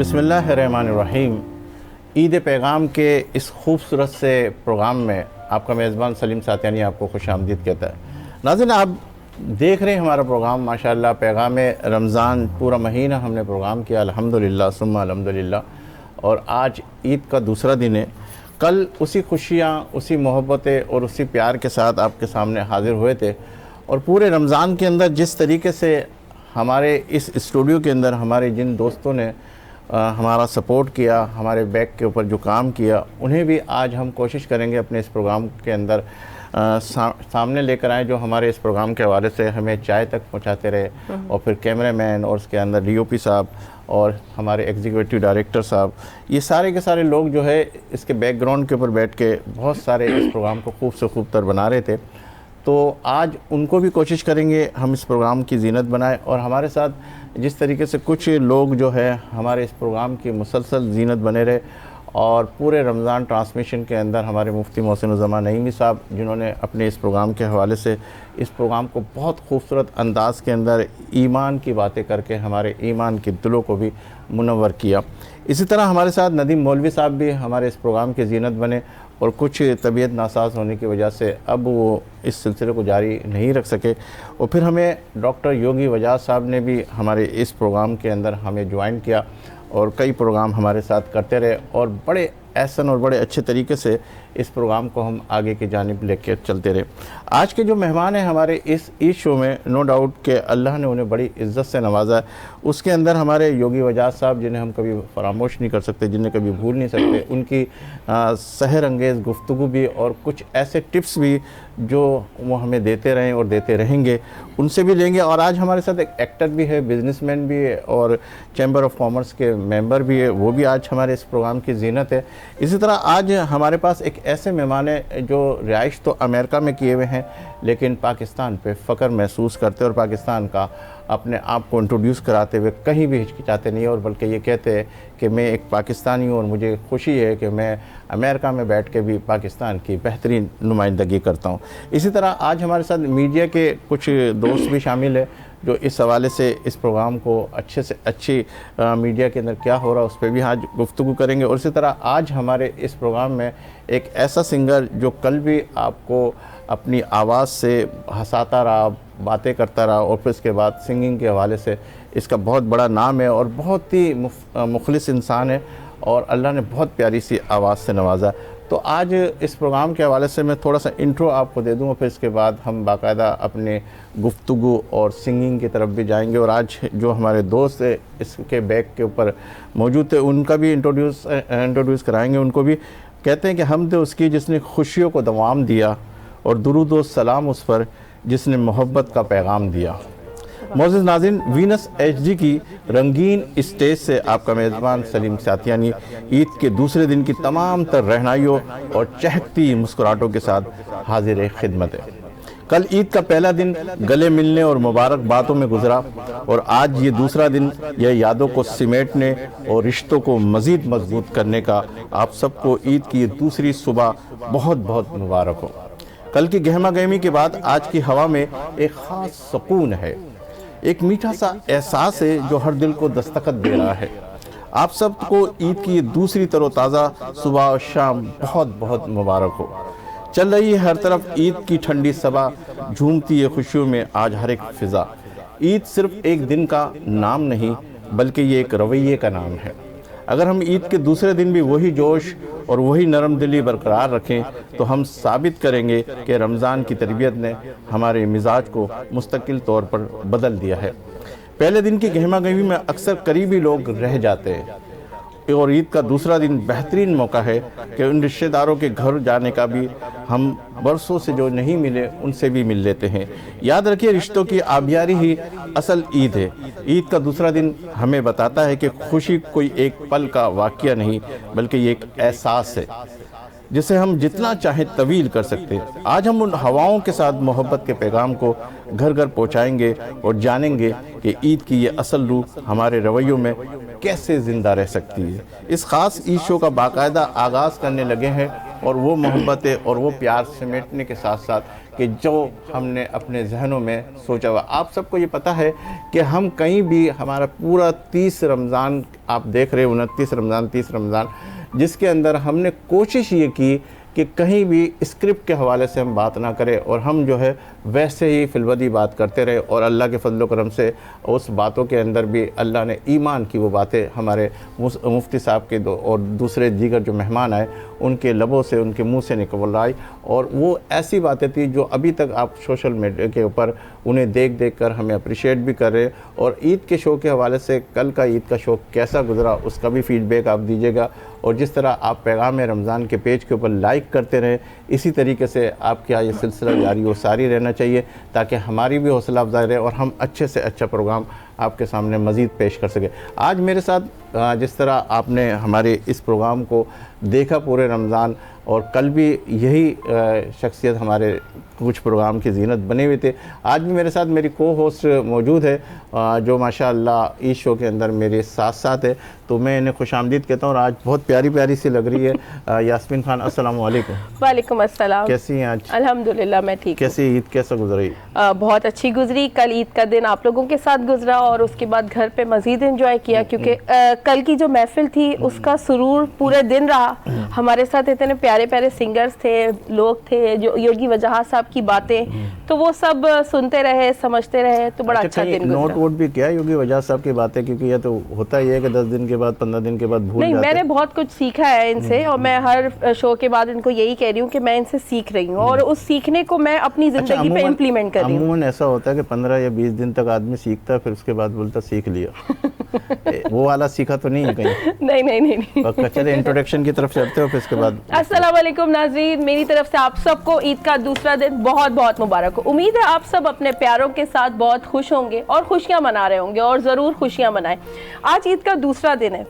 बिस्मिल्लाहिर्रहमानिर्रहीम। ईद पैगाम के इस खूबसूरत से प्रोग्राम में आपका मेज़बान सलीम सातियानी आपको खुशामदीद कहता है। नाज़रीन, आप देख रहे हैं हमारा प्रोग्राम माशाअल्लाह पैगाम रमज़ान, पूरा महीना हमने प्रोग्राम किया अल्हम्दुलिल्लाह सुम्मा अल्हम्दुलिल्लाह। और आज ईद का दूसरा दिन है। कल उसी खुशियाँ, उसी मोहब्बतें और उसी प्यार के साथ आपके सामने हाज़िर हुए थे। और पूरे रमज़ान के अंदर जिस तरीके से हमारे इस स्टूडियो के अंदर हमारे जिन दोस्तों ने हमारा सपोर्ट किया, हमारे बैक के ऊपर जो काम किया, उन्हें भी आज हम कोशिश करेंगे अपने इस प्रोग्राम के अंदर सामने लेकर आएँ, जो हमारे इस प्रोग्राम के हवाले से हमें चाय तक पहुंचाते रहे। और फिर कैमरामैन और उसके अंदर डीओपी साहब और हमारे एग्जीक्यूटिव डायरेक्टर साहब, ये सारे के सारे लोग जो है इसके बैकग्राउंड के ऊपर बैठ के बहुत सारे इस प्रोग्राम को खूब से खूब तर बना रहे थे। तो आज उनको भी कोशिश करेंगे हम इस प्रोग्राम की जीनत बनाएं। और हमारे साथ जिस तरीके से कुछ लोग जो है हमारे इस प्रोग्राम की मुसलसल जीनत बने रहे। और पूरे रमज़ान ट्रांसमिशन के अंदर हमारे मुफ्ती मोहसिनुज़्ज़मान नईमी साहब, जिन्होंने अपने इस प्रोग्राम के हवाले से इस प्रोग्राम को बहुत खूबसूरत अंदाज़ के अंदर ईमान की बातें करके हमारे ईमान के दिलों को भी मुनव्वर किया। इसी तरह हमारे साथ नदीम मौलवी साहब भी हमारे इस प्रोग्राम की जीनत बने। और कुछ तबीयत नासाज होने की वजह से अब वो इस सिलसिले को जारी नहीं रख सके। और फिर हमें डॉक्टर योगी वजाज साहब ने भी हमारे इस प्रोग्राम के अंदर हमें ज्वाइन किया और कई प्रोग्राम हमारे साथ करते रहे। और बड़े एहसन और बड़े अच्छे तरीके से इस प्रोग्राम को हम आगे की जानिब लेके चलते रहे। आज के जो मेहमान हैं हमारे इस ईद शो में, नो डाउट कि अल्लाह ने उन्हें बड़ी इज़्ज़त से नवाजा है। उसके अंदर हमारे योगी वजाज साहब, जिन्हें हम कभी फरामोश नहीं कर सकते, जिन्हें कभी भूल नहीं सकते, उनकी सहर अंगेज़ गुफ्तगू भी और कुछ ऐसे टिप्स भी जो वो हमें देते रहें और देते रहेंगे, उनसे भी लेंगे। और आज हमारे साथ एक एक्टर भी है, बिजनेसमैन भी है और चैम्बर ऑफ कॉमर्स के मेंबर भी है, वो भी आज हमारे इस प्रोग्राम की जीनत है। इसी तरह आज हमारे पास एक ऐसे मेहमान हैं जो रिहाइश तो अमेरिका में किए हुए हैं, लेकिन पाकिस्तान पे फ़ख्र महसूस करते और पाकिस्तान का अपने आप को इंट्रोड्यूस कराते हुए कहीं भी हिचकिचाते नहीं, और बल्कि ये कहते हैं कि मैं एक पाकिस्तानी हूँ और मुझे खुशी है कि मैं अमेरिका में बैठ के भी पाकिस्तान की बेहतरीन नुमाइंदगी करता हूँ। इसी तरह आज हमारे साथ मीडिया के कुछ दोस्त भी शामिल हैं जो इस हवाले से इस प्रोग्राम को अच्छे से अच्छी मीडिया के अंदर क्या हो रहा है उस पर भी आज गुफ्तगू करेंगे। और इसी तरह आज हमारे इस प्रोग्राम में एक ऐसा सिंगर जो कल भी आपको अपनी आवाज़ से हंसाता रहा, बातें करता रहा, और फिर इसके बाद सिंगिंग के हवाले से इसका बहुत बड़ा नाम है और बहुत ही मुखलिस इंसान है और अल्लाह ने बहुत प्यारी सी आवाज़ से नवाजा। तो आज इस प्रोग्राम के हवाले से मैं थोड़ा सा इंट्रो आपको दे दूँ और फिर इसके बाद हम बाकायदा अपने गुफ्तगू और सिंगिंग की तरफ भी जाएंगे। और आज जो हमारे दोस्त है इसके बैक के ऊपर मौजूद थे, उनका भी इंट्रोड्यूस कराएंगे। उनको भी कहते हैं कि हम थे उसकी जिसने खुशियों को दवाम दिया और दुरूद व सलाम उस पर जिसने मोहब्बत का पैगाम दिया। मोअज़्ज़िज़ नाज़रीन, वीनस एचडी की रंगीन स्टेज से आपका मेज़बान सलीम सातियानी ईद के दूसरे दिन की तमाम तर रहनाइयों और चहकती मुस्कुराहटों के साथ हाजिर खिदमत है। कल ईद का पहला दिन गले मिलने और मुबारक बातों में गुजरा और आज ये दूसरा दिन यह यादों को सिमेटने और रिश्तों को मज़ीद मजबूत करने का। आप सबको ईद की दूसरी सुबह बहुत बहुत मुबारक हो। कल की गहमा गहमी के बाद आज की हवा में एक ख़ास सुकून है, एक मीठा सा एहसास है जो हर दिल को दस्तखत दे रहा है। आप सबको ईद की दूसरी तरोताज़ा सुबह और शाम बहुत बहुत मुबारक हो। चल रही है हर तरफ ईद की ठंडी सबा, झूमती है खुशियों में आज हर एक फिज़ा। ईद सिर्फ एक दिन का नाम नहीं बल्कि ये एक रवैये का नाम है। अगर हम ईद के दूसरे दिन भी वही जोश और वही नरम दिली बरकरार रखें तो हम साबित करेंगे कि रमज़ान की तरबियत ने हमारे मिजाज को मुस्तकिल तौर पर बदल दिया है। पहले दिन की गहमा गहमी में अक्सर करीबी लोग रह जाते हैं और ईद का दूसरा दिन बेहतरीन मौका है कि उन रिश्तेदारों के घर जाने का भी हम बरसों से जो नहीं मिले उनसे भी मिल लेते हैं। याद रखिए, रिश्तों की आबियारी ही असल ईद है। ईद का दूसरा दिन हमें बताता है कि खुशी कोई एक पल का वाक़या नहीं बल्कि ये एक एहसास है जिसे हम जितना चाहें तवील कर सकते हैं। आज हम उन हवाओं के साथ मोहब्बत के पैगाम को घर घर पहुंचाएंगे और जानेंगे कि ईद की ये असल रूह हमारे रवैयों में कैसे ज़िंदा रह सकती है। इस ख़ास ईद शो का बाकायदा आगाज़ करने लगे हैं और वो मोहब्बतें और वो प्यार समेटने के साथ साथ कि जो हमने अपने जहनों में सोचा हुआ। आप सबको ये पता है कि हम कहीं भी हमारा पूरा 30 रमज़ान आप देख रहे हैं, 29 रमज़ान 30 रमज़ान, जिसके अंदर हमने कोशिश ये की कि कहीं भी स्क्रिप्ट के हवाले से हम बात ना करें और हम जो है वैसे ही फिलवदी बात करते रहे। और अल्लाह के फजल करम से उस बातों के अंदर भी अल्लाह ने ईमान की वो बातें हमारे मुफ्ती साहब के और दूसरे दीगर जो मेहमान आए उनके लबों से, उनके मुंह से निकल आई। और वो ऐसी बातें थी जो अभी तक आप सोशल मीडिया के ऊपर उन्हें देख देख कर हमें अप्रिशिएट भी कर रहे। और ईद के शो के हवाले से कल का ईद का शो कैसा गुजरा उसका भी फीडबैक आप दीजिएगा। और जिस तरह आप पैगाम रमज़ान के पेज के ऊपर लाइक करते रहें, इसी तरीके से आपके यहाँ ये सिलसिला जारी और सारी रहना चाहिए, ताकि हमारी भी हौसला अफजाई रहे और हम अच्छे से अच्छा प्रोग्राम आपके सामने मज़ीद पेश कर सकें। आज मेरे साथ जिस तरह आपने हमारे इस प्रोग्राम को देखा पूरे रमज़ान, और कल भी यही शख्सियत हमारे कुछ प्रोग्राम की ज़ीनत बने हुए थे, आज भी मेरे साथ मेरी को होस्ट मौजूद है जो माशाअल्लाह इस शो के अंदर मेरे साथ साथ है, तो मैं इन्हें खुशामदीद कहता हूँ। और आज बहुत प्यारी प्यारी सी लग रही है यास्मीन खान, अस्सलाम वालेकुम। वालेकुम अस्सलाम। कैसी हैं आज? अल्हम्दुलिल्लाह मैं ठीक। कैसी ईद कैसा गुजरी? बहुत अच्छी गुजरी। कल ईद का दिन आप लोगों के साथ गुजरा और उसके बाद घर पे मज़ीद एंजॉय किया, क्योंकि कल की जो महफिल थी उसका सुरूर पूरे दिन रहा। हमारे साथ इतने प्यारे प्यारे सिंगर्स थे, लोग थे, जो योगी वजह साहब की बातें, तो वो सब सुनते रहे, समझते रहे, तो बड़ा अच्छा दिन गुजरा। नोट वोट भी किया योगी वजह साहब की बातें? क्योंकि ये तो होता ही है कि 10 दिन के बाद 15 दिन के बाद भूल नहीं, जाते। मैंने बहुत कुछ सीखा है इनसे और मैं हर शो के बाद इनको यही कह रही हूँ कि मैं इनसे सीख रही हूँ और उस सीखने को मैं अपनी जिंदगी पे इम्प्लीमेंट कर रही हूँ। अमूमन ऐसा होता है कि 15 या 20 दिन तक आदमी सीखता है, फिर उसके बाद बोलता सीख लिया। वो वाला सीखा तो नहीं है कहीं? नहीं नहीं नहीं। चले इंट्रोडक्शन की तरफ चलते हो, फिर इसके बाद। अस्सलाम वालेकुम नाज़रीन, मेरी तरफ से आप सबको ईद का दूसरा दिन बहुत बहुत मुबारक हो। उम्मीद है आप सब अपने प्यारों के साथ बहुत खुश होंगे और खुशियां मना रहे होंगे, और ज़रूर खुशियां मनाएं। आज ईद का दूसरा दिन है।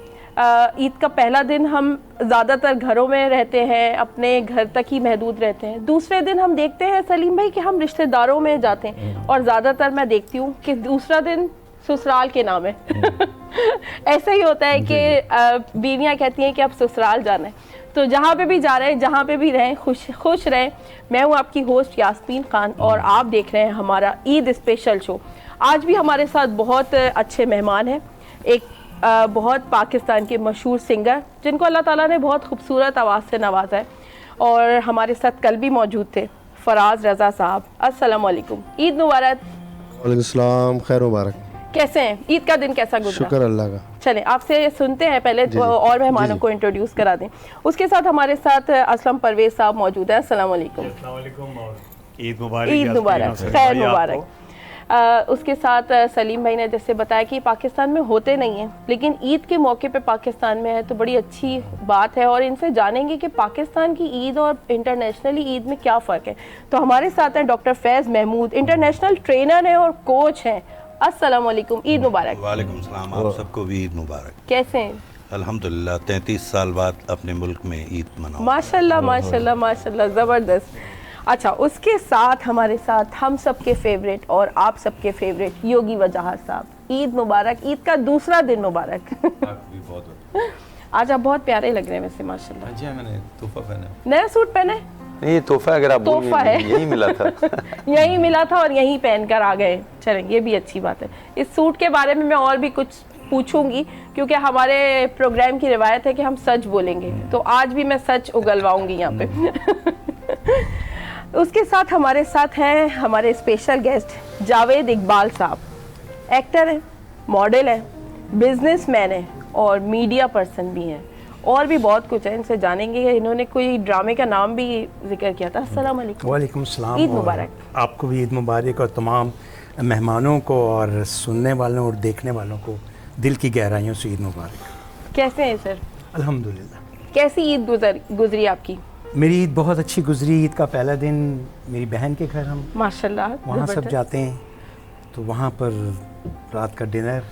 ईद का पहला दिन हम ज़्यादातर घरों में रहते हैं, अपने घर तक ही महदूद रहते हैं। दूसरे दिन हम देखते हैं सलीम भाई कि हम रिश्तेदारों में जाते हैं, और ज़्यादातर मैं देखती हूँ कि दूसरा दिन ससुराल के नाम है। ऐसा ही होता है कि बीवियाँ कहती हैं कि अब ससुराल जाना है, तो जहाँ पे भी जा रहे हैं, जहाँ पे भी रहें, खुश रहें। मैं हूँ आपकी होस्ट यास्मीन खान और आप देख रहे हैं हमारा ईद स्पेशल शो। आज भी हमारे साथ बहुत अच्छे मेहमान हैं। एक बहुत पाकिस्तान के मशहूर सिंगर जिनको अल्लाह ताला ने बहुत खूबसूरत आवाज़ से नवाजा है, और हमारे साथ कल भी मौजूद थे फराज रज़ा साहब। अस्सलाम वालेकुम, ईद मुबारक। वालेकुम सलाम, खैर मुबारक। कैसे हैं? ईद का दिन कैसा गुजरा? शुक्र अल्लाह का। चलें आपसे सुनते हैं, पहले और मेहमानों को इंट्रोड्यूस करा दें। उसके साथ हमारे साथ असलम परवेज साहब मौजूद है। अस्सलाम वालेकुम। ईद मुबारक। ईद मुबारक, खैर मुबारक। उसके साथ सलीम भाई ने जैसे बताया कि पाकिस्तान में होते नहीं हैं, लेकिन ईद के मौके पे पाकिस्तान में है, तो बड़ी अच्छी बात है। और इनसे जानेंगे कि पाकिस्तान की ईद और इंटरनेशनली ईद में क्या फ़र्क है। तो हमारे साथ हैं डॉक्टर फैज़ महमूद, इंटरनेशनल ट्रेनर हैं और कोच हैं। अस्सलाम वालेकुम, ईद मुबारक। वालेकुम सलाम, आप सबको भी ईद मुबारक। कैसे हैं? अल्हम्दुलिल्लाह, 33 साल बाद अपने मुल्क में ईद मनाऊं। माशाल्लाह माशाल्लाह माशाल्लाह, ज़बरदस्त। अच्छा, उसके साथ हमारे साथ हम सब के फेवरेट और आप सब के फेवरेट योगी वजह साहब। ईद मुबारक, ईद का दूसरा दिन मुबारक। भी बहुत आज आप बहुत प्यारे लग रहे हैं वैसे माशाल्लाह। जी, मैंने तोहफा पहना। नया सूट पहने? नहीं, तोहफा अगर आप तोहफा है, यही मिला था। यही मिला था और यही पहनकर आ गए। चलें, ये भी अच्छी बात है। इस सूट के बारे में मैं और भी कुछ पूछूंगी, क्योंकि हमारे प्रोग्राम की रिवायत है कि हम सच बोलेंगे, तो आज भी मैं सच उगलवाऊंगी यहाँ पे। उसके साथ हमारे साथ हैं हमारे स्पेशल गेस्ट जावेद इकबाल साहब। एक्टर हैं, मॉडल हैं, बिजनेसमैन हैं और मीडिया पर्सन भी हैं, और भी बहुत कुछ है। इनसे जानेंगे। इन्होंने कोई ड्रामे का नाम भी जिक्र किया था। अस्सलाम वालेकुम। वालेकुम सलाम, ईद मुबारक। आपको भी ईद मुबारक, और तमाम मेहमानों को और सुनने वालों और देखने वालों को दिल की गहराइयों से ईद मुबारक। कैसे हैं सर? अल्हम्दुलिल्लाह। कैसी ईद गुजरी आपकी? मेरी ईद बहुत अच्छी गुजरी। ईद का पहला दिन मेरी बहन के घर हम माशाल्लाह वहाँ सब जाते हैं, तो वहाँ पर रात का डिनर।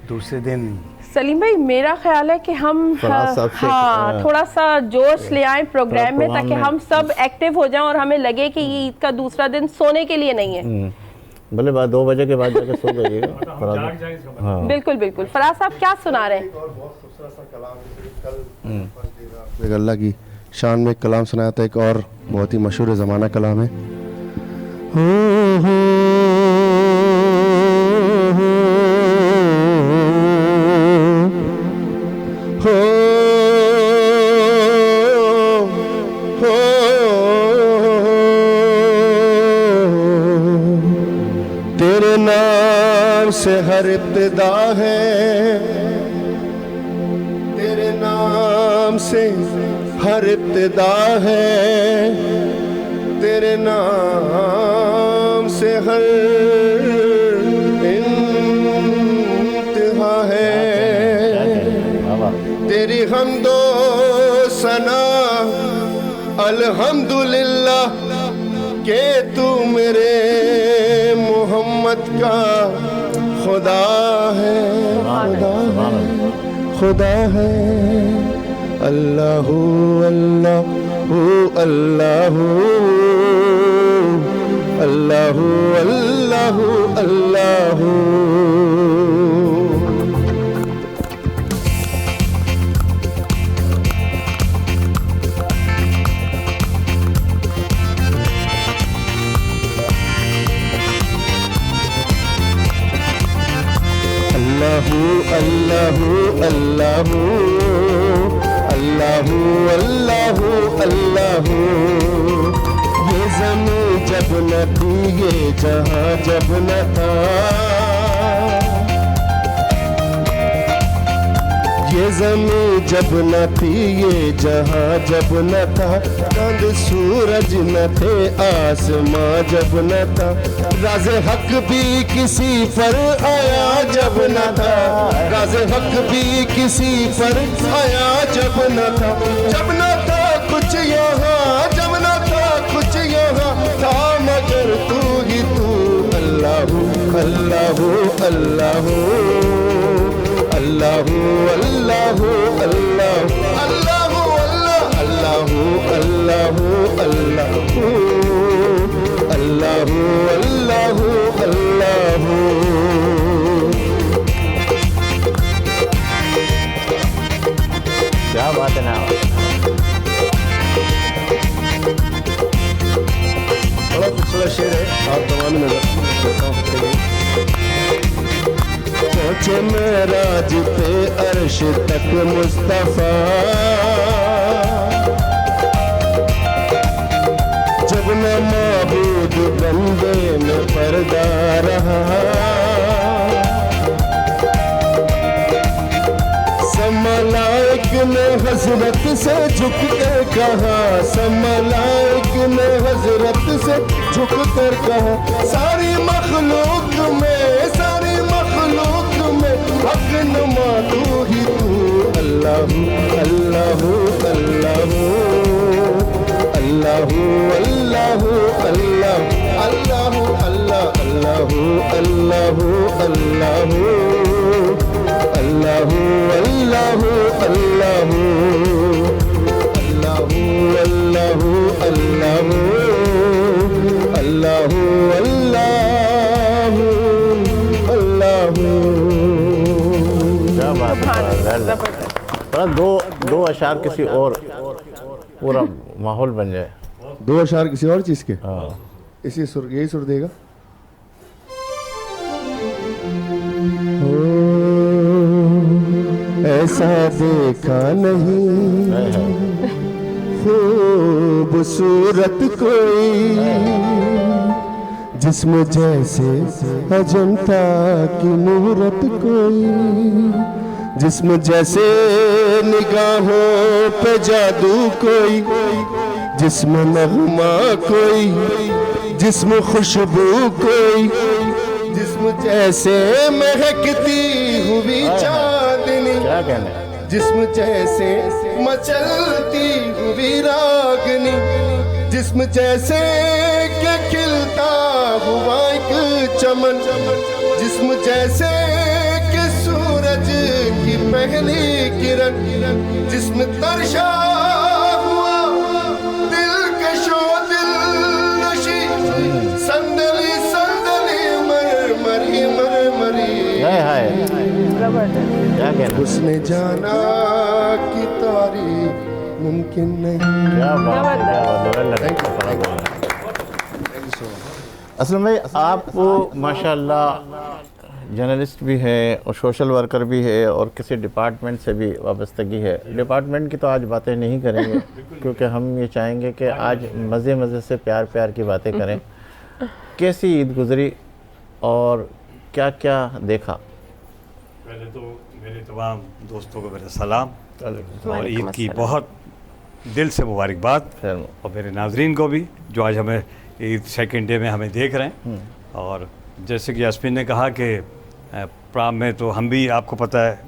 दूसरे दिन सलीम भाई, मेरा ख्याल है कि हम थोड़ा सा जोश ले आए प्रोग्राम में, ताकि हम सब एक्टिव हो जाएं और हमें लगे कि ये ईद का दूसरा दिन सोने के लिए नहीं है। भले बात 2 बजे के बाद जाके सो जाइएगा। हाँ। बिल्कुल बिल्कुल। फराज साहब क्या सुना रहे हैं? अल्लाह की शान में एक कलाम सुनाया था, एक और बहुत ही मशहूर ज़माना कलाम है। हो तेरे नाम से हर इब्तिदा है, तेरे नाम से हर इब्तिदा है, तेरे नाम से हर इंतहा है। तेरी हम्दो सना अल्हम्दुलिल्लाह के तू मेरे मोहम्मद का खुदा है, खुदा है। अल्लाहु अल्लाहु अल्लाहु अल्लाहु अल्लाहु अल्लाहु। अल्लाहु अल्लाहु अल्लाहु अल्लाहु अल्लाहु। ये ज़मीं जब न थी, ये जहां जब न था, ये ज़मीं जब न थी, ये जहां जब न था, चांद सूरज न थे, आसमां जब न था, राज़े हक भी किसी पर आया जब न था, राज़े हक भी किसी पर आया जब न था, जब न था कुछ यहाँ, जब न था कुछ यहाँ था, मगर तू ही तू। अल्लाहु अल्लाहु अल्लाहु अल्लाहु अल्लाहु अल्लाहु अल्लाहु अल्लाहु अल्लाहु अल्लाहु अल्लाहु अल्लाहु अल्लाहु। क्या बात है ना, बड़ा खूबसूरत शेर है, आप तमाम नजर पहुँचे मेराज पे अर्श तक मुस्तफा, जब न माबूद बंदे में पर्दा रहा, समलाइक ने हजरत से झुक कर कहा, समलाइक ने हजरत से झुक कर कहा, सारी मखलूक में, सारी मखलूक में हक नुमा तू ही तू। अल्लाहु अल्लाहु अल्लाहु अल्लाहु अल्लाहु अल्लाहु अल्लाहु अल्लाहु अल्लाहु अल्लाहु अल्लाहु अल्लाहु अल्लाहु अल्लाहु अल्लाहु अल्लाहु अल्लाहु अल्लाहु। क्या बात है। थोड़ा दो अशार किसी और, पूरा माहौल बन जाए। दो अशार किसी और चीज़ के, हाँ, इसी सुर, यही सुर देगा। ऐसा देखा नहीं खूबसूरत कोई, जिस्म जैसे अजंता की मूरत कोई, जिस्म जैसे निगाहों पे जादू कोई, जिस्म नगमा कोई, जिस्म खुशबू कोई, जिस्म जैसे महकती हुई चांदनी, क्या कहना है? जिस्म जैसे मचलती हुई रागनी, जिस्म जैसे के खिलता हुआ एक चमन, जिस्म जैसे के सूरज की पहली किरण, जिस्म तरशा हुआ दिलकशो दिलनशी, संदली संदली मरमरी मरमरी। हाय क्या कहना? उसने जाना कि तारीफ मुमकिन नहीं। क्या बात है, क्या बात है, Thank you. Thank you. Aslam भाई, आप माशाल्लाह जर्नलिस्ट भी है और सोशल वर्कर भी है और किसी डिपार्टमेंट से भी वाबस्तगी है। डिपार्टमेंट की तो आज बातें नहीं करेंगे क्योंकि हम ये चाहेंगे कि आज मज़े मज़े से प्यार प्यार की बातें करें। कैसी ईद गुजरी और क्या क्या देखा? पहले तो मेरे तमाम दोस्तों को मेरा सलाम और ईद की अस्सलाम। बहुत दिल से मुबारकबाद, खैर, और मेरे नाजरीन को भी जो आज हमें ईद सेकंड डे में हमें देख रहे हैं। और जैसे कि यास्मीन ने कहा कि प्राम में तो हम भी, आपको पता है,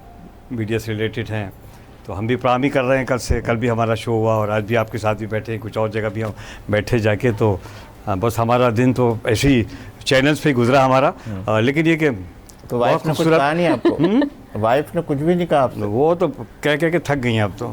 मीडिया से रिलेटेड हैं, तो हम भी प्राम ही कर रहे हैं। कल भी हमारा शो हुआ और आज भी आपके साथ भी बैठे हैं, कुछ और जगह भी हम बैठे जाके, तो बस हमारा दिन तो ऐसे ही चैनल्स पे गुजरा हमारा। लेकिन ये कि तो वाइफ ने कुछ कहा नहीं आपको? वाइफ ने कुछ भी नहीं कहा आपसे? वो तो कह के थक गई हैं अब तो,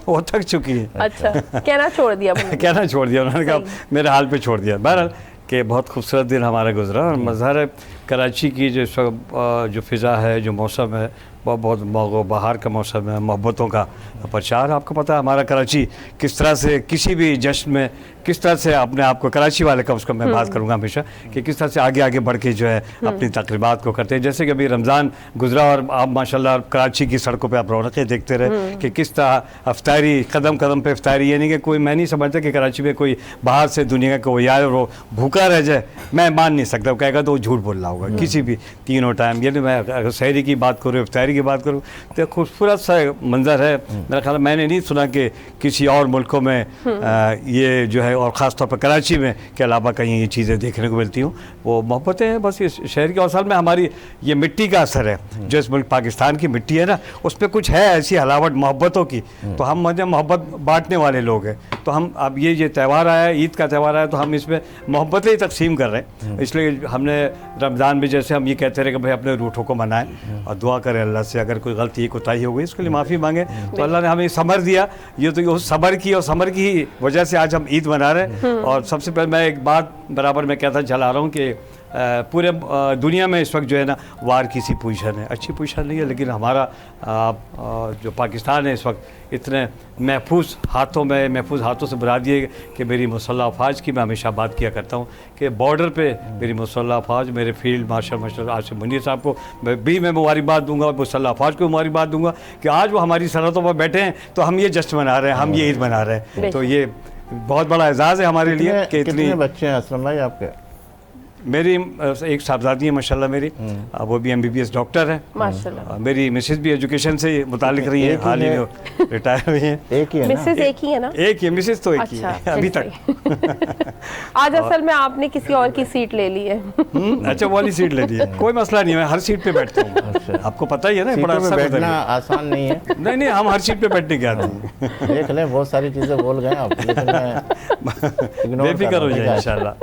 वो थक चुकी है। अच्छा, कहना छोड़ दिया उन्होंने। कहना छोड़ दिया उन्होंने, कहा मेरे हाल पे छोड़ दिया। बहरहाल कि बहुत खूबसूरत दिन हमारा गुजरा और मज़हर है कराची की जो फ़िज़ा है, जो मौसम है, बहुत बाहर का मौसम है, मोहब्बतों का प्रचार। आपको पता है हमारा कराची किस तरह से किसी भी जश्न में किस तरह से अपने आप को, कराची वाले का उसका मैं बात करूँगा हमेशा, कि किस तरह से आगे आगे बढ़ के जो है अपनी तकरीबात को करते हैं। जैसे कि अभी रमज़ान गुजरा और आप माशाल्लाह कराची की सड़कों पे आप रौनकें देखते रहे कि किस तरह अफ्तारी, कदम कदम पे अफ्तारी। यानी कि कोई, मैं नहीं समझता कि कराची में कोई बाहर से दुनिया का कोई आए और वो भूखा रह जाए, मैं मान नहीं सकता। वो कहेगा तो वो झूठ बोल रहा होगा किसी भी तीनों टाइम। यानी मैं अगर सहरी की बात करूँ, अफ्तारी की बात करूँ, तो खूबसूरत सा मंजर है। मेरा ख्याल मैंने नहीं सुना कि किसी और मुल्कों में ये जो है, और ख़ास तौर पर कराची में के अलावा कहीं ये चीज़ें देखने को मिलती हूँ। वो मोहब्बतें हैं बस इस शहर की, और असल में हमारी ये मिट्टी का असर है। जो इस मुल्क पाकिस्तान की मिट्टी है ना, उस पर कुछ है ऐसी हलावट मोहब्बतों की। तो हम मोहब्बत बांटने वाले लोग हैं। तो हम अब ये त्यौहार आया, ईद का त्यौहार आया, तो हम इसमें मोहब्बतें ही तकसीम कर रहे हैं। इसलिए हमने रमज़ान में जैसे हम ये कहते रहे कि भाई अपने रूठों को मनाएं और दुआ करें अल्लाह से, अगर कोई गलती कोताही हो गई इसके लिए माफ़ी मांगे। तो अल्लाह ने हमें सब्र दिया। ये तो उस सब्र की और सब्र की वजह से आज हम ईद मना रहे हैं। और सबसे पहले मैं एक बात बराबर मैं कहता चला रहा हूँ कि पूरे दुनिया में इस वक्त जो है ना, वार की सी पोजीशन है, अच्छी पोजीशन नहीं है, लेकिन हमारा जो पाकिस्तान है इस वक्त इतने महफूज हाथों से बुरा दिए कि मेरी मुसल्लह अफवाज की मैं हमेशा बात किया करता हूँ कि बॉर्डर पे मेरी मुसल्लह अफवाज, मेरे फील्ड मार्शल आसिम मुनीर साहब को भी मैं मुबारकबाद दूंगा, मुसल्लह अफवाज को मुबारकबाद दूंगा कि आज वो हमारी सरहदों पर बैठे हैं, तो हम ये जश्न मना रहे हैं, हम ये ईद मना रहे हैं। तो ये बहुत बड़ा एजाज़ है हमारे लिए कि कितने बच्चे हैं असलम भाई आपके? मेरी एक साहबजादी है माशाल्लाह मेरी, वो भी MBBS डॉक्टर है माशाल्लाह। मेरी मिसेज भी एजुकेशन से मुतालिक रही है, हाल ही में रिटायर हुई हैं। एक ही है ना? मिसेज एक ही है ना? एक ही मिसेज तो एक ही अच्छा, है अभी फिर तक। आज असल में आपने किसी और की सीट ले ली है। अच्छा, वो वाली सीट ले ली है, कोई मसला नहीं है, मैं हर सीट पे बैठता हूँ। आपको पता ही है ना, बड़ा सीटों पे अच्छा बैठना आसान नहीं है। नहीं, हम हर सीट पे बैठने के आते हैं। देख लें, बहुत सारी चीज़ें बोल गए आप, लेकिन मैं ignore बेफिक्र कर हो रहा हूँ, जाए इंशाल्लाह।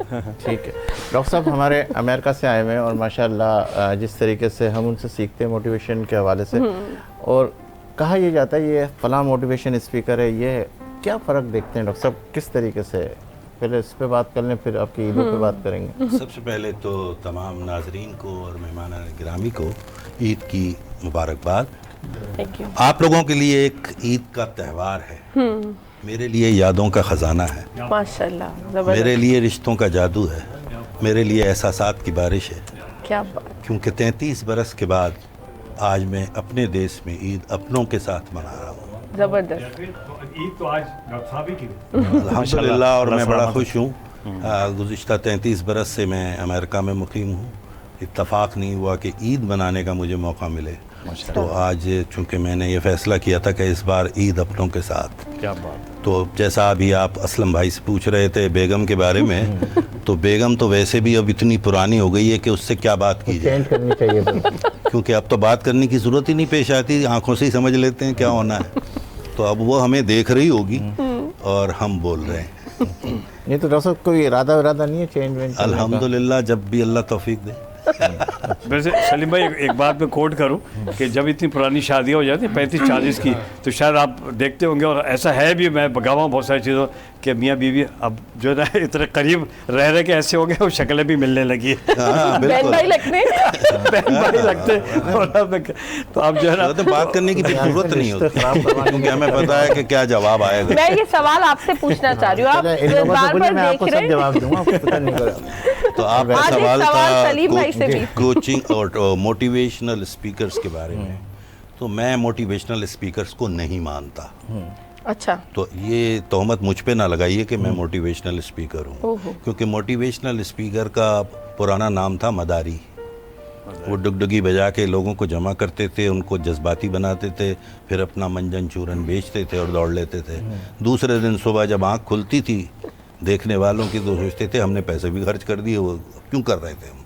ठीक है। डॉक्टर साहब हमारे अमेरिका से आए हुए हैं और माशाल्लाह जिस तरीके से हम उनसे सीखते हैं मोटिवेशन के हवाले से, और कहा यह जाता है ये फलां मोटिवेशन स्पीकर है, ये क्या फ़र्क देखते हैं डॉक्टर साहब, किस तरीके से? पहले इस पे बात कर लें, फिर आपकी ईदों पे बात करेंगे। सबसे पहले तो तमाम नाजरीन को और मेहमान गिरामी को ईद की मुबारकबाद। Thank you. आप लोगों के लिए एक ईद का त्यौहार है, मेरे लिए यादों का ख़जाना है, माशाल्लाह, मेरे जबरदस्त। लिए रिश्तों का जादू है, मेरे लिए एहसासात की बारिश है। क्या बात। क्योंकि 33 बरस के बाद आज मैं अपने देश में ईद अपनों के साथ मना रहा हूँ। जबरदस्त। ईद तो आज डॉक्टर साहब ही की। अल्हम्दुलिल्लाह, और मैं बड़ा सलामत खुश हूँ। गुज़िश्ता 33 बरस से मैं अमेरिका में मुकीम हूँ। इत्तफाक नहीं हुआ कि ईद मनाने का मुझे मौका मिले, तो आज चूँकि मैंने ये फ़ैसला किया था कि इस बार ईद अपनों के साथ। क्या बात। तो जैसा अभी आप असलम भाई से पूछ रहे थे बेगम के बारे में, तो बेगम तो वैसे भी अब इतनी पुरानी हो गई है कि उससे क्या बात की जाए, चेंज करनी चाहिए बस। क्योंकि अब तो बात करने की ज़रूरत ही नहीं पेश आती, आंखों से ही समझ लेते हैं क्या होना है। तो अब वो हमें देख रही होगी और हम बोल रहे हैं। नहीं तो डॉक्टर साहब कोई इरादा नहीं है चेंज वेंज करने का? अल्हम्दुलिल्लाह, जब भी अल्लाह तौफीक दे। वैसे सलीम भाई एक बात मैं कोट करूं कि जब इतनी पुरानी शादियां हो जाती हैं 35-40 की, तो शायद आप देखते होंगे, और ऐसा है भी, मैं गवाह हूं बहुत सारी चीज़ों कि मियाँ बीवी अब जो है इतने करीब रह रहे के ऐसे हो गए, और शक्लें भी मिलने लगी है। हाँ, बहन बिल्कुल। भाई लगते बहन भाई लगते हैं। और अब तो अब जो है ना, तो बात करने की भी जरूरत नहीं होती, क्योंकि हमें पता है कि क्या जवाब आएगा। मैं ये सवाल आपसे पूछना चाह रही हूँ, आप चलो, इन लोगों से बार पूछिए, बार मैं देख आपको सब रहे जवाब दूंगा, आपको पता नहीं होगा। तो आपका आज एक सवाल सवाल था सलीम भाई से भी। कोचिंग और मोटिवेशनल स्पीकर्स के बारे में। तो मैं मोटिवेशनल स्पीकर्स को नहीं मानता। अच्छा, तो ये तोहमत मुझ पे ना लगाइए कि मैं मोटिवेशनल स्पीकर हूँ, ओहो। क्योंकि मोटिवेशनल स्पीकर का पुराना नाम था मदारी। वो डुगडुगी बजा के लोगों को जमा करते थे, उनको जज्बाती बनाते थे, फिर अपना मंजन चूरन बेचते थे और दौड़ लेते थे। दूसरे दिन सुबह जब आँख खुलती थी देखने वालों की, तो सोचते थे हमने पैसे भी खर्च कर दिए, वो क्यों कर रहे थे हम।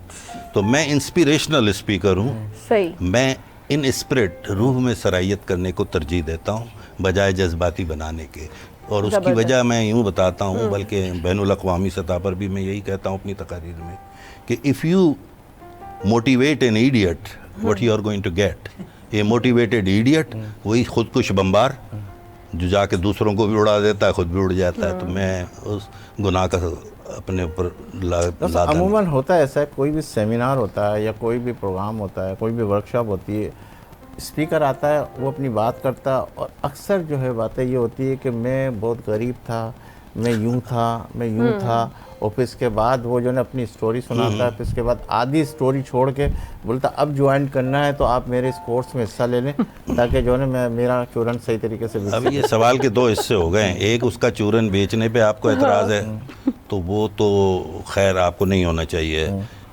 तो मैं इंस्पिरेशनल स्पीकर हूँ। सही। मैं इन स्पिरिट, रूह में सराहियत करने को तरजीह देता हूँ बजाय जज्बाती बनाने के। और उसकी ज़बरदस्त। वजह मैं यूँ बताता हूँ, बल्कि बैनुल अक़वामी सतह पर भी मैं यही कहता हूँ अपनी तकारीर में, कि if you motivate an idiot what you are going to get. A motivated idiot वही खुदकुश बम्बार जो जाके दूसरों को भी उड़ा देता है, खुद भी उड़ जाता है। तो मैं उस गुनाह का अपने ऊपर लादा अमूमन होता है ऐसा, कोई भी सेमिनार होता है या कोई भी प्रोग्राम होता है, कोई भी वर्कशॉप होती है, स्पीकर आता है, वो अपनी बात करता है, और अक्सर जो है बातें ये होती है कि मैं बहुत गरीब था, मैं यूं था, मैं यूं था, और फिर इसके बाद वो जो है अपनी स्टोरी सुनाता है, फिर इसके बाद आधी स्टोरी छोड़ के बोलता अब ज्वाइन करना है तो आप मेरे इस कोर्स में हिस्सा ले लें, ताकि जो है मैं मेरा चूरन सही तरीके से अब ये सवाल के दो हिस्से हो गए हैं। एक, उसका चूरन बेचने पे आपको एतराज़ है, तो वो तो खैर आपको नहीं होना चाहिए,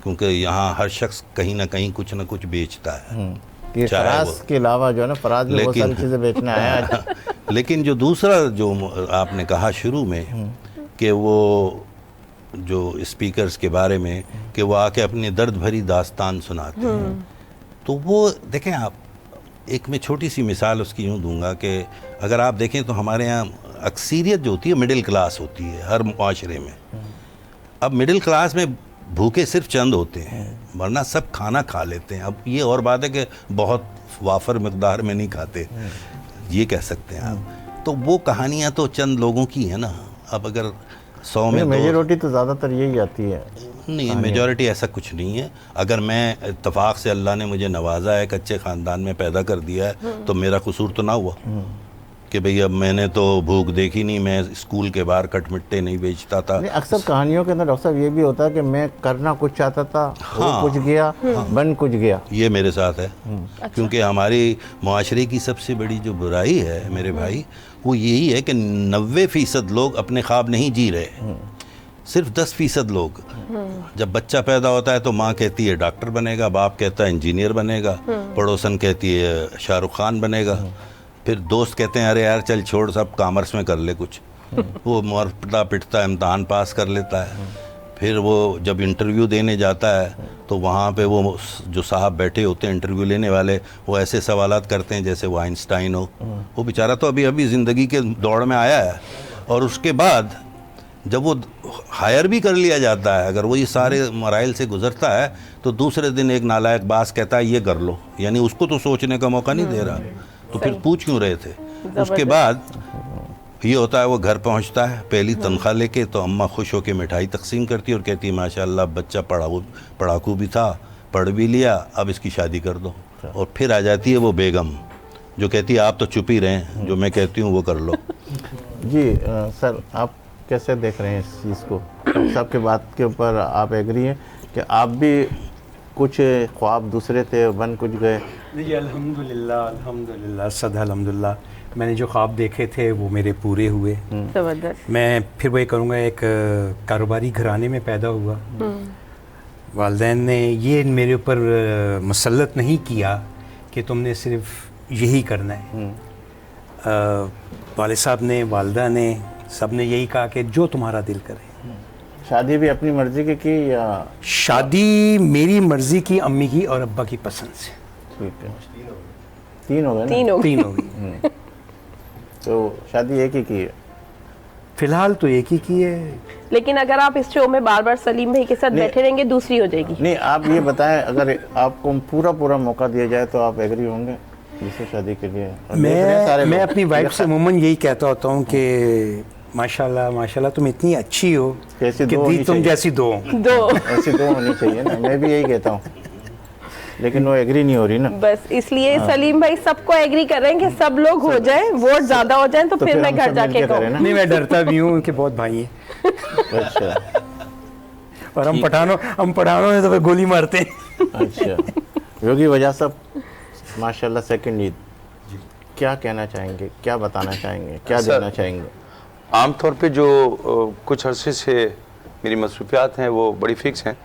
क्योंकि यहाँ हर शख्स कहीं ना कहीं कुछ ना कुछ बेचता है। ये चाहे फराज वो- के अलावा जो है ना, फराज में बहुत सारी चीज़ें बेचने आया है। लेकिन जो दूसरा जो आपने कहा शुरू में कि वो जो स्पीकर्स के बारे में कि वो आके अपनी दर्द भरी दास्तान सुनाते हैं, तो वो देखें आप, एक मैं छोटी सी मिसाल उसकी यूँ दूंगा कि अगर आप देखें तो हमारे यहाँ अक्सरियत जो होती है मिडिल क्लास होती है हर माशरे में। अब मिडिल क्लास में भूखे सिर्फ चंद होते हैं, वरना सब खाना खा लेते हैं। अब ये और बात है कि बहुत वाफर मकदार में नहीं खाते, ये कह सकते हैं आप। तो वो कहानियाँ तो चंद लोगों की हैं ना। अब अगर 100 में मेजोरिटी तो ज़्यादातर यही आती है। नहीं, मेजॉरिटी ऐसा कुछ नहीं है। अगर मैं इत्तेफाक से अल्लाह ने मुझे नवाजा है, अच्छे ख़ानदान में पैदा कर दिया है, तो मेरा कसूर तो ना हुआ कि भाई अब मैंने तो भूख देखी नहीं, मैं स्कूल के बाहर कटमिट्टे नहीं बेचता था। नहीं, अक्सर कहानियों के अंदर डॉक्टर साहब ये भी होता है कि मैं करना कुछ चाहता था, हाँ। वो कुछ गया, बन कुछ गया। ये मेरे साथ है, क्योंकि हमारी माशरे की सबसे बड़ी जो बुराई है मेरे भाई, वो यही है कि 90% लोग अपने ख्वाब नहीं जी रहे। सिर्फ 10% लोग, जब बच्चा पैदा होता है तो माँ कहती है डॉक्टर बनेगा, बाप कहता है इंजीनियर बनेगा, पड़ोसन कहती है शाहरुख खान बनेगा, फिर दोस्त कहते हैं अरे यार चल छोड़, सब कॉमर्स में कर ले कुछ। वो मरता पिटता इम्तहान पास कर लेता है। फिर वो जब इंटरव्यू देने जाता है तो वहाँ पे वो जो साहब बैठे होते हैं इंटरव्यू लेने वाले, वो ऐसे सवालात करते हैं जैसे वो आइंस्टाइन हो। वो बेचारा तो अभी अभी ज़िंदगी के दौड़ में आया है, और उसके बाद जब वो हायर भी कर लिया जाता है, अगर वो ये सारे मराइल से गुजरता है, तो दूसरे दिन एक नालायक बास कहता है ये कर लो, यानी उसको तो सोचने का मौका नहीं दे रहा। तो फिर पूछ क्यों रहे थे। उसके बाद ये होता है वो घर पहुंचता है पहली तनख्वाह लेके, तो अम्मा खुश होकर मिठाई तकसीम करती है और कहती है माशाल्लाह बच्चा पढ़ाकू भी था, पढ़ भी लिया, अब इसकी शादी कर दो। और फिर आ जाती है वो बेगम जो कहती है आप तो चुप ही रहें, जो मैं कहती हूँ वो कर लो। जी सर, आप कैसे देख रहे हैं इस चीज़ को? सबके बात के ऊपर आप एग्री हैं कि आप भी कुछ ख्वाब दूसरे थे, बन कुछ गए? जी अल्हम्दुलिल्लाह, अल्हम्दुलिल्लाह, सदा अल्हम्दुलिल्लाह। मैंने जो ख्वाब देखे थे वो मेरे पूरे हुए। जबरदस्त। मैं फिर वही करूँगा, एक कारोबारी घराने में पैदा हुआ। वालिदैन ने ये मेरे ऊपर मुसल्लत नहीं किया कि तुमने सिर्फ यही करना है। वालिद साहब ने, वालिदा ने, सब ने यही कहा कि जो तुम्हारा दिल करे। शादी भी अपनी मर्जी की या? शादी मेरी मर्ज़ी की, अम्मी की और अब्बा की पसंद से। ठीक है, 3 हो गए ना? 3 हो गए। 3 हो गई। तो शादी एक ही की है? फिलहाल तो एक ही की है। लेकिन अगर आप इस शो में बार बार सलीम भाई के साथ बैठे रहेंगे दूसरी हो जाएगी। नहीं, आप ये बताएं, अगर आपको पूरा मौका दिया जाए तो आप एग्री होंगे दूसरी शादी के लिए? और देख रहे हैं सारे मैं लोग। अपनी वाइफ से अमूमन यही कहता होता हूँ कि माशाल्लाह माशाल्लाह तुम इतनी अच्छी हो कि ऐसी कि दो दी होनी तुम चाहिए। जैसी दो। ऐसी दो होनी चाहिए ना, मैं भी यही कहता हूँ, लेकिन वो एग्री नहीं हो रही ना। बस इसलिए सलीम भाई सबको एग्री कर रहे हैं कि सब लोग हो जाए, वोट ज्यादा हो जाए तो तो फिर फिर मैं हम घर सब जाके मिलके करें कहूँ। ना। नहीं, मैं डरता भी हूँ कि बहुत भाई हैं अच्छा और हम पठानों में तो फिर गोली मारते हैं। अच्छा। योगी वजह साहब, माशाल्लाह सेकंड ईद, क्या कहना चाहेंगे, क्या बताना चाहेंगे, क्या सर, देना चाहेंगे? आमतौर पे जो कुछ अरसे से मेरी मसरूफियात हैं वो बड़ी फिक्स हैं,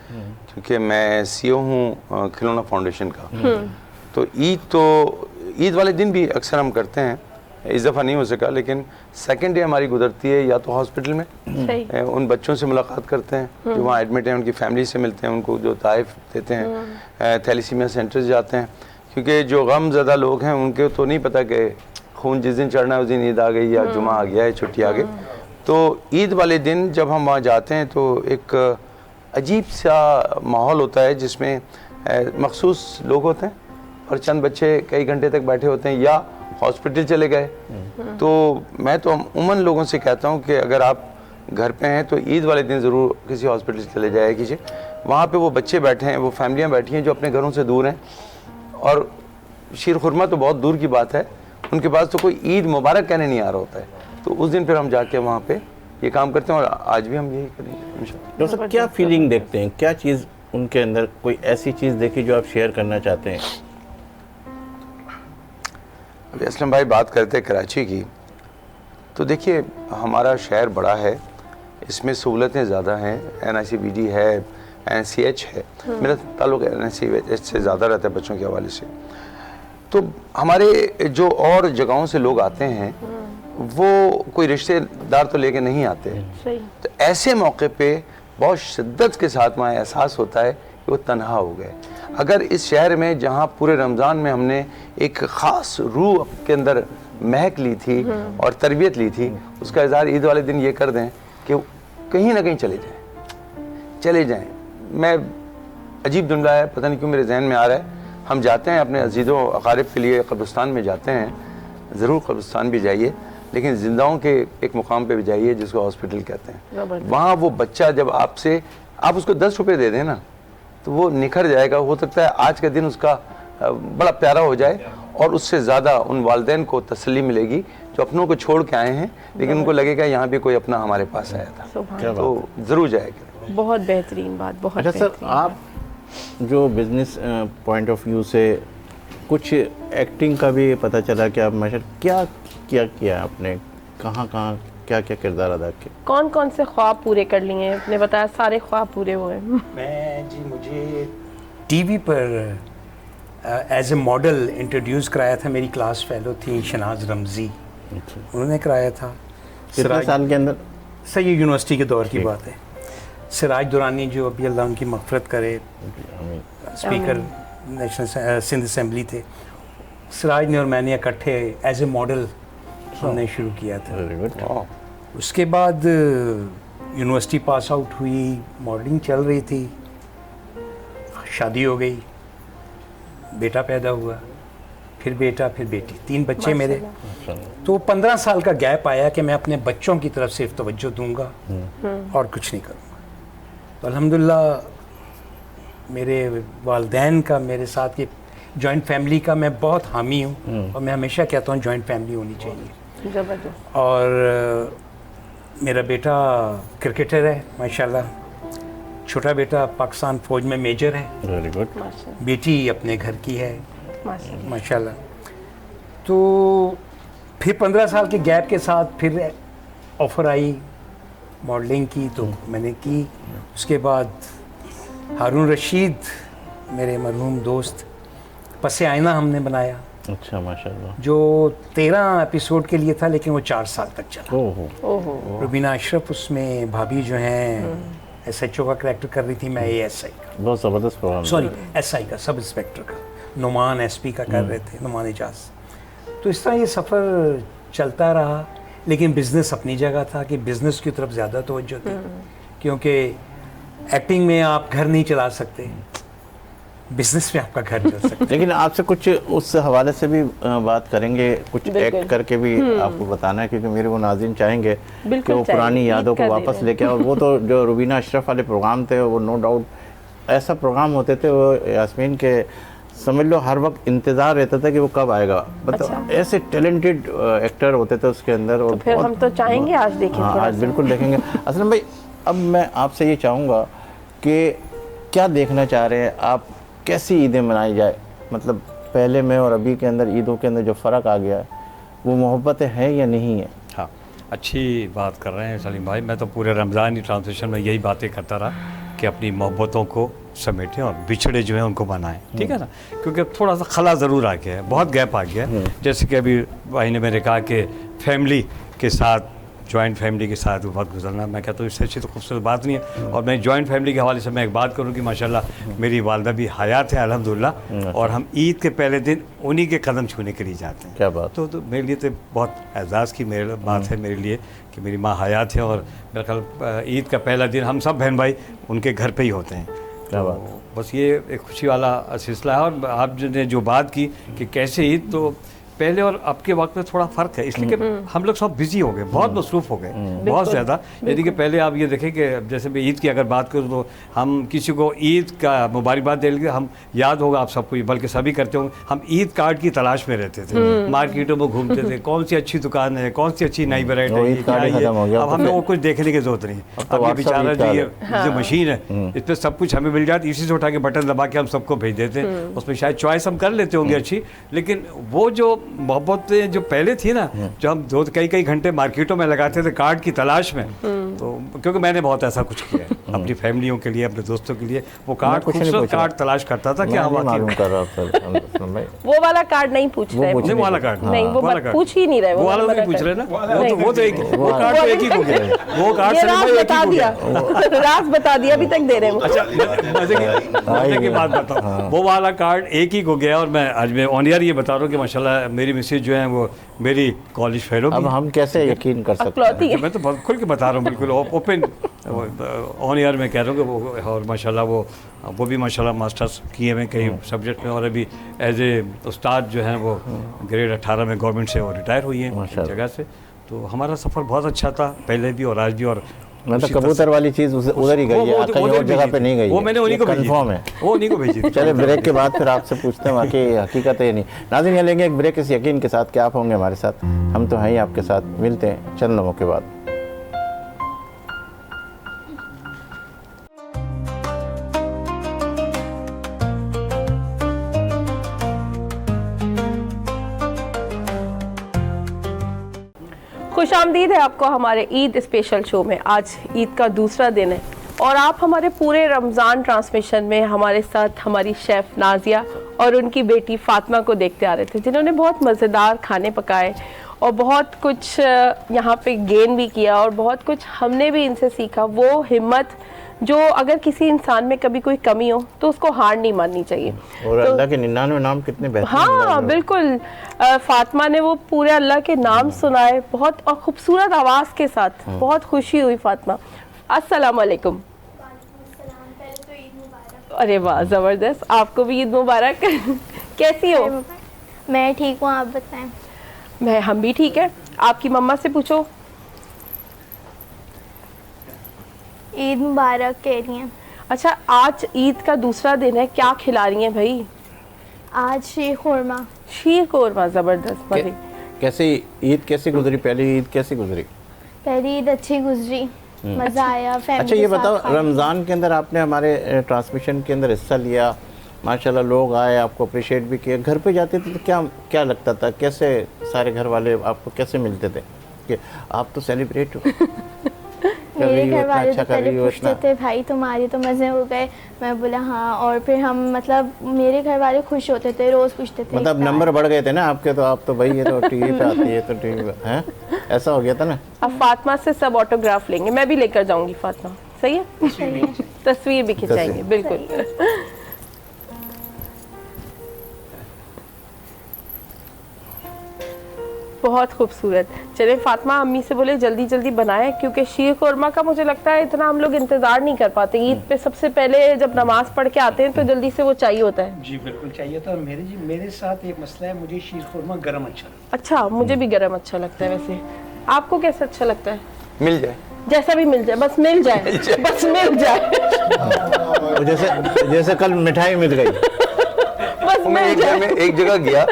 क्योंकि मैं CEO हूँ खिलौना फाउंडेशन का। तो ईद वाले दिन भी अक्सर हम करते हैं, इस दफ़ा नहीं हो सका, लेकिन सेकेंड डे हमारी गुजरती है या तो हॉस्पिटल में सही। उन बच्चों से मुलाकात करते हैं जो वहाँ एडमिट हैं, उनकी फैमिली से मिलते हैं, उनको जो ताइफ देते हैं, थैलीसीमिया सेंटर्स जाते हैं, क्योंकि जो गम ज़्यादा लोग हैं उनको तो नहीं पता कि खून जिस दिन चढ़ना है उस दिन ईद आ गई या जुमा आ गया है, छुट्टी आ गई। तो ईद वाले दिन जब हम वहाँ जाते हैं तो एक अजीब सा माहौल होता है जिसमें मखसूस लोग होते हैं और चंद बच्चे कई घंटे तक बैठे होते हैं या हॉस्पिटल चले गए। तो मैं तो उमूमन लोगों से कहता हूँ कि अगर आप घर पे हैं तो ईद वाले दिन ज़रूर किसी हॉस्पिटल चले जाया कीजिए। वहाँ पे वो बच्चे बैठे हैं, वो फैमिलियाँ बैठी हैं जो अपने घरों से दूर हैं, और शीर खुरमा तो बहुत दूर की बात है, उनके पास तो कोई ईद मुबारक कहने नहीं आ रहा होता है। तो उस दिन फिर हम जाके वहाँ पे ये काम करते हैं और आज भी हम यही करेंगे इंशाअल्लाह। डॉक्टर साहब, क्या फीलिंग देखते हैं, क्या चीज़ उनके अंदर, कोई ऐसी चीज़ देखी जो आप शेयर करना चाहते हैं? अभी असलम भाई बात करते हैं कराची की, तो देखिए हमारा शहर बड़ा है, इसमें सहूलतें ज़्यादा हैं, NICBD है, NCH है, मेरा ताल्लुक NICH से ज़्यादा रहता है बच्चों के हवाले से। तो हमारे जो और जगहों से लोग आते हैं वो कोई रिश्तेदार तो लेके नहीं आते, सही। तो ऐसे मौके पे बहुत शिद्दत के साथ वहाँ एहसास होता है कि वो तन्हा हो गए। अगर इस शहर में जहाँ पूरे रमज़ान में हमने एक ख़ास रूह के अंदर महक ली थी और तरबियत ली थी, उसका इज़हार ईद वाले दिन ये कर दें कि कहीं ना कहीं चले जाएं। मैं अजीब जुमला है, पता नहीं क्यों मेरे जहन में आ रहा है, हम जाते हैं अपने अजीज़ों अकारिब के लिए कब्रिस्तान में जाते हैं, ज़रूर कब्रिस्तान भी जाइए, लेकिन ज़िंदाओं के एक मुकाम पे भी जाइए जिसको हॉस्पिटल कहते हैं। वहाँ वो बच्चा जब आपसे आप उसको 10 रुपये दे दें ना तो वो निखर जाएगा। हो सकता है आज का दिन उसका बड़ा प्यारा हो जाए और उससे ज़्यादा उन वालिदैन को तसल्ली मिलेगी जो अपनों को छोड़ के आए हैं, लेकिन उनको लगेगा यहाँ भी कोई अपना हमारे पास आया था, तो ज़रूर जाएगा। बहुत बेहतरीन बात, बहुत अच्छा सर, आप जो बिजनेस पॉइंट ऑफ व्यू से कुछ एक्टिंग का भी पता चला कि आप माशा क्या किया आपने, कहाँ क्या किरदार अदा किया, कौन कौन से ख्वाब पूरे कर लिए हैं? आपने बताया सारे ख्वाब पूरे हुए। मुझे टीवी पर एज ए मॉडल इंट्रोड्यूस कराया था, मेरी क्लास फेलो थी शनाज रमज़ी, उन्होंने कराया था। कितने साल के अंदर? सर ये यूनिवर्सिटी के दौर की बात है। सिराज दुरानी जो अभी अल्लाह उनकी मग़फ़िरत करे, स्पीकर नेशनल सिंध असेंबली थे, सिराज ने और मैंने इकट्ठे एज ए मॉडल हमने शुरू किया था। Very good. उसके बाद यूनिवर्सिटी पास आउट हुई, मॉडलिंग चल रही थी, शादी हो गई, बेटा पैदा हुआ, फिर बेटा, फिर बेटी, 3 बच्चे मेरे। तो 15 साल का गैप आया कि मैं अपने बच्चों की तरफ सिर्फ तवज्जो दूंगा और कुछ नहीं करूँगा। तो अल्हम्दुलिल्लाह मेरे वालिदैन का मेरे साथ के जॉइंट फैमिली का मैं बहुत हामी हूँ और मैं हमेशा कहता हूँ जॉइंट फैमिली होनी चाहिए। जबरदस्त। और मेरा बेटा क्रिकेटर है माशाल्लाह, छोटा बेटा पाकिस्तान फ़ौज में मेजर है, वेरी गुड। बेटी अपने घर की है माशाल्लाह। माशाल्लाह। तो फिर 15 साल के गैप के साथ फिर ऑफ़र आई मॉडलिंग की, तो मैंने की। उसके बाद हारून रशीद मेरे मरहूम दोस्त, पसे आईना हमने बनाया। अच्छा माशाल्लाह। जो 13 एपिसोड के लिए था लेकिन वो 4 साल तक चला। ओहो। रुबीना अशरफ उसमें भाभी जो हैं SHO का करैक्टर कर रही थी, मैं ASI का, बहुत ज़बरदस्त प्रोग्राम। सॉरी SI का, सब इंस्पेक्टर का, नुमान SP का कर रहे थे, नुमान एजाज। तो इस तरह ये सफ़र चलता रहा, लेकिन बिज़नेस अपनी जगह था कि बिज़नेस की तरफ ज़्यादा तवज्जो थी, क्योंकि एक्टिंग में आप घर नहीं चला सकते, बिज़नेस में आपका घर चल सकता है। लेकिन आपसे कुछ उस हवाले से भी बात करेंगे, कुछ एक्ट करके भी आपको बताना है, क्योंकि मेरे वो नाज़रीन चाहेंगे कि बिल्कुल वो चाहिए, पुरानी यादों ईद को का वापस दिन है। लेके आए। और वो तो जो रुबीना अशरफ वाले प्रोग्राम थे वो नो डाउट ऐसा प्रोग्राम होते थे, वो यास्मीन के समझ लो हर वक्त इंतज़ार रहता था कि वो कब आएगा। मतलब ऐसे टैलेंटेड एक्टर होते थे उसके अंदर। और फिर हम तो चाहेंगे आज देखें हाँ, थोड़ा आज सा। बिल्कुल देखेंगे। असलम भाई, अब मैं आपसे ये चाहूँगा कि क्या देखना चाह रहे हैं आप, कैसी ईदें मनाई जाए? मतलब पहले में और अभी के अंदर ईदों के अंदर जो फ़र्क आ गया है, वो मोहब्बतें हैं या नहीं है? हाँ, अच्छी बात कर रहे हैं सलीम भाई। मैं तो पूरे रमज़ान की ट्रांसलेशन में यही बातें करता रहा कि अपनी मोहब्बतों को समेटें और बिछड़े जो हैं उनको बनाएं, ठीक है ना। क्योंकि अब थोड़ा सा खला ज़रूर आ गया है, बहुत गैप आ गया है। जैसे कि अभी भाई ने मेरे कहा कि फैमिली के साथ, जॉइंट फैमिली के साथ वक्त गुजरना, मैं कहता हूँ इससे अच्छी तो खूबसूरत बात नहीं है। और मैं जॉइंट फैमिली के हवाले से मैं एक बात करूँ कि माशाल्लाह मेरी वालदा भी हयात है अल्हम्दुलिल्लाह, और हम ईद के पहले दिन उन्हीं के कदम छूने के लिए जाते हैं। क्या बात। तो मेरे लिए तो बहुत एजाज़ की मेरे बात है मेरे लिए कि मेरी माँ हयात है, और मेरे ख्याल ईद का पहला दिन हम सब बहन भाई उनके घर पे ही होते हैं। क्या बात। तो बस ये एक खुशी वाला सिलसिला है। और आप ने जो बात की कि कैसे ईद, तो पहले और अब के वक्त में थोड़ा फ़र्क है, इसलिए कि हम लोग सब बिज़ी हो गए, बहुत मसरूफ़ हो गए, बहुत ज़्यादा। यदि कि पहले आप ये देखें कि जैसे मैं ईद की अगर बात करूँ तो हम किसी को ईद का मुबारकबाद देंगे, हम याद होगा आप सबको, बल्कि सभी करते होंगे, हम ईद कार्ड की तलाश में रहते थे, मार्केटों में घूमते थे, कौन सी अच्छी दुकान है, कौन सी अच्छी नई वैरायटी वो है, ईद कार्ड ही क्या है। खत्म हो गया, अब अब तो हमें वो फिर- कुछ देखने की जरूरत नहीं अब तो अब ये WhatsApp बेचारा ईद जो ये कार्ड जो मशीन है इस पर सब कुछ हमें मिल जाता है, इसी से उठा के बटन दबा के हम सबको भेज देते हैं। उसमें शायद चॉइस हम कर लेते होंगे अच्छी, लेकिन वो जो मोहब्बत जो पहले थी ना, जो हम दो कई कई घंटे मार्केटों में लगाते थे कार्ड की तलाश में, तो क्योंकि मैंने बहुत ऐसा कुछ किया है अपनी फैमिलियों के लिए, अपने दोस्तों के लिए, वो कार्ड कुछ नहीं खूबसूरत पूछ रहा। कार्ड तलाश करता था कि मैं हाँ नहीं वाकई मालूम में। कर रहा था भाई। वो वाला कार्ड नहीं पूछ रहे पूछ हैं। नहीं, वो वाला कार्ड नहीं, वो वाला मत कार्ड। पूछ ही नहीं रहे, वो वाला मना नहीं पूछ कर- रहे ना, नहीं। वो तो एक वो कार्ड तो एक ही को गया, वो कार्ड ये सलीम राज भाई एक ही बता को दिया, गया। राज बता दिया, अभी तक दे रहे हैं मुझे। अच्छा, मजे की बात बताऊँ, वो वाला कार्ड एक ही को गया। और मैं आज मैं ऑन एयर ये बता रहा हूँ कि माशाल्लाह मेरी मिसेज जो है वो मेरी कॉलेज फेलो अब हम कैसे यकीन कर सकते हैं? अकलौती है। मैं तो बहुत खुल के बता रहा हूँ, बिल्कुल ओपन ऑन एयर में कह रहा हूँ कि वो, और माशाल्लाह वो भी माशाल्लाह मास्टर्स किए हुए कई सब्जेक्ट में, और अभी एज ए उस्ताद जो हैं वो ग्रेड 18 में गवर्नमेंट से वो रिटायर हुई हैं माशाल्लाह। जगह से। तो हमारा सफ़र बहुत अच्छा था पहले भी और आज भी। और मतलब उसी तरह से- कबूतर वाली चीज़ उधर ही गई है, कहीं उधर और जगह भेजी पे थी। नहीं गई वो है। मैंने उन्हीं को भेजी थी। कंफर्म है। वो उन्हीं को भेजी थी। चले ब्रेक के बाद फिर आपसे पूछते हैं बाकी हकीकत है या नहीं। नाज़रीन, यहाँ लेंगे एक ब्रेक इस यकीन के साथ कि आप होंगे हमारे साथ, हम तो हैं ही आपके साथ। मिलते हैं चंद लम्हों के बाद। खुशामदीद है आपको हमारे ईद स्पेशल शो में। आज ईद का दूसरा दिन है और आप हमारे पूरे रमज़ान ट्रांसमिशन में हमारे साथ हमारी शेफ़ नाजिया और उनकी बेटी फातिमा को देखते आ रहे थे, जिन्होंने बहुत मज़ेदार खाने पकाए और बहुत कुछ यहाँ पे गेन भी किया और बहुत कुछ हमने भी इनसे सीखा। वो हिम्मत जो अगर किसी इंसान में कभी कोई कमी हो तो उसको हार नहीं माननी चाहिए। और तो- अल्लाह के 99 नाम कितने बेहतरीन हाँ नाम हैं। बिल्कुल, फातिमा ने वो पूरे अल्लाह के नाम सुनाए बहुत और खूबसूरत आवाज़ के साथ। बहुत खुशी हुई फातिमा। अस्सलाम वालेकुम। अरे वाह, ज़बरदस्त, आपको भी ईद मुबारक। कैसी हो? मैं ठीक हूँ, आप बताएं। हम भी ठीक है। आपकी मम्मा से पूछो। ईद मुबारक कह रही हैं। अच्छा, आज ईद का दूसरा दिन है, क्या खिला रही हैं भाई? आज शीर खुरमा। शीर कोरमा, ज़बरदस्त। मज़े। कैसी ईद कैसी गुजरी? पहली ईद कैसी गुजरी? पहली ईद अच्छी गुजरी, मज़ा आया। फैमिली अच्छा, ये के साथ बताओ, खाने। रमज़ान के अंदर आपने हमारे ट्रांसमिशन के अंदर हिस्सा लिया, माशाल्लाह लोग आए, आपको अप्रिशिएट भी किया। घर पे जाते थे तो क्या क्या लगता था? कैसे सारे घर वाले आपको कैसे मिलते थे कि आप तो सेलिब्रेट हो? मेरे घर वाले अच्छा तो पहले पूछते थे भाई तुम्हारे तो मज़े हो गए। मैं बोला हाँ, और फिर हम मतलब मेरे घर वाले खुश होते थे, रोज़ पूछते थे। मतलब नंबर बढ़ गए थे ना आपके, तो आप तो भाई ये तो टीवी पे आती है, तो टीवी पे हैं, ऐसा हो गया था ना। अब फातिमा से सब ऑटोग्राफ लेंगे, मैं भी लेकर जाऊंगी फातिमा। सही है? सही है। तस्वीर भी खिंचाएंगे, बिल्कुल। बहुत खूबसूरत। चले फातिमा अम्मी से बोले जल्दी जल्दी बनाएं, क्योंकि शीर खुरमा का मुझे लगता है इतना हम लोग इंतज़ार नहीं कर पाते। ईद पे सबसे पहले जब नमाज पढ़ के आते हैं तो जल्दी से वो चाहिए होता है। जी बिल्कुल चाहिए था। मेरे साथ एक मसला है, मुझे शीर खुरमा गर्म अच्छा लगता है। अच्छा, मुझे भी गरम अच्छा लगता है। वैसे आपको कैसा अच्छा लगता है? मिल जाए, जैसा भी मिल जाए, बस मिल जाए, बस मिल जाए। तो जैसे कल मिठाई मिल गई। बस मैं मिल जाए। एक जगह गया।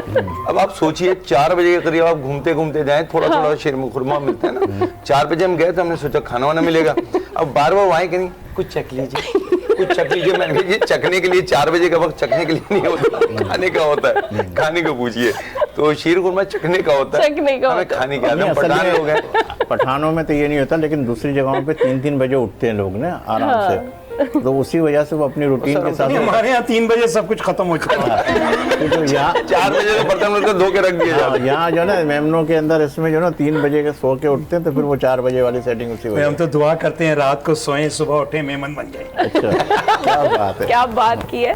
अब आप सोचिए 4 बजे के करीब आप घूमते घूमते जाएं, थोड़ा थोड़ा शीर खुरमा मिलता है ना। 4 बजे हम गए तो हमने सोचा खाना वाना मिलेगा। अब बार बार आए कि नहीं, कुछ चख लीजिए, कुछ चख लीजिए। मैंने कहा ये चखने के लिए 4 बजे का वक्त चखने के लिए नहीं होता, खाने का होता है। खाने को पूछिए तो शीर खुरमा चखने का होता है, चखने का हमें होता है। खाने का। नहीं, हम असल पठान में लोग हैं। पठानों में तो ये नहीं होता, लेकिन दूसरी जगहों पे 3-3 बजे उठते हैं लोग ना आराम से, तो उसी वजह से वो अपनी रूटीन के साथ। हमारे यहाँ 3 बजे सब कुछ खत्म हो चुका है। तो यहाँ 4 बजे तो बर्तन वर्तन धो के रख दिए जाते हैं। यहाँ जो ना मेमनों के अंदर इसमें जो ना 3 बजे के सो के उठते हैं, तो फिर वो 4 बजे वाली सेटिंग उसी हम वजह। तो दुआ करते हैं रात को सोएं, सुबह उठे मेहमान बन जाए। अच्छा, क्या बात है। क्या बात की है,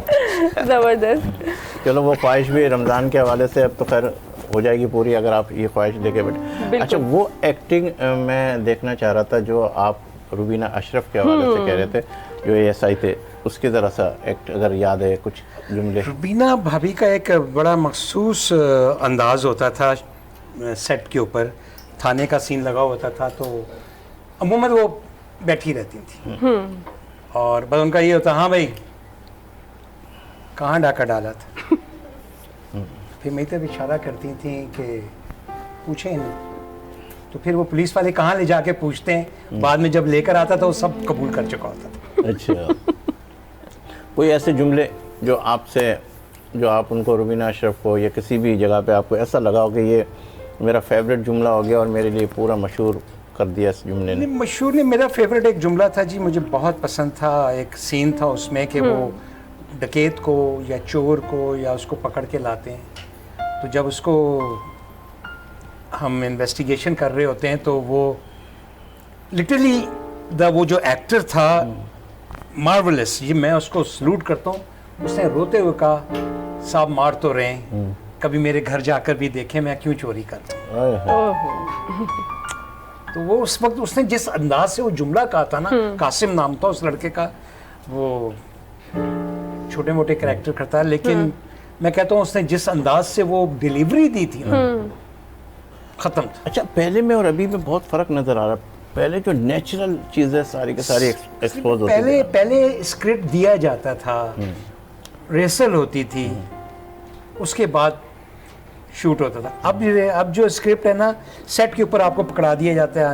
जबरदस्त। चलो वो ख्वाहिश भी रमज़ान के हवाले से अब तो खैर हो जाएगी पूरी, अगर आप ये ख्वाहिश लेके बैठे। अच्छा, वो एक्टिंग मैं देखना चाह रहा था जो आप रुबीना अशरफ के हवाले से कह रहे थे, जो ASI थे, उसकी ज़रा सा एक्ट अगर याद है कुछ जुमले। रुबीना भाभी का एक बड़ा मखसूस अंदाज होता था सेट के ऊपर। थाने का सीन लगा होता था तो अमूमन वो बैठी रहती थी और बस उनका ये होता, हाँ भाई कहाँ डाका डाला था। फिर मेरी तरफ इशारा करती थी कि पूछें इन्हें, तो फिर वो पुलिस वाले कहाँ ले जाके पूछते हैं। बाद में जब लेकर आता था वो सब कबूल कर चुका होता था। अच्छा, कोई ऐसे जुमले जो आप उनको रुबीना अशरफ को या किसी भी जगह पे आपको ऐसा लगा हो कि ये मेरा फेवरेट जुमला हो गया और मेरे लिए पूरा मशहूर कर दिया इस जुमले ने? मशहूर ने, मेरा फेवरेट एक जुमला था जी, मुझे बहुत पसंद था। एक सीन था उसमें कि वो डकैत को या चोर को या उसको पकड़ के लाते हैं, तो जब उसको हम इन्वेस्टिगेशन कर रहे होते हैं तो वो लिटरली वो जो एक्टर था मार्वलस, ये मैं उसको सलूट करता हूँ। उसने रोते हुए कहा, साहब मार तो रहे हैं, कभी मेरे घर जाकर भी देखें मैं क्यों चोरी करता हूँ। तो वो उस वक्त उसने जिस अंदाज से वो जुमला कहा था ना, कासिम नाम था उस लड़के का, वो छोटे मोटे कैरेक्टर करता है, लेकिन मैं कहता हूँ उसने जिस अंदाज से वो डिलीवरी दी थी ना, खत्म था। अच्छा, पहले में और अभी में बहुत फ़र्क नज़र आ रहा है। पहले जो नेचुरल चीज़ें सारी के सारी एक्सपोज होती थी। पहले स्क्रिप्ट दिया जाता था, रिहर्सल होती थी, उसके बाद शूट होता था। अब जो स्क्रिप्ट है ना, सेट के ऊपर आपको पकड़ा दिया जाता है,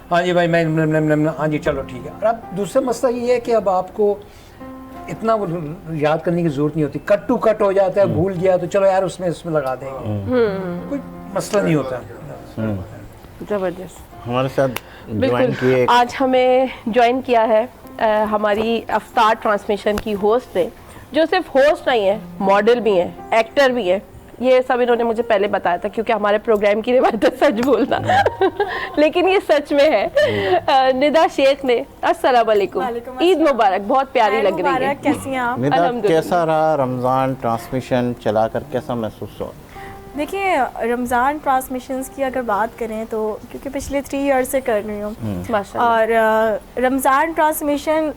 हाँ जी भाई मैं हाँ जी चलो ठीक है। और अब दूसरा मसला ये है कि अब आपको इतना वो याद करने की जरूरत नहीं होती, कट टू कट हो जाता है, भूल गया तो चलो यार उसमें लगा देंगे, कोई मसला नहीं होता। जबरदस्त। हमारे साथ ज्वाइन बिल्कुल, किए आज हमें ज्वाइन किया है हमारी अफ्तार ट्रांसमिशन की होस्ट ने, जो सिर्फ होस्ट नहीं है, मॉडल भी है, एक्टर भी है। ये सब इन्होंने मुझे पहले बताया था, क्योंकि हमारे प्रोग्राम की रिवायत है सच बोलना। लेकिन ये सच में है। निदा शेख ने, अस्सलाम वालेकुम, ईद मुबारक, बहुत प्यारी लग रही है। कैसी हैं आप? निदा, अल्हम्दुलिल्लाह। कैसा रहा रमज़ान ट्रांसमिशन चलाकर, कैसा महसूस हुआ? देखिए, रमज़ान ट्रांसमिशंस की अगर बात करें तो क्योंकि पिछले 3 ईयर से कर रही हूँ, माशाल्लाह। और रमज़ान ट्रांसमिशन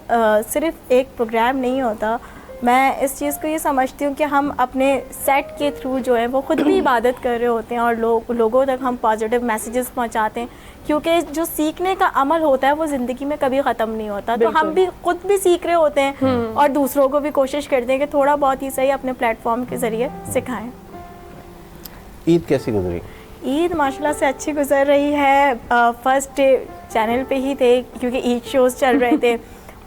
सिर्फ एक प्रोग्राम नहीं होता। मैं इस चीज़ को ये समझती हूँ कि हम अपने सेट के थ्रू जो है वो ख़ुद भी इबादत कर रहे होते हैं और लोगों तक हम पॉजिटिव मैसेजेस पहुँचाते हैं, क्योंकि जो सीखने का अमल होता है वो ज़िंदगी में कभी ख़त्म नहीं होता। तो हम भी खुद भी सीख रहे होते हैं और दूसरों को भी कोशिश करते हैं कि थोड़ा बहुत ही सही अपने प्लेटफॉर्म के ज़रिए सिखाएँ। ईद कैसी गुजरी? ईद माशाल्लाह से अच्छी गुजर रही है। फर्स्ट डे चैनल पे ही थे क्योंकि ईद शोज़ चल रहे थे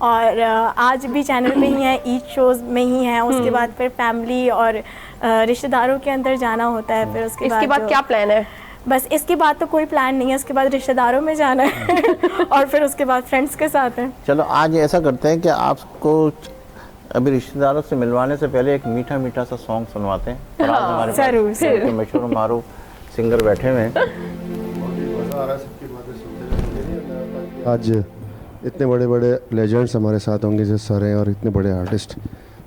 और आज भी चैनल पे ही हैं, ईद शोज़ में ही हैं। उसके बाद फिर फैमिली और रिश्तेदारों के अंदर जाना होता है। फिर इसके बाद क्या प्लान है? बस इसके बाद तो कोई प्लान नहीं है, इसके बाद रिश्तेदारों में जाना है और फिर उसके बाद फ्रेंड्स के साथ है। चलो आज ऐसा करते हैं कि आपको अभी रिश्तेदारों से मिलवाने से पहले एक मीठा मीठा सा सॉन्ग सुनवाते हैं। और आज हमारे जरूर, पास मशहूर मारूफ सिंगर बैठे हुए हैं। आज इतने बड़े बड़े लेजेंड्स हमारे साथ होंगे, जैसे सर हैं और इतने बड़े आर्टिस्ट,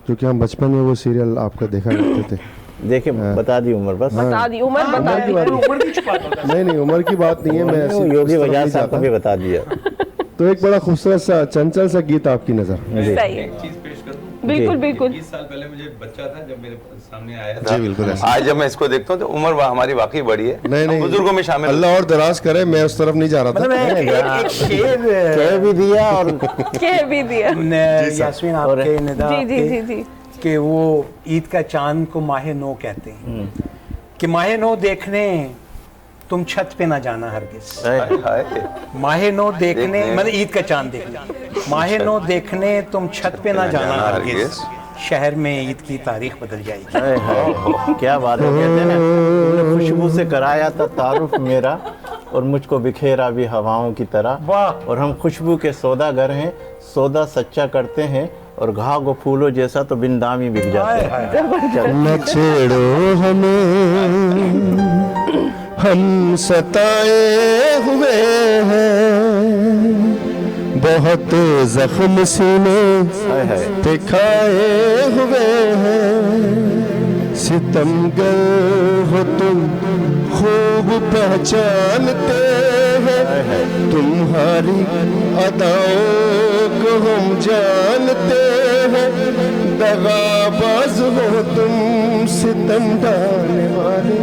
जो कि हम बचपन में वो सीरियल आपका देखा करते थे। देखिए बता दी उम्र बस। बता दी उम्र, बता दी। नहीं उम्र की बात नहीं है, मैं ऐसी योगी उस तरफ बजाज नहीं साहब को जाता। भी बता दिया। तो एक बड़ा खूबसूरत सा चंचल सा गीत आपकी नजर। सही है, बिल्कुल बिल्कुल। 20 साल पहले मुझे बच्चा था जब मेरे सामने आया जी बिल्कुल ऐसा। आज जब मैं इसको देखता हूँ तो उम्र हमारी वाकई बड़ी है। नहीं बुजुर्गों में शामिल अल्लाह और दराज करे, मैं उस तरफ नहीं जा रहा था। एक शेर कह भी दिया और कह भी दिया। यास्मीन आपके निदा जी जी जी जी। कि वो ईद का चांद को माहे नो कहते हैं कि माहे नो देखने तुम छत पे ना जाना हरगिज। माहे नो देखने मतलब ईद का चांद देखने, माहे नो देखने तुम छत पे ना जाना हरगिज, शहर में ईद की तारीख बदल जाएगी। हाय हाय, क्या बात है। कहते हैं ना, तुमने खुशबू से कराया था तारुफ मेरा और मुझको बिखेरा भी हवाओं की तरह। वाह। और हम खुशबू के सौदागर हैं, सौदा सच्चा करते हैं और घाव को फूलों जैसा तो बिन दाम ही बिक जाते हैं। न छेड़ो हमें, हम सताए हुए हैं, बहुत जख्म सीने पे खाए हुए हैं। सितमगर हो तुम खूब पहचानते हैं, तुम्हारी अदाओं को हम जानते हैं। दगाबाज हो तुम सितम डालने वाले,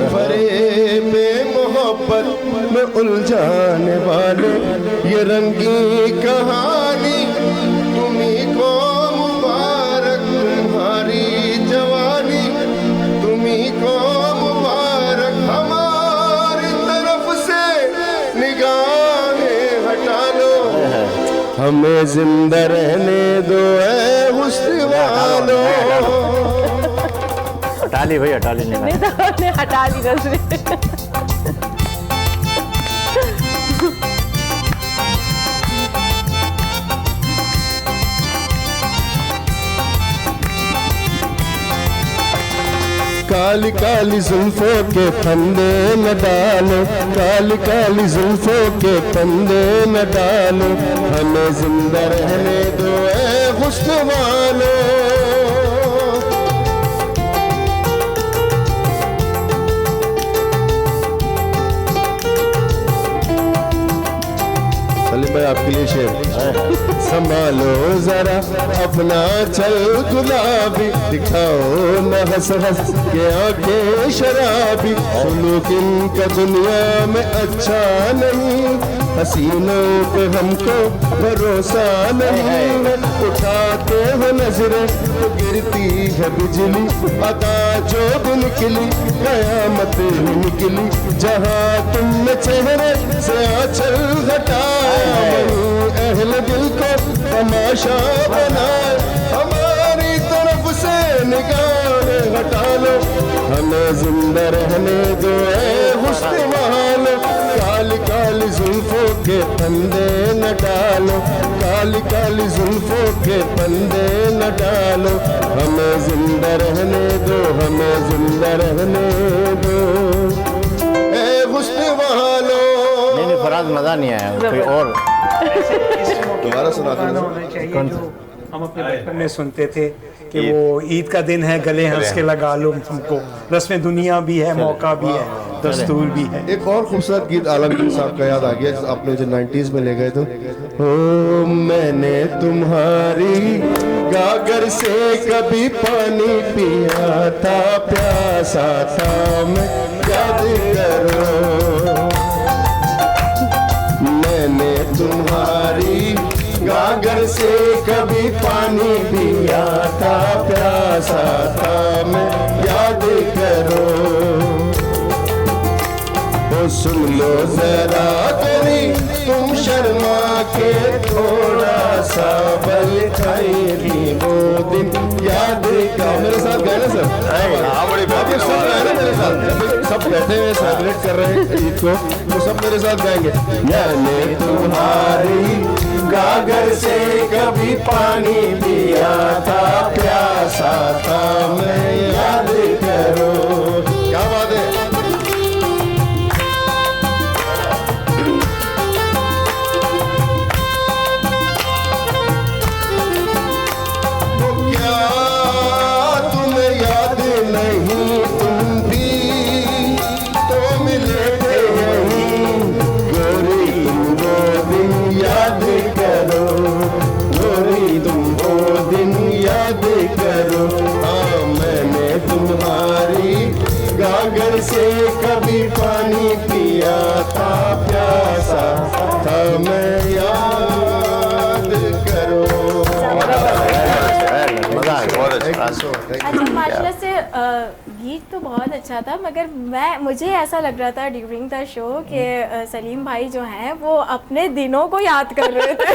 फरेब मोहब्बत में उलझाने वाले। ये रंगी कहानी तुम्ही को मुबारक, तुम्हारी जवानी तुम्ही को मुबारक। हमारी तरफ से निगाहें हटा लो, हमें जिंदा रहने दो ऐ हुस्न वालों। हटा ली भाई, हटा ली निगाह। ने हटा ली नजरें। काली काली जुल्फों के फंदे न डालो, काली काली जुल्फों के फंदे न डालो। हमें जिंदा रहने दो ऐ हुस्न वालों। सलीम भाई आपके लिए शेर। संभालो जरा अपना चल गुलाबी, दिखाओ न हंस हंस के आंखें शराबी। सुलूक इनका दुनिया में अच्छा नहीं, हसीनों पे हमको भरोसा नहीं। उठाते हो नजरें तो गिरती है बिजली, अदा जो भी निकली कयामत ही निकली। जहाँ तुमने चेहरे से आंचल हटाया, अहले दिल को तमाशा बनाए। हमारी तरफ से निगाहें हटा लो, हमें जिंदा रहने दो ऐ हुस्न वालों। काली काली जुल्फों के फंदे न डालो, काली काली जुल्फों के फंदे न डालो। हमें जिंदा रहने दो, हमें जिंदा रहने दो ऐ हुस्न वालों। नहीं फराज, मजा नहीं आया। कोई और दोबारा सुना कौन सा? हम अपने बचपन में सुनते थे कि वो ईद का दिन है, गले हंस के लगा लो तुमको, रस्म दुनिया भी है, मौका भी है, दस्तूर भी है। एक और खूबसूरत गीत आलमगीर साहब का याद आ गया, आपने जो 90s में ले गए थे। ओ मैंने तुम्हारी गागर से कभी पानी पिया था, प्यासा था मैं याद करो। मैंने तुम्हारी गागर से कभी पानी पिया था, प्यासा था मैं याद करो। ओ सुन लो जरा करी तुम शर्मा के, थोड़ा सा बल खाई वो दिन याद करो। मेरे साथ गए ना सर? सब गए ना मेरे साथ? सब बैठे हुए सेलिब्रेट कर रहे हैं ईद को, तो सब मेरे साथ गाएंगे। मैंने तुम्हारी गागर से कभी पानी पिया था, प्यासा था मैं याद करो। क्या बात है। तो क्या तुम्हें याद नहीं अच्छा माशाल्लाह से गीत तो बहुत अच्छा था, मगर मुझे ऐसा लग रहा था ड्यूरिंग द शो कि सलीम भाई जो हैं वो अपने दिनों को याद कर रहे थे।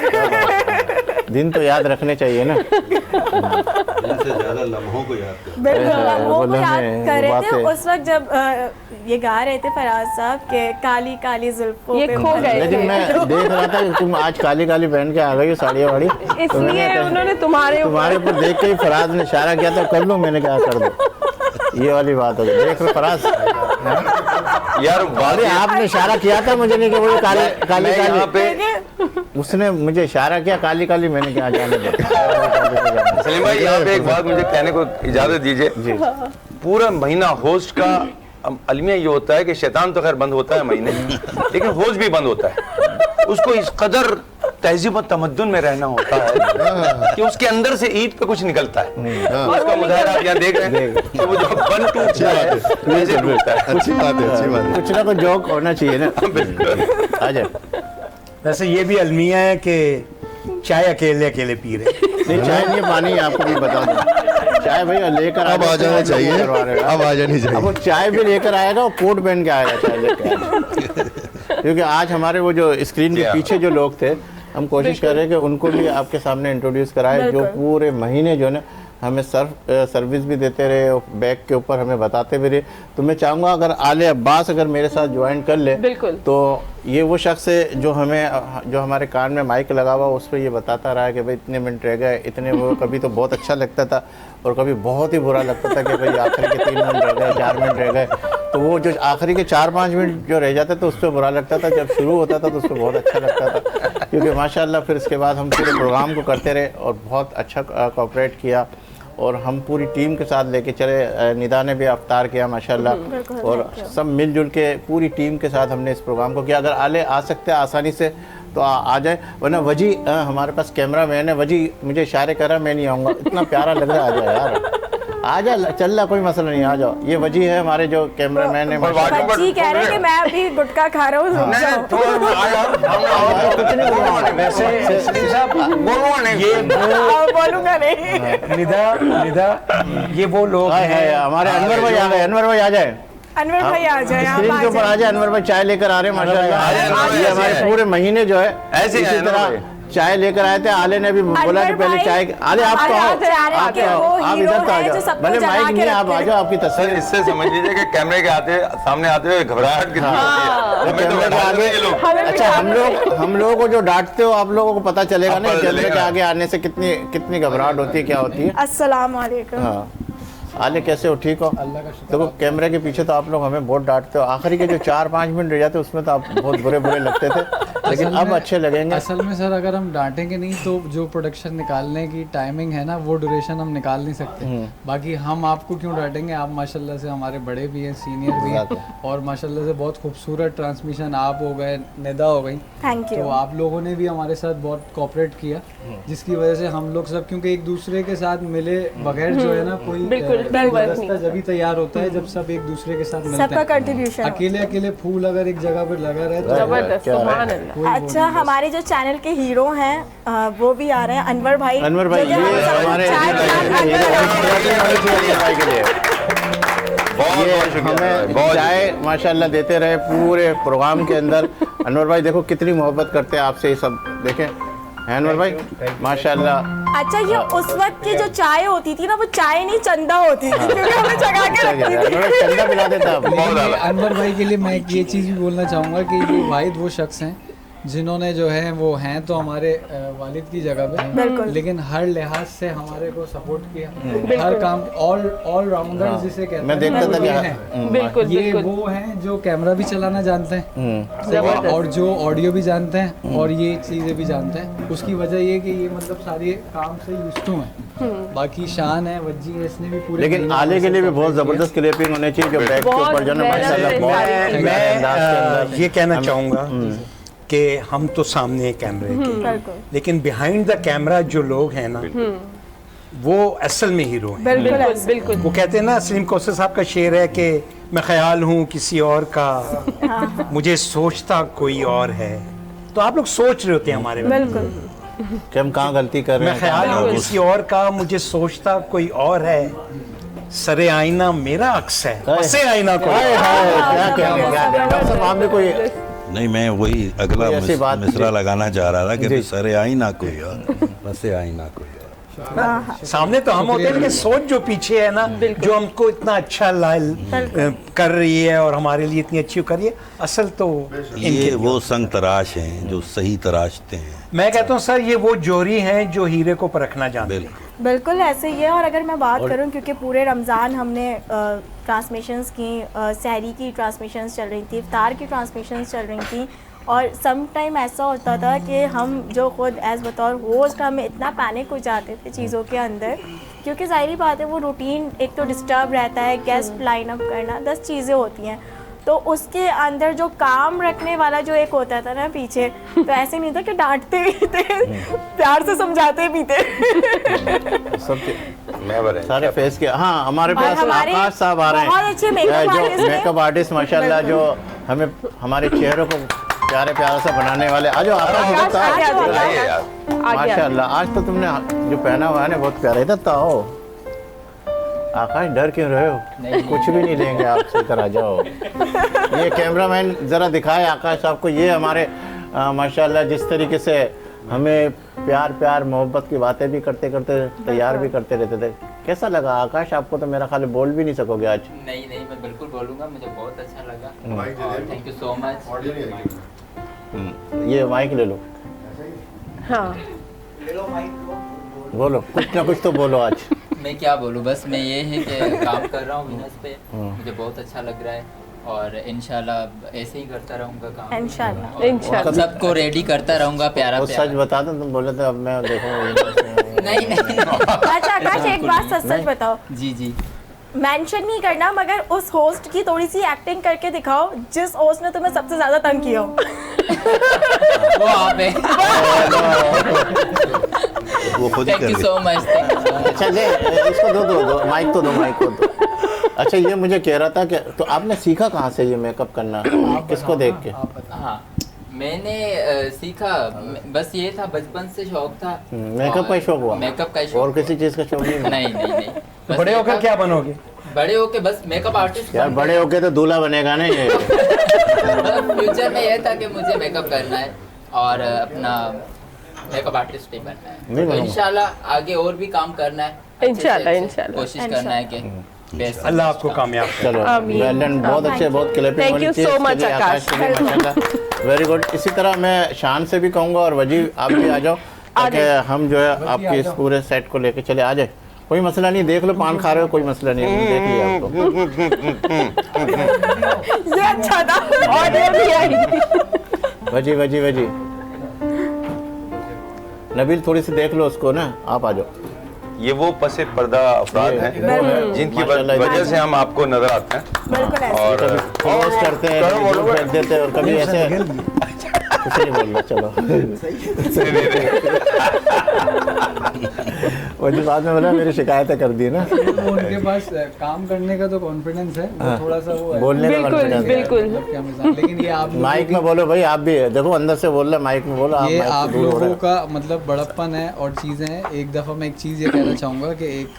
दिन तो याद रखने चाहिए ना। जिनसे ज़्यादा लम्हों को याद करो। बिल्कुल लम्हों को याद कर रहे थे बातें। उस वक्त जब ये गा रहे थे फराज साहब के काली काली जुल्फों ये पे खो गए लेकिन मैं देख रहा था कि तुम आज काली काली पहन के आ गई हो, साड़ी वाड़ी। तो मैंने इसलिए कहा, उन्होंने तुम्हारे तुम्हारे ऊपर देख के ही फराज ने इशारा किया था, कर लो, मैंने कहा कर दो। ये वाली बात हो गई। देख लो फराज, यार बात अरे आपने इशारा किया था मुझे, नहीं कि वो काली काली मैं यहाँ काली, पे उसने मुझे इशारा किया काली काली, मैंने क्या जाने दो। सलीम भाई यहाँ पे एक बात मुझे कहने को इजाजत दीजिए। जी। पूरा महीना होस्ट का अलमिया ये होता है कि शैतान तो खैर बंद होता है महीने, लेकिन होस्ट भी बंद होता है। उसको इस कदर तहजीब और तमद्दुन में रहना होता है कि उसके अंदर से ईद पे कुछ निकलता है। उसका मुजाहरा आप यहाँ देख रहे हैं कि वो जो बन टूटता है वैसे टूटता है। अच्छी बात है, अच्छी बात है। कुछ ना कुछ जोक होना चाहिए ना। आ जाए। वैसे ये भी अलमिया है कि चाय अकेले अकेले पी रहे। नहीं चाय नहीं, पानी आपको भी बता दूं। चाय भैया लेकर अब आ जाना चाहिए, अब आ जानी अब चाहिए। वो चाय भी लेकर आएगा और कोट पहन के आएगा चाय लेकर आएगा। क्योंकि आज हमारे वो जो स्क्रीन के पीछे जो लोग थे, हम कोशिश कर रहे हैं कि उनको भी आपके सामने इंट्रोड्यूस कराए, जो पूरे महीने जो है ना हमें सर्विस भी देते रहे और बैग के ऊपर हमें बताते भी रहे। तो मैं चाहूँगा अगर आले अब्बास अगर मेरे साथ ज्वाइन कर ले, बिल्कुल। तो ये वो शख्स है जो हमारे कान में माइक लगा हुआ उस पर ये बताता रहा है कि भाई इतने मिनट रह गए, इतने वो। कभी तो बहुत अच्छा लगता था और कभी बहुत ही बुरा लगता था कि भाई आखिरी के 3 मिनट रह गए, 4 मिनट रह गए। तो वो जो आखिरी के 4-5 मिनट जो रह जाते तो उस पर बुरा लगता था, जब शुरू होता था तो उस पर बहुत अच्छा लगता था। क्योंकि माशाल्लाह फिर इसके बाद हम पूरे प्रोग्राम को करते रहे और बहुत अच्छा कोऑपरेट किया और हम पूरी टीम के साथ लेके चले। निदा ने भी अफ्तार किया माशाल्लाह और सब मिलजुल के पूरी टीम के साथ हमने इस प्रोग्राम को किया। अगर आले आ सकते हैं आसानी से तो आ जाए, वरना वजी हमारे पास कैमरा मैन है, वजी मुझे इशारे कर रहा है मैं नहीं आऊँगा, इतना प्यारा लग रहा है, आ जाए यार, आ जा, चल रहा, कोई मसला नहीं, आ जाओ। ये वजी है हमारे जो कैमरा मैन है। बच्ची कह रहे हैं कि मैं अभी गुटखा खा रहा हूँ। बोलूंगा नहीं। निदा ये वो लोग हैं। हमारे अनवर भाई आ गए, अनवर भाई आ जाए, अनवर भाई आ जाए, आप स्क्रीन के ऊपर आ जाए। अनवर भाई चाय लेकर आ रहे हैं माशाल्लाह। ये हमारे पूरे महीने जो है ऐसे इसी तरह चाय लेकर आए थे। आले ने भी बोला कि पहले चाय, आले आप तो आओ, आप इधर तो आ जाओ, भले माइक नहीं, आप आ जाओ, आपकी सर तस्वीर इससे समझ लीजिए कि कैमरे के सामने आते हुए घबराहट कितनी होती है। हमें तो कैमरे के आगे। ये लोग अच्छा, हम लोगों को जो डांटते हो आप लोगों को पता चलेगा ना कैमरे के आगे आने से कितनी घबराहट होती है, क्या होती है। अस्सलाम वालेकुम। हाँ, आले कैसे हो, ठीक हो? देखो कैमरे के पीछे तो आप लोग हमें बहुत डांटते हो, आखिरी के जो 4-5 मिनट रह जाते उसमें तो आप बहुत बुरे लगते थे, लेकिन अब अच्छे लगेंगे। असल में सर अगर हम डांटेंगे नहीं तो जो प्रोडक्शन निकालने की टाइमिंग है ना वो ड्यूरेशन हम निकाल नहीं सकते। बाकी हम आपको क्यों डांटेंगे, आप माशाल्लाह से हमारे बड़े भी हैं, सीनियर भी हैं, और माशाल्लाह से बहुत खूबसूरत ट्रांसमिशन आप हो गए, निदा हो गई, थैंक यू। तो आप लोगों ने भी हमारे साथ बहुत कोऑपरेट किया, जिसकी वजह से हम लोग सब, क्योंकि एक दूसरे के साथ मिले बगैर जो है ना कोई रास्ता जब भी तैयार होता है जब सब एक दूसरे के साथ मिलते हैं। सबका कंट्रीब्यूशन। अकेले फूल अगर एक जगह पर लगा रहे तो जबरदस्त, सुभान अल्लाह। अच्छा, हमारे जो चैनल के हीरो हैं वो भी आ रहे हैं, अनवर भाई। अनवर भाई ये हमारे ये हमें चाय माशाल्लाह देते रहे पूरे प्रोग्राम के अंदर। अनवर भाई देखो कितनी मोहब्बत करते हैं आपसे, ये सब देखें अनवर भाई माशाल्लाह। अच्छा, ये उस वक्त की जो चाय होती थी ना वो चाय नहीं चंदा होती थी, क्योंकि हमें जगा के रखती थी। चंदा पिला देता। अनवर भाई के लिए मैं एक ये चीज़ भी बोलना चाहूँगा कि ये वाहिद वो शख्स हैं जिन्होंने जो है वो हैं तो हमारे वालिद की जगह पे, लेकिन हर लिहाज से हमारे को सपोर्ट किया, हर काम ऑल राउंडर जिसे कहते हैं। मैं देखता था बिल्कुल ये वो हैं जो कैमरा भी चलाना जानते हैं और जो ऑडियो भी जानते हैं और ये चीज़ें भी जानते हैं। उसकी वजह ये कि ये मतलब सारे काम से यूज्ड टू हैं। बाकी शान है, वज्जी है, इसने भी पूरे, लेकिन आले के लिए भी बहुत ज़बरदस्त क्लिपिंग होनी चाहिए जो बैक के ऊपर जो ना माशाल्लाह बहुत। मैं ये कहना चाहूँगा कि हम तो सामने हैं कैमरे के, लेकिन बिहाइंड द कैमरा जो लोग हैं ना वो असल में हीरो हैं। बिल्कुल। वो कहते हैं ना, सलीम कौसर साहब का शेर है कि मैं ख्याल हूँ किसी और का, मुझे सोचता कोई और है। तो आप लोग सोच रहे होते हैं हमारे बारे में, कि हम कहाँ गलती कर रहे मैं हैं। ख्याल कहाँ हूँ नहीं। किसी और का, मुझे सोचता कोई और है, सरे आईना मेरा अक्स है, पसे आईना कोई हाय और। हाय, क्या कहेंगे, क्या कहेंगे। डॉक्टर साहब आपने कोई नहीं, मैं वही अगला कोई ऐसी बात मिसरा जी। लगाना चाह रहा था कि जी। सरे आई ना कोई और बसे आई ना कोई और। सामने तो हम होते हैं, लेकिन सोच जो पीछे है ना, जो हमको इतना अच्छा लाल कर रही है और हमारे लिए इतनी अच्छी कर रही है, असल तो ये वो संग तराश हैं जो सही तराशते हैं। मैं कहता हूँ सर, ये वो जोरी हैं जो हीरे को परखना जानते हैं। बिल्कुल ऐसे ही है। और अगर मैं बात करूं, क्योंकि पूरे रमज़ान हमने ट्रांसमिशंस की, सहरी की ट्रांसमिशंस चल रही थी, इफ्तार की ट्रांसमिशंस चल रही थी, और सम टाइम ऐसा होता था कि हम जो खुद एज़ बतौर होस्ट हमें इतना पैनिक हो जाते थे चीज़ों के अंदर, क्योंकि ज़ाहिरी बात है वो रूटीन एक तो डिस्टर्ब रहता है, गेस्ट लाइन अप करना, 10 चीज़ें होती हैं, तो उसके अंदर जो काम रखने वाला जो एक होता था ना पीछे, तो ऐसे नहीं था कि डांटते भी थे, प्यार से समझाते भी थे। सबके सारे फेस के। हाँ, हमारे और पास हमारे आकाश साहब आ रहे बहुत अच्छे हैं, मेकअप जो आर्टिस्ट हैं। मेकअप आर्टिस्ट माशाल्लाह, जो हमें हमारे चेहरों को प्यारे प्यारा सा बनाने वाले। आ जाओ आकाश, इधर तो आओ। माशाल्लाह, आज तो तुमने जो पहना हुआ है ना बहुत प्यारा। इधर तो आओ आकाश, डर क्यों रहे हो? कुछ भी नहीं लेंगे आपसे, इधर आ जाओ। ये कैमरामैन ज़रा दिखाए आकाश साहब को, ये हमारे माशाल्लाह जिस तरीके से हमें प्यार प्यार मोहब्बत की बातें भी करते करते तैयार भी करते रहते थे। कैसा लगा आकाश आपको? तो मेरा ख्याल है बोल भी नहीं सकोगे आज। नहीं, मैं बिल्कुल बोलूँगा, मुझे बहुत अच्छा लगा, थैंक यू सो मच। ये माइक ले लो। हाँ, बोलो, कुछ ना कुछ तो बोलो आज। मैं क्या बोलूँ, बस मैं ये है कि काम कर रहा हूँ बिजनेस पे, मुझे बहुत अच्छा लग रहा है, और इंशाल्लाह ऐसे ही करता रहूँगा काम, इंशाल्लाह सबको रेडी करता रहूँगा प्यारा वो प्यारा। सच बता दो, तुम बोले थे अब मैं देखूँ। नहीं। अच्छा आकाश, एक बात सच बताओ। जी। मेंशन नहीं करना, मगर उस होस्ट की थोड़ी सी एक्टिंग करके दिखाओ जिस होस्ट ने तुम्हें सबसे ज्यादा तंग किया हो। वो आप है। वो खुद ही थैंक यू कर सो मच। अच्छा ले, इसको दो माइक तो दो, माइक को दो। अच्छा, ये मुझे कह रहा था कि तो आपने सीखा कहाँ से ये मेकअप करना, किसको देख के? हाँ, मैंने सीखा, बस ये था, बचपन से शौक था। मेकअप का शौक हुआ? मेकअप का शौक, और किसी चीज़ का शौक नहीं? नहीं। तो बड़े होकर क्या बनोगे? बड़े होके बस मेकअप आर्टिस्ट। यार बड़े होके तो दूल्हा बनेगा ना ये। फ्यूचर में ये था कि मुझे मेकअप करना है और अपना मेकअप आर्टिस्ट ही बनना है, तो इंशाल्लाह आगे और भी काम करना है, इंशाल्लाह कोशिश करना है कि बेस्ट। अल्लाह आपको कामयाब करे। चलो, वेल डन, बहुत अच्छे, बहुत clapping thank you so much Akash. Very good. इसी तरह मैं शान से भी कहूँगा, और वजी आप भी आ जाओ, ताकि हम जो है आपके इस पूरे सेट को लेके चले। आ जाए, कोई मसला नहीं, देख लो, पान खा रहे हो, कोई मसला नहीं है, देख लिया आपको। ये अच्छा था। और ये भी आई। वजी नबील, थोड़ी सी देख लो उसको ना, आप आ जाओ। ये वो पसे पर्दा अफराद हैं जिनकी माशाल्लाह वजह से हम आपको नजर आते हैं, और क्लोज करते हैं, फेंक देते हैं, और कभी ऐसे कुछ नहीं बोल रहा। चलो, वो जो बाद में बोला मेरी शिकायतें कर दी ना। उनके पास काम करने का तो कॉन्फिडेंस है, वो थोड़ा सा वो है, बोलने का confidence है। मतलब क्या मजाक, लेकिन ये आप लोगों माइक की- में बोलो भाई, आप भी देखो अंदर से बोल रहे, माइक में बोलो। ये माइक से आप दूर हो रहे लोगों हो। का मतलब बड़प्पन है और चीज़ें हैं। एक दफ़ा मैं एक चीज़ ये कहना चाहूँगा कि एक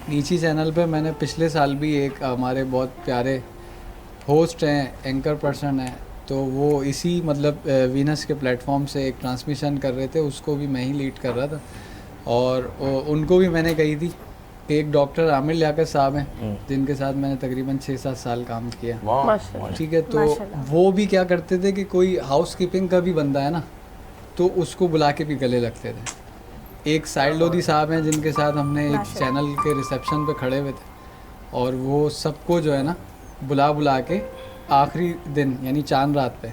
नीची चैनल पे मैंने पिछले साल भी एक हमारे बहुत प्यारे होस्ट हैं, एंकर पर्सन हैं, तो वो इसी मतलब वीनस के प्लेटफॉर्म से एक ट्रांसमिशन कर रहे थे, उसको भी मैं ही लीड कर रहा था, और उनको भी मैंने कही थी कि एक डॉक्टर आमिर लियाकत साहब हैं जिनके साथ मैंने तकरीबन 6-7 साल काम किया, ठीक है, तो वो भी क्या करते थे कि कोई हाउस कीपिंग का भी बंदा है ना, तो उसको बुला के भी गले लगते थे। एक साइड लोधी साहब हैं जिनके साथ हमने एक चैनल के रिसेप्शन पे खड़े हुए थे, और वो सबको जो है ना बुला के आखिरी दिन यानी चांद रात पे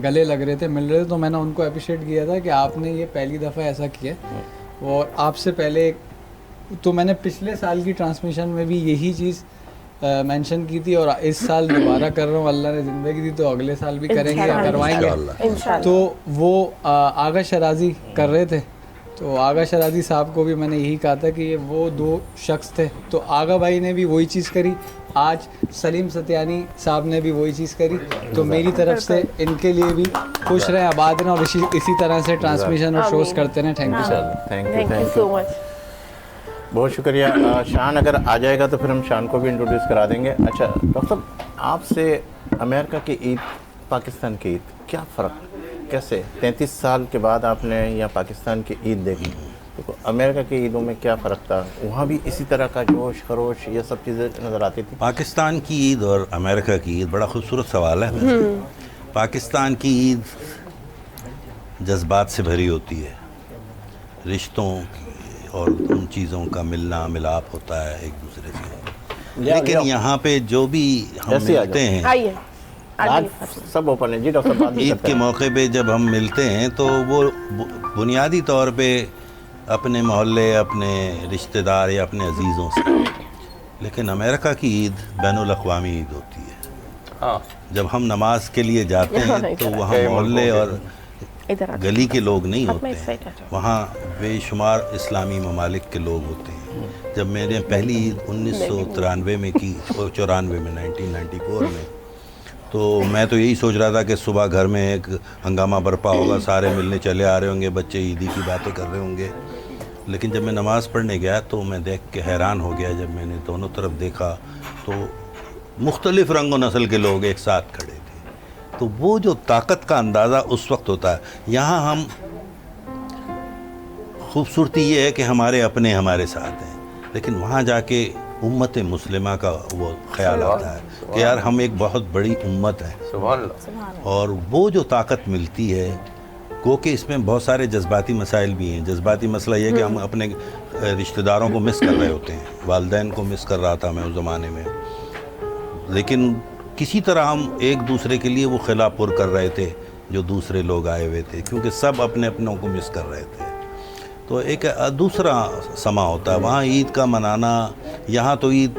गले लग रहे थे, मिल रहे थे, तो मैंने उनको अप्रिशिएट किया था कि आपने ये पहली दफ़ा ऐसा किया। और आपसे पहले तो मैंने पिछले साल की ट्रांसमिशन में भी यही चीज़ मेंशन की थी, और इस साल दोबारा कर रहा हूँ, अल्लाह ने ज़िंदगी दी तो अगले साल भी करेंगे या करवाएंगे। तो वो आगा शराजी कर रहे थे, तो आगा शराजी साहब को भी मैंने यही कहा था कि ये वो दो शख्स थे, तो आगा भाई ने भी वही चीज़ करी, आज सलीम सत्यानी साहब ने भी वही चीज़ करी। तो मेरी तरफ से इनके लिए भी खुश रहें, आबाद रहें और इसी तरह से ट्रांसमिशन और शोज़ करते रहें। Thank you sir. Thank you so much, बहुत शुक्रिया। शान अगर आ जाएगा तो फिर हम शान को भी इंट्रोड्यूस करा देंगे। अच्छा डॉक्टर साहब, आपसे अमेरिका की ईद, पाकिस्तान की ईद, क्या फ़र्क, कैसे 33 साल के बाद आपने यहाँ पाकिस्तान की ईद देखी, तो अमेरिका की ईदों में क्या फ़र्क था? वहाँ भी इसी तरह का जोश खरोश ये सब चीज़ें नज़र आती थी? पाकिस्तान की ईद और अमेरिका की ईद बड़ा खूबसूरत सवाल है। पाकिस्तान की ईद जज्बात से भरी होती है, रिश्तों और उन चीज़ों का मिलना मिलाप होता है एक दूसरे से। लेकिन यहाँ पे जो भी हम मिलते हैं, आज सब ओपन है जी डॉक्टर साहब, ईद के मौके पे जब हम मिलते हैं तो वो बुनियादी तौर पे अपने मोहल्ले, अपने रिश्तेदार या अपने अजीज़ों से। लेकिन अमेरिका की ईद बैनुल-अक़वामी ईद होती है। हाँ, जब हम नमाज के लिए जाते हैं तो वहाँ मोहल्ले और गली के लोग नहीं होते हैं, वहाँ बेशुमार इस्लामी ममालिक के लोग होते हैं। जब मैंने पहली ईद 1993 में की, 94 में, 1994 में, तो मैं तो यही सोच रहा था कि सुबह घर में एक हंगामा बरपा होगा, सारे मिलने चले आ रहे होंगे, बच्चे ईदी की बातें कर रहे होंगे। लेकिन जब मैं नमाज़ पढ़ने गया तो मैं देख के हैरान हो गया। जब मैंने दोनों तरफ देखा तो मुख्तलिफ़ रंग व नस्ल के लोग एक साथ खड़े थे। तो वो जो ताकत का अंदाज़ा उस वक्त होता है। यहाँ हम खूबसूरती ये है कि हमारे अपने हमारे साथ हैं, लेकिन वहाँ जाके उम्मत मुस्लिमा का वो ख्याल आता है कि यार हम एक बहुत बड़ी उम्मत है। और वो जो ताकत मिलती है, गो कि इसमें बहुत सारे जज्बाती मसाइल भी हैं। जज्बाती मसला ये है कि हम अपने रिश्तेदारों को मिस कर रहे होते हैं। वालिदैन को मिस कर रहा था मैं उस ज़माने में, लेकिन किसी तरह हम एक दूसरे के लिए वो खिला पुर कर रहे थे जो दूसरे लोग आए हुए थे, क्योंकि सब अपने अपनों को मिस कर रहे थे। तो एक दूसरा समा होता है वहाँ ईद का मनाना। यहाँ तो ईद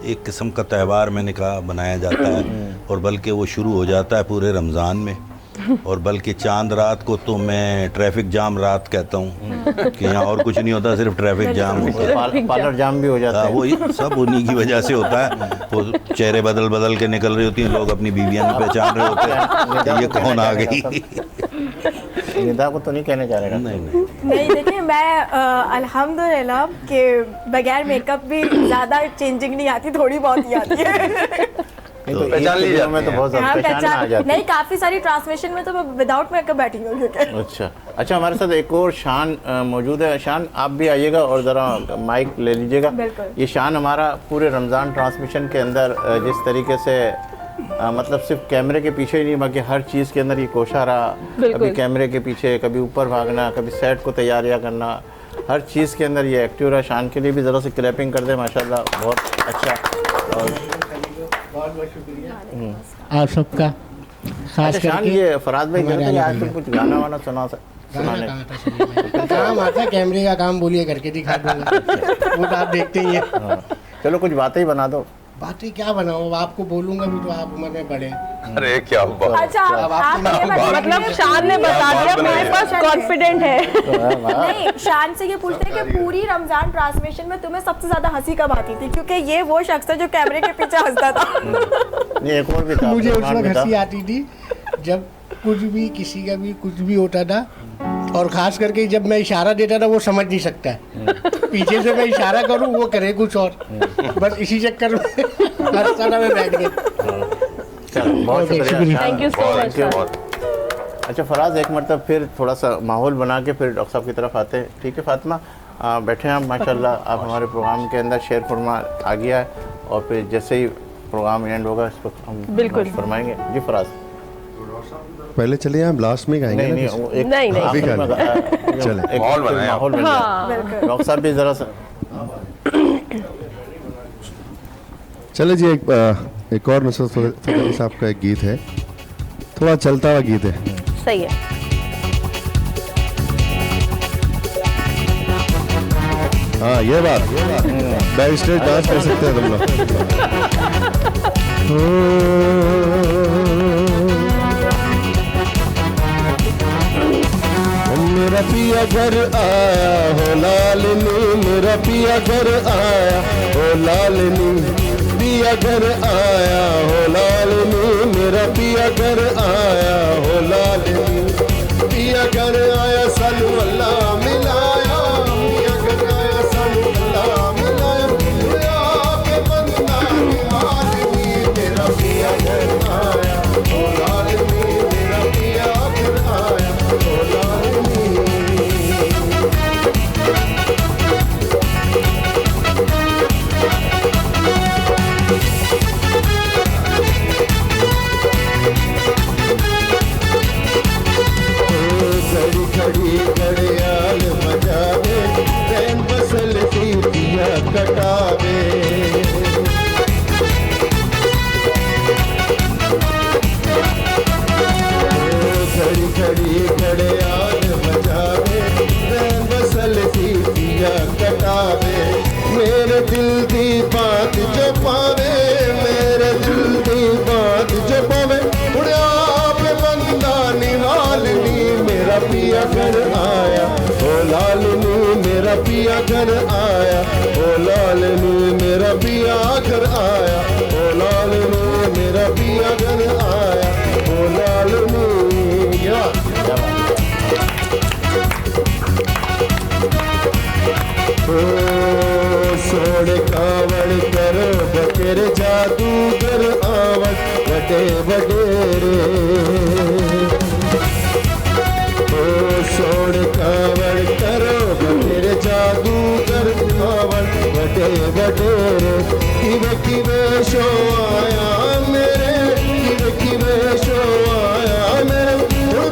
एक किस्म का त्यौहार मैंने कहा बनाया जाता है, और बल्कि वो शुरू हो जाता है पूरे रमज़ान में, और बल्कि चांद रात को तो मैं ट्रैफिक जाम रात कहता हूँ कि यहाँ और कुछ नहीं होता, सिर्फ ट्रैफिक जाम होता है। पार्लर जाम भी हो जाता है। वो सब उन्हीं की वजह से होता है। वो चेहरे बदल बदल के निकल रही होती हैं, लोग अपनी बीवियाँ नहीं पहचान रहे होते हैं कि ये कौन आ गई। निदा को तो नहीं कहने जा रहे? नहीं देखिए, मैं अल्हम्दुलिल्लाह के बगैर मेकअप भी ज़्यादा चेंजिंग नहीं आती, थोड़ी बहुत ही आती है। तो पहचान ली जाती है, तो बहुत ज़्यादा पहचान आ जाती है। नहीं, काफ़ी सारी ट्रांसलेशन में तो मैं विदाउट मेकअप बैठी हूँ। अच्छा, हमारे साथ एक और शान मौजूद है। शान, आप भी आइएगा और ज़रा माइक ले लीजिएगा। ये शान हमारा पूरे रमज़ान ट्रांसमिशन के अंदर जिस तरीके से मतलब सिर्फ कैमरे के पीछे ही नहीं, बाकी हर चीज़ के अंदर ये कोशा रहा। कभी कैमरे के पीछे, कभी ऊपर भागना, कभी सेट को तैयारियाँ करना, हर चीज़ के अंदर ये एक्टिव रहा। शान के लिए भी ज़रा से क्लैपिंग कर दे, माशाल्लाह, बहुत अच्छा। और बहुत शुक्रिया आप सबका, खास करके। शान, ये फराज भाई कहते हैं आज तुम कुछ गाना वाना सुनाने काम आता, कैमरे का काम बोलिए करके दिखा दूंगा। वो तो आप देखते ही हैं। चलो कुछ बातें ही बना दो। बातें क्या बनाऊँ, आपको बोलूंगा भी तो आप उम्र में बड़े। अरे क्या बात। अच्छा, आप मतलब शान ने बता दिया, मेरे पास कॉन्फिडेंट है। नहीं, शान से ये पूछते हैं कि पूरी रमजान ट्रांसमिशन में तुम्हें सबसे ज्यादा हंसी कब आती थी, क्योंकि ये वो शख्स है जो कैमरे के पीछे हंसता था। एक और भी था, मुझे उस वक्त हंसी आती थी जब कुछ भी किसी का भी कुछ भी होता था, और ख़ास करके जब मैं इशारा देता था वो समझ नहीं सकता है, पीछे से मैं इशारा करूं वो करे कुछ और, बस इसी चक्कर में हर तरह में बैठ गए। बहुत शुक्रिया, थैंक यू सो मच। अच्छा फराज, एक मरतब फिर थोड़ा सा माहौल बना के फिर डॉक्टर साहब की तरफ आते हैं। ठीक है फातिमा, बैठे हैं आप, माशाल्लाह आप हमारे प्रोग्राम के अंदर शेर खुरमा आ गया है, और फिर जैसे ही प्रोग्राम एंड होगा इस वक्त हम बिल्कुल फरमाएंगे। जी फराज, पहले चलिए हम लास्ट में गाएंगे। नहीं चले माहौल बनाएं। डॉक्टर साहब भी ज़रा सा चले जी। एक और नुसरत फ़तेह अली साहब का एक गीत है, थोड़ा चलता हुआ गीत है। सही है। हाँ ये बात बैक स्टेज डांस कर सकते हैं तुम लोग। मेरा पिया घर आया हो लालनी, मेरा पिया घर आया हो लालनी, पिया घर आया हो लालनी, मेरा पिया घर आया हो लालनी, पिया घर आया सानू अल्लाह मिलाया, पिया घर आया सानू अल्लाह मिलाया, आपे बंदा लालनी, मेरा पिया घर आया हो लालनी, मेरा पिया घर आया हो लालनी। घड़ी घड़ी घड़ियाल बजावे, रैन बसल सीटियाँ कटावे, घड़ी घड़ी घड़ियाल बजावे, रैन बसल सीटियाँ कटावे, मेरे दिल दी बात जो पावे, मेरे दिल दी बात जो पावे, उड़िया पे बंदा निहालनी, मेरा पिया घर आया ओ लालनी, मेरा पिया घर आया ओ लालनी, मेरा पिया घर आया ओ लालनी, मेरा पिया घर आया ओ लालनी। सोड़ कावड़ कर बकर जादूगर आवड़ बटे बडेरे, सोड़ कावड़ करो बकर जादूगर आवड़ बटे बडेरे, किवे किवे शो आया मेरे, किवे किवे शो आया मेरे,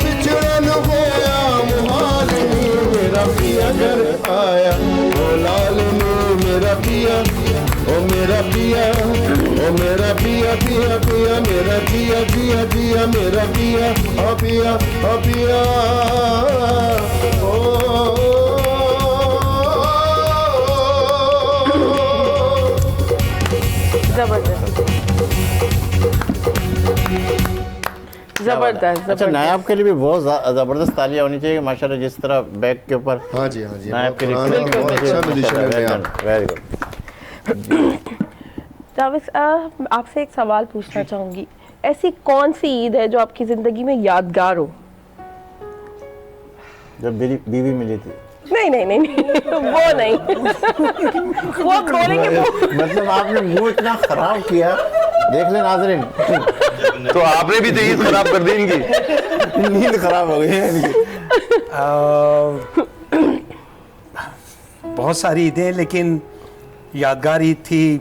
बिछड़न होया मुहालनी, मेरा पिया घर आया ओ लालनी, मेरा पिया ओ मेरा पिया ओ मेरा पिया पिया पिया, मेरा पिया पिया पिया, मेरा पिया ओ पिया ओ पिया ओ जबरदस्त। अच्छा, नायाब के लिए भी बहुत ज़बरदस्त तालियां होनी चाहिए माशाल्लाह, जिस तरह बैक के ऊपर। हाँ जी हाँ जी, नायाब के लिए बहुत अच्छा म्यूजिशियन है आप। Very good. जावेद, आपसे एक सवाल पूछना चाहूँगी, ऐसी कौन सी ईद है जो आपकी ज़िंदगी में यादगार हो? जब बीवी मिली थी। नहीं नहीं नहीं, नहीं वो नहीं वो आप बोलेंगे वो। मतलब आपने मुंह इतना खराब किया, देख ले नाज़रीन। तो आपने भी तो ईद खराब कर दी इनकी, नींद खराब हो गई है इनकी। बहुत सारी ईदें, लेकिन यादगार ईद थी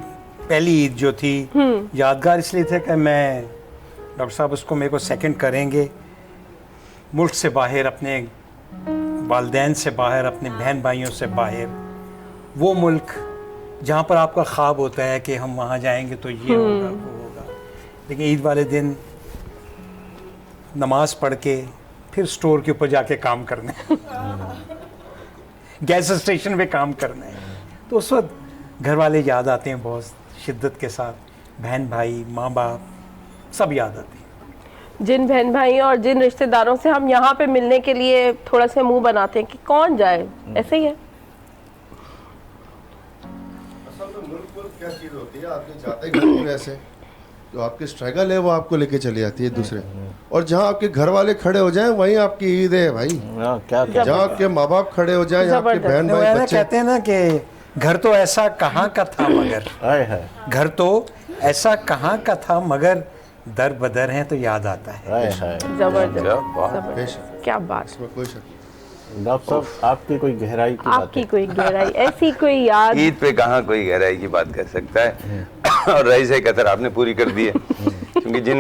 पहली ईद जो थी, यादगार इसलिए थे कि मैं डॉक्टर साहब उसको मेरे को सेकंड करेंगे, मुल्क से बाहर, अपने वालिदैन से बाहर, अपने बहन भाइयों से बाहर, वो मुल्क जहाँ पर आपका ख्वाब होता है कि हम वहाँ जाएंगे तो ये होगा वो होगा, लेकिन ईद वाले दिन नमाज पढ़ के फिर स्टोर के ऊपर जाके काम करना है, गैस स्टेशन पे काम करना है, तो उस वक्त घर वाले याद आते हैं बहुत शिद्दत के साथ, बहन भाई माँ बाप सब याद आते हैं। जिन बहन भाई और जिन रिश्तेदारों से हम यहाँ पे मिलने के लिए थोड़ा से मुंह बनाते हैं कि कौन जाए, ऐसे ही है। असल में मुल्क क्या चीज़ होती है, आपके जाते घर में वैसे जो आपकी स्ट्रगल है वो आपको लेके चली जाती है दूसरे, और जहाँ आपके घर वाले खड़े हो जाएं वहीं आपकी ईद है भाई। क्या जहाँ आपके माँ बाप खड़े हो जाएं, आपके बहन भाई बच्चे, कहते हैं ना कि घर तो ऐसा कहाँ का था मगर, घर तो ऐसा कहाँ का था मगर दर बदर हैं तो याद आता है। जबरदस्त, क्या बात। इसमें कोई शक नहीं। डॉक्टर साहब, आपकी कोई गहराई की बात आपकी कोई गहराई, ऐसी कोई याद? ईद पे कहाँ कोई गहराई की बात कर सकता है, और रईस कतर आपने पूरी कर दी है, क्योंकि जिन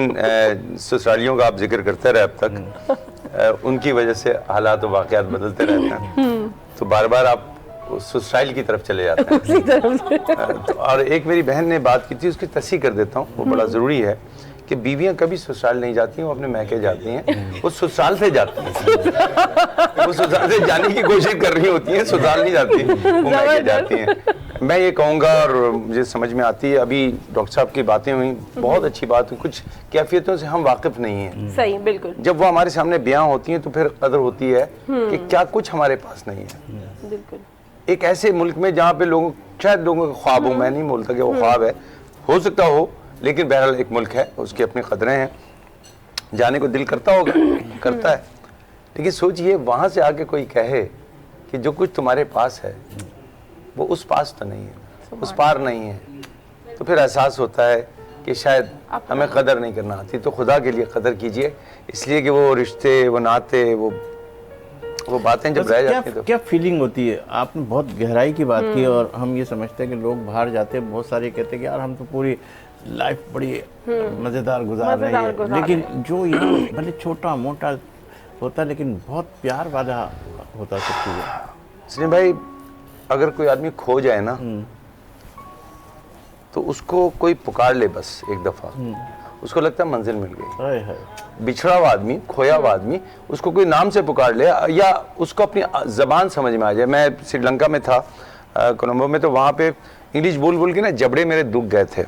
ससुरालियों का आप जिक्र करते रहे अब तक, उनकी वजह से हालात और वाक़यात बदलते रहते हैं, तो बार बार आप ससुराल की तरफ चले जाते हैं। तो और एक मेरी बहन ने बात की थी, उसकी तस्हीह कर देता हूँ, वो बड़ा ज़रूरी है कि बीवियां कभी ससुराल नहीं जाती हैं, वो अपने मैके जाती हैं, वो ससुराल से जाती हैं, वो ससुराल से जाने की कोशिश कर रही होती हैं, ससुराल नहीं जाती, वो मैके जाती हैं। मैं ये कहूँगा, और मुझे समझ में आती है, अभी डॉक्टर साहब की बातें हुई, बहुत अच्छी बात हुई, कुछ कैफियतों से हम वाकिफ नहीं हैं। सही, बिल्कुल। जब वो हमारे सामने बयां होती हैं तो फिर कदर होती है कि क्या कुछ हमारे पास नहीं है। बिल्कुल। एक ऐसे मुल्क में जहाँ पे लोगों, शायद लोगों का ख्वाब हो, मैं नहीं बोलता कि वो ख्वाब है, हो सकता हो, लेकिन बहरहाल एक मुल्क है, उसकी अपनी कदरें हैं, जाने को दिल करता होगा, करता है। लेकिन सोचिए वहाँ से आके कोई कहे कि जो कुछ तुम्हारे पास है वो उस पास तो नहीं है, उस पार नहीं है, तो फिर एहसास होता है कि शायद हमें कदर नहीं करना आती। तो खुदा के लिए कदर कीजिए, इसलिए कि वो रिश्ते, वो नाते, वो बातें जब रह जाती हैं तो क्या फीलिंग होती है। आपने बहुत गहराई की बात की, और हम ये समझते हैं कि लोग बाहर जाते हैं, बहुत सारे कहते हैं कि यार हम तो पूरी लाइफ बड़ी मज़ेदार गुजार रहे हैं, लेकिन जो यहाँ भले छोटा मोटा होता है लेकिन बहुत प्यार वाला होता है सब चीज़ें। सलीम भाई, अगर कोई आदमी खो जाए ना तो उसको कोई पुकार ले बस एक दफ़ा, उसको लगता है मंजिल मिल गई। बिछड़ा हुआ आदमी, खोया हुआ आदमी, उसको कोई नाम से पुकार ले या उसको अपनी ज़बान समझ में आ जाए। मैं श्रीलंका में था, कोलंबो में, तो वहाँ पे इंग्लिश बोल बोल के ना जबड़े मेरे दुख गए थे।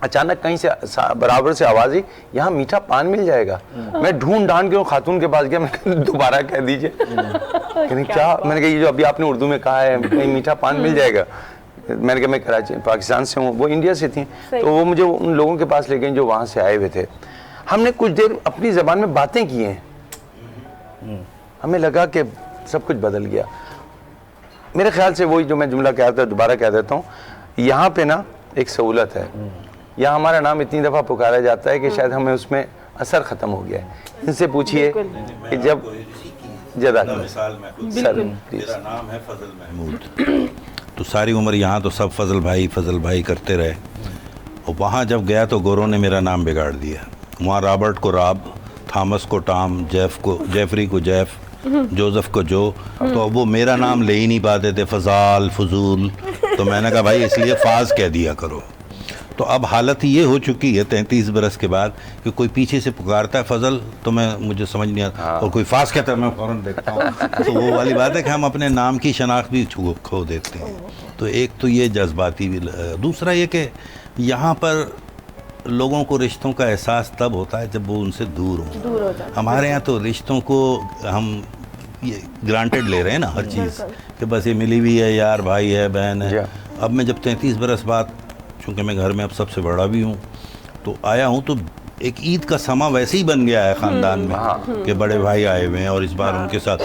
अचानक कहीं से बराबर से आवाज़ आई, यहाँ मीठा पान मिल जाएगा। मैं ढूंढ ढांड के खातून के पास गया, मैंने दोबारा कह दीजिए। कहने क्या? मैंने कहा ये जो अभी आपने उर्दू में कहा है, कहीं मीठा पान मिल जाएगा। मैंने कहा मैं कराची पाकिस्तान से हूँ, वो इंडिया से थी, तो वो मुझे उन लोगों के पास ले गए जो वहाँ से आए हुए थे। हमने कुछ देर अपनी ज़बान में बातें की हैं, हमें लगा कि सब कुछ बदल गया। मेरे ख्याल से वही जो मैं जुमला कह रहा था, दोबारा कह देता हूँ, यहाँ पे ना एक सहूलत है, यहाँ हमारा नाम इतनी दफ़ा पुकारा जाता है कि शायद हमें उसमें असर ख़त्म हो गया है। इनसे पूछिए कि जब मेरा नाम है फजल महमूद, तो सारी उम्र यहाँ तो सब फजल भाई करते रहे, और वहाँ जब गया तो गोरों ने मेरा नाम बिगाड़ दिया। वहाँ रॉबर्ट को रॉब, थॉमस को टॉम, जेफरी को जेफ, जोसेफ को जो, तो अब वो मेरा नाम ले ही नहीं पाते थे, फजाल, फजूल। तो मैंने कहा भाई इसलिए फाज कह दिया करो। तो अब हालत ये हो चुकी है 33 बरस के बाद कि कोई पीछे से पुकारता है फजल, तो मुझे समझ नहीं आता, और कोई फास कहता है मैं फ़ौरन देखता हूँ। तो वो वाली बात है कि हम अपने नाम की शनाख्त भी खो देते हैं। तो एक तो ये जज्बाती भी, दूसरा ये कि यहाँ पर लोगों को रिश्तों का एहसास तब होता है जब वो उनसे दूर हों। हमारे यहाँ तो रिश्तों को हम ये ग्रांटेड ले रहे हैं ना हर चीज़, कि बस ये मिली हुई है, यार भाई है, बहन है। अब मैं जब 33 बरस बाद, चूँकि मैं घर में अब सबसे बड़ा भी हूँ, तो आया हूँ, तो एक ईद का समा वैसे ही बन गया है ख़ानदान में कि बड़े भाई आए हुए हैं और इस बार उनके साथ।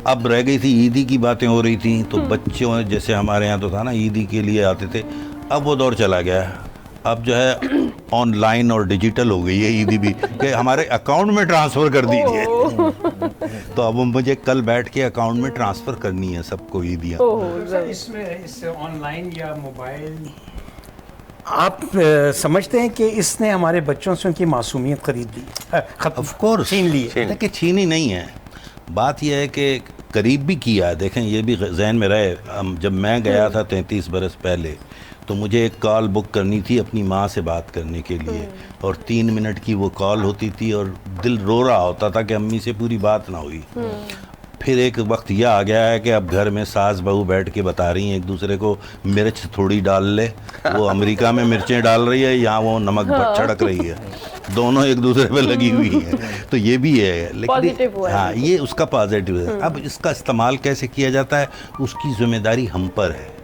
अब रह गई थी ईदी की बातें हो रही थी, तो बच्चों जैसे हमारे यहाँ तो था ना ईदी के लिए आते थे, अब वो दौर चला गया है। अब जो है ऑनलाइन और डिजिटल हो गई है ईदी भी, कि हमारे अकाउंट में ट्रांसफ़र कर दीजिए। तो अब मुझे कल बैठ के अकाउंट में ट्रांसफ़र करनी है सबको ईदियाँ। इसमें इस ऑनलाइन या मोबाइल आप समझते हैं कि इसने हमारे बच्चों से उनकी मासूमियत खरीद ली, ऑफ कोर्स छीन ली है? देखिए छीनी नहीं है, बात यह है कि करीब भी किया है। देखें ये भी जहन में रहे, जब मैं गया था 33 बरस पहले, तो मुझे एक कॉल बुक करनी थी अपनी माँ से बात करने के लिए, और 3 मिनट की वो कॉल होती थी, और दिल रो रहा होता था कि अम्मी से पूरी बात ना हुई। फिर एक वक्त यह आ गया है कि अब घर में सास बहू बैठ के बता रही हैं एक दूसरे को, मिर्च थोड़ी डाल ले, वो अमेरिका में मिर्चें डाल रही है, यहाँ वो नमक छिड़क रही है, दोनों एक दूसरे पे लगी हुई है। तो ये भी है, लेकिन हाँ ये उसका पॉजिटिव है। अब इसका इस्तेमाल कैसे किया जाता है उसकी जिम्मेदारी हम पर है।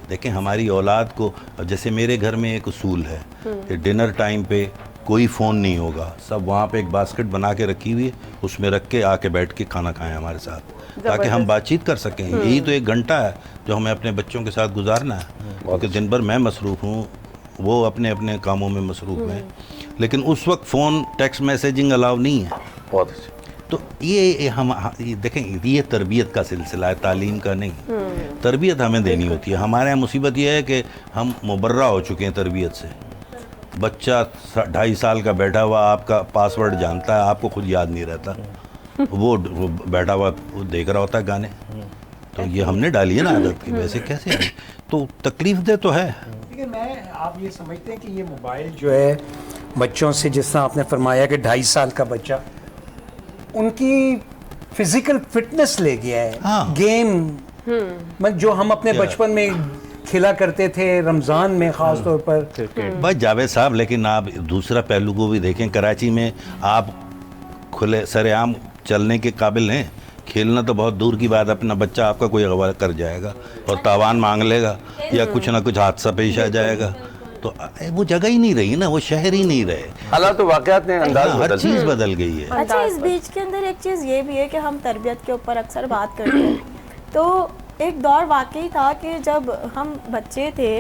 देखें हमारी औलाद को, जैसे मेरे घर में एक उसूल है कि डिनर टाइम पे कोई फ़ोन नहीं होगा, सब वहाँ पे एक बास्केट बना के रखी हुई है, उसमें रख के आके बैठ के खाना खाएं हमारे साथ, ताकि हम बातचीत कर सकें। यही तो 1 घंटा है जो हमें अपने बच्चों के साथ गुजारना है, क्योंकि दिन भर मैं मसरूफ़ हूँ, वो अपने अपने कामों में मसरूफ़ हैं, लेकिन उस वक्त फ़ोन टेक्स्ट मैसेजिंग अलाउ नहीं है। बहुत अच्छा। तो ये हम देखें, ये तरबियत का सिलसिला है, तालीम का नहीं। तरबियत हमें देनी होती है। हमारे यहाँ मुसीबत ये है कि हम मुबर्रा हो चुके हैं तरबियत से। बच्चा 2.5 साल का बैठा हुआ आपका पासवर्ड जानता है, आपको खुद याद नहीं रहता, वो बैठा हुआ वो देख रहा होता है गाने। तो ये हमने डाली है ना आदत की, वैसे कैसे है? तो तकलीफ दे तो है। देखिए मैं, आप ये समझते हैं कि ये मोबाइल जो है बच्चों से, जिस तरह आपने फरमाया कि 2.5 साल का बच्चा, उनकी फिजिकल फिटनेस ले गया है। गेम जो हम अपने बचपन में खेला करते थे रमज़ान में ख़ास तौर पर। बस जावेद साहब, लेकिन आप दूसरा पहलू को भी देखें। कराची में आप खुले सरेआम चलने के काबिल हैं, खेलना तो बहुत दूर की बात, अपना बच्चा आपका कोई अगवा कर जाएगा और तावान मांग लेगा या कुछ ना कुछ हादसा पेश आ जाएगा, तो वो जगह ही नहीं रही ना, वो शहर ही नहीं रहे। हालात तो वाक़यात ने अंदाज हर चीज़ बदल गई है। अच्छा, इस बीच के अंदर एक चीज़ ये भी है कि हम तरबियत के ऊपर अक्सर बात करते हैं, तो एक दौर वाकई था कि जब हम बच्चे थे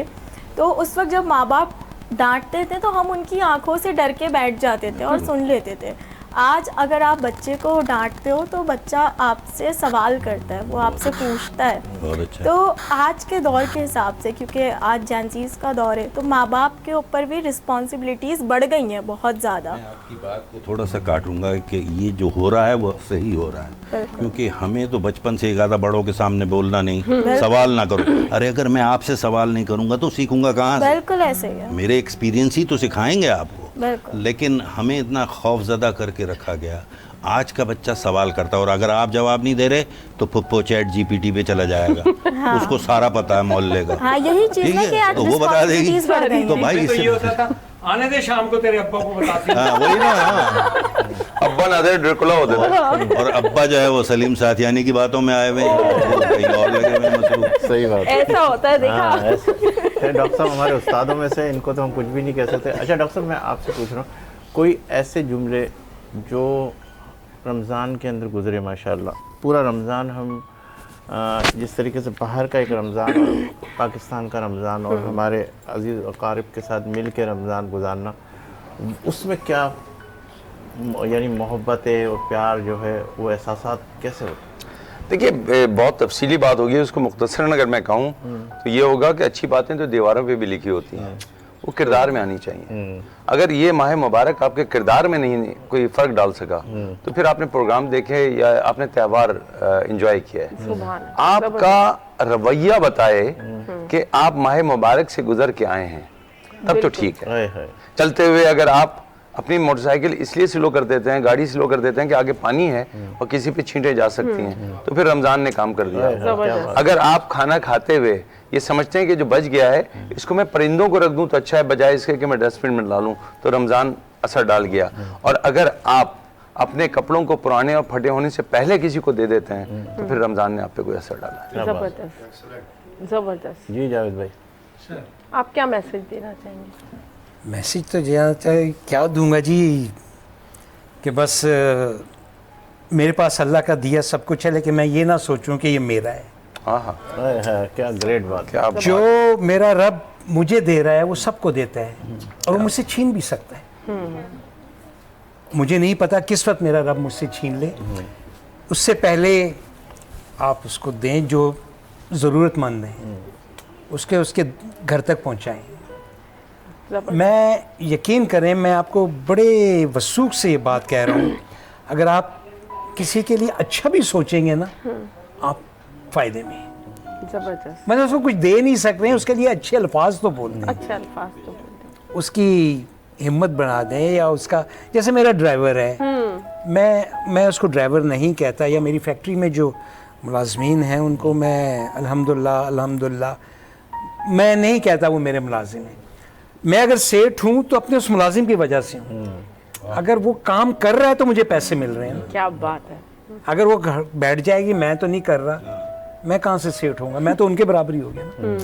तो उस वक्त जब माँ बाप डांटते थे तो हम उनकी आंखों से डर के बैठ जाते थे और सुन लेते थे। आज अगर आप बच्चे को डांटते हो तो बच्चा आपसे सवाल करता है, वो आपसे पूछता है। बहुत अच्छा। तो आज के दौर के हिसाब से, क्योंकि आज जेनज़ीज़ का दौर है, तो माँ बाप के ऊपर भी रिस्पॉन्सिबिलिटीज़ बढ़ गई हैं बहुत ज़्यादा। मैं आपकी बात को थोड़ा सा काटूंगा कि ये जो हो रहा है वो सही हो रहा है, क्योंकि हमें तो बचपन से ज़्यादा बड़ों के सामने बोलना नहीं, सवाल ना करो। अरे अगर मैं आपसे सवाल नहीं करूँगा तो सीखूंगा कहाँ से? बिल्कुल ऐसे ही है, मेरे एक्सपीरियंस ही तो सिखाएंगे आपको। बिल्कुल। लेकिन हमें इतना खौफजदा करके रखा गया। आज का बच्चा सवाल करता है और अगर आप जवाब नहीं दे रहे तो फुप्पो चैट जीपीटी पे चला जाएगा। हाँ। उसको सारा पता है मोहल्ले का। हाँ, यही चीज़ है कि आज तो वो बता देगी। रिस्पॉन्सिबिलिटीज़ बढ़ गई तो हैं। भाई तो ये होता था, आने दे शाम को तेरे अब्बा को बताती हूँ। हाँ, वही ना। अब्बा ना दे ड्रिकुला होते थे और अब्बा जो है वो सलीम साथियानी की बातों में आए हुए हैं, वो कहीं और लगे हुए हैं मसरूफ। सही बात। ऐसा होता है, देखा। हाँ, डॉक्टर साहब हमारे उस्तादों में से, इनको तो हम कुछ भी नहीं कह सकते। अच्छा डॉक्टर साहब, मैं आपसे पूछ रहा हूँ, कोई ऐसे जुमले जो रमज़ान के अंदर गुजरे, माशाल्लाह पूरा रमज़ान हम जिस तरीके से बाहर का एक रमज़ान और पाकिस्तान का रमज़ान और हमारे अजीज़ अकारिब के साथ मिल के रमज़ान गुजारना, उसमें क्या यानी मोहब्बत और प्यार जो है वो एहसासात कैसे होते? देखिए, बहुत तफसीली बात होगी, उसको मुख्तसरन अगर मैं कहूँ तो ये होगा कि अच्छी बातें तो दीवारों पे भी लिखी होती हैं, वो किरदार में आनी चाहिए। अगर ये माह मुबारक आपके किरदार में नहीं कोई फ़र्क डाल सका तो फिर आपने प्रोग्राम देखे या आपने त्यौहार इंजॉय किया है। आपका रवैया बताए कि आप माह मुबारक से गुजर के आए हैं, तब तो ठीक है। चलते हुए अगर आप अपनी मोटरसाइकिल इसलिए स्लो कर देते हैं, गाड़ी स्लो कर देते हैं कि आगे पानी है और किसी पे छींटे जा सकती हैं, तो फिर रमज़ान ने काम कर दिया। अगर आप खाना खाते हुए ये समझते हैं कि जो बच गया है इसको मैं परिंदों को रख दूं तो अच्छा है, बजाय इसके कि मैं डस्टबिन में डालूं, तो रमज़ान असर डाल गया। और अगर आप अपने कपड़ों को पुराने और फटे होने से पहले किसी को दे देते हैं तो फिर रमज़ान ने आप पे कोई असर डाला। जबरदस्त, जबरदस्त। जी जावेद भाई, आप क्या मैसेज देना चाहेंगे? मैसेज तो क्या दूंगा जी, कि बस मेरे पास अल्लाह का दिया सब कुछ है, लेकिन मैं ये ना सोचूं कि ये मेरा है। हाँ, क्या ग्रेट बात, क्या जो मेरा रब मुझे दे रहा है वो सबको देता है और वो मुझसे छीन भी सकता है। मुझे नहीं पता किस वक्त मेरा रब मुझसे छीन ले, उससे पहले आप उसको दें जो ज़रूरतमंद हैं, उसके घर तक पहुंचाएं। मैं यकीन करें, मैं आपको बड़े वसूख से ये बात कह रहा हूँ, अगर आप किसी के लिए अच्छा भी सोचेंगे ना, आप फ़ायदे में। जबरदस्त। मतलब उसको कुछ दे नहीं सकते हैं, उसके लिए अच्छे अल्फाज तो बोल दें, अच्छे अल्फाज तो बोल दें, उसकी हिम्मत बना दें। या उसका, जैसे मेरा ड्राइवर है, मैं उसको ड्राइवर नहीं कहता, या मेरी फैक्ट्री में जो मुलाजमीन हैं उनको मैं अल्हम्दुलिल्लाह मैं नहीं कहता वो मेरे मुलाजिम हैं। मैं अगर सेठ हूँ तो अपने उस मुलाजिम की वजह से हूँ। अगर वो काम कर रहा है तो मुझे पैसे मिल रहे हैं। क्या बात है। अगर वो घर बैठ जाएगी, मैं तो नहीं कर रहा, मैं कहाँ से सेठ होऊंगा? मैं तो उनके बराबर ही हो गया ना।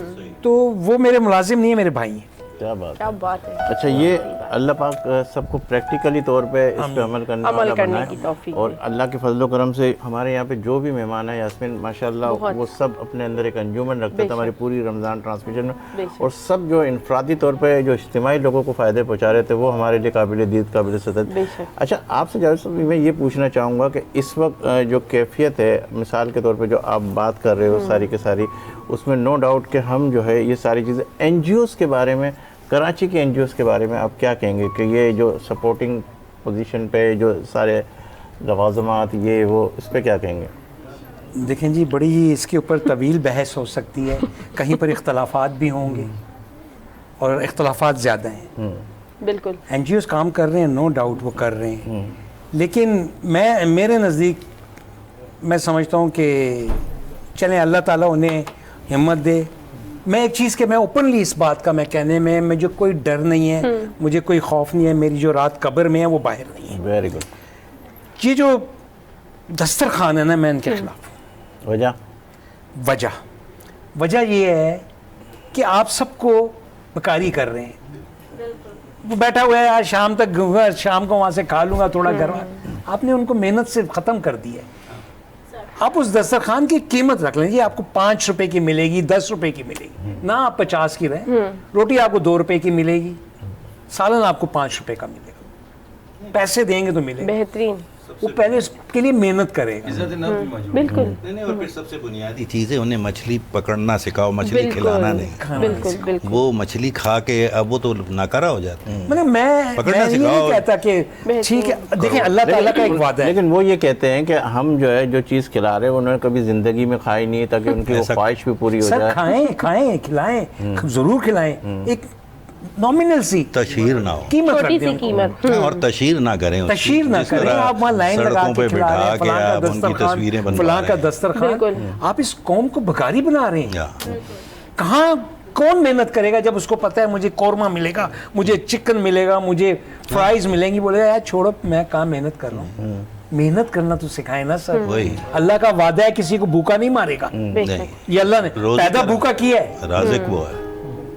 तो वो मेरे मुलाजिम नहीं है, मेरे भाई हैं। क्या बात, क्या बात है। अच्छा, ये अल्लाह पाक सबको प्रैक्टिकली तौर पे इस पे अमल करने वाला बनाए, और अल्लाह के फजलो करम से हमारे यहाँ पे जो भी मेहमान है, यास्मीन माशाल्लाह वो सब अपने अंदर एक अंजुमन रखते थे हमारी पूरी रमज़ान ट्रांसमिशन में, और सब जो इनफरादी तौर पे जो इज्तिमाई लोगों को फ़ायदे पहुँचा रहे थे वो हमारे लिए काबिल दीद, काबिल सदद। अच्छा, आपसे जावेद साहब मैं ये पूछना चाहूँगा कि इस वक्त जो कैफियत है, मिसाल के तौर पर जो आप बात कर रहे हो सारी के सारी, उसमें नो डाउट कि हम जो है ये सारी चीज़ें NGOs के बारे में, कराची के NGOs के बारे में आप क्या कहेंगे कि ये जो सपोर्टिंग पोजीशन पे जो सारे लवाज़मात ये वो, इस पे क्या कहेंगे? देखें जी, बड़ी इसके ऊपर तवील बहस हो सकती है, कहीं पर इख्तलाफात भी होंगे और इख्तलाफात ज़्यादा हैं। बिल्कुल NGOs काम कर रहे हैं, नो डाउट वो कर रहे हैं, लेकिन मेरे नज़दीक मैं समझता हूँ कि चलें, अल्लाह ताला उन्हें हिम्मत दे, मैं एक चीज़ के मैं ओपनली इस बात का मैं कहने में मुझे कोई डर नहीं है, मुझे कोई खौफ नहीं है, मेरी जो रात कब्र में है वो बाहर नहीं है। Very good. ये जो दस्तरखान है ना, मैं इनके खिलाफ। वजह ये है कि आप सबको बकारी कर रहे हैं। वो बैठा हुआ है यार, शाम तक शाम को वहाँ से खा लूँगा थोड़ा घर में, आपने उनको मेहनत से ख़त्म कर दिया है। आप उस दस्तरखान की कीमत रख लें, आपको 5 रुपए की मिलेगी, 10 रुपए की मिलेगी ना, आप 50 की रहें। रोटी आपको 2 रुपए की मिलेगी, सालन आपको 5 रुपए का मिलेगा। पैसे देंगे तो मिलेगा। बेहतरीन। वो पहले इसके लिए मेहनत करेगा। बिल्कुल। नहीं, और फिर सबसे बुनियादी चीज़ है, उन्हें मछली पकड़ना सिखाओ, मछली खिलाना नहीं। बिल्कुल। वो मछली खा के अब वो तो नाकारा हो जाते हैं। मतलब मैं ये नहीं कहता कि ठीक है, देखें अल्लाह ताला का एक वादा है, लेकिन वो ये कहते हैं कि हम जो है जो चीज़ खिला रहे हैं उन्होंने कभी ज़िंदगी में खाई नहीं, ताकि उनकी वो ख्वाहिश भी पूरी हो जाए। खाएं खिलाएं, जरूर खिलाएं, एक नॉमिनल सी तशहीर ना हो, छोटी सी कीमत, और तशहीर ना करें, तशहीर ना करें। आप वहाँ लाइन लगा के खिला रहे हैं, फलां का दस्तरखान, फलां का दस्तरखान, आप इस कौम को भिखारी बना रहे हैं। कहाँ कौन मेहनत करेगा जब उसको पता है मुझे कौरमा मिलेगा, मुझे चिकन मिलेगा, मुझे फ्राइज मिलेंगी, बोलेगा यार छोड़ो, मैं कहाँ मेहनत कर रहा हूँ। मेहनत करना तो सिखाए ना सर। अल्लाह का वादा है किसी को भूखा नहीं मारेगा। ये अल्लाह ने पैदा भूखा किया है, राज़िक वो है।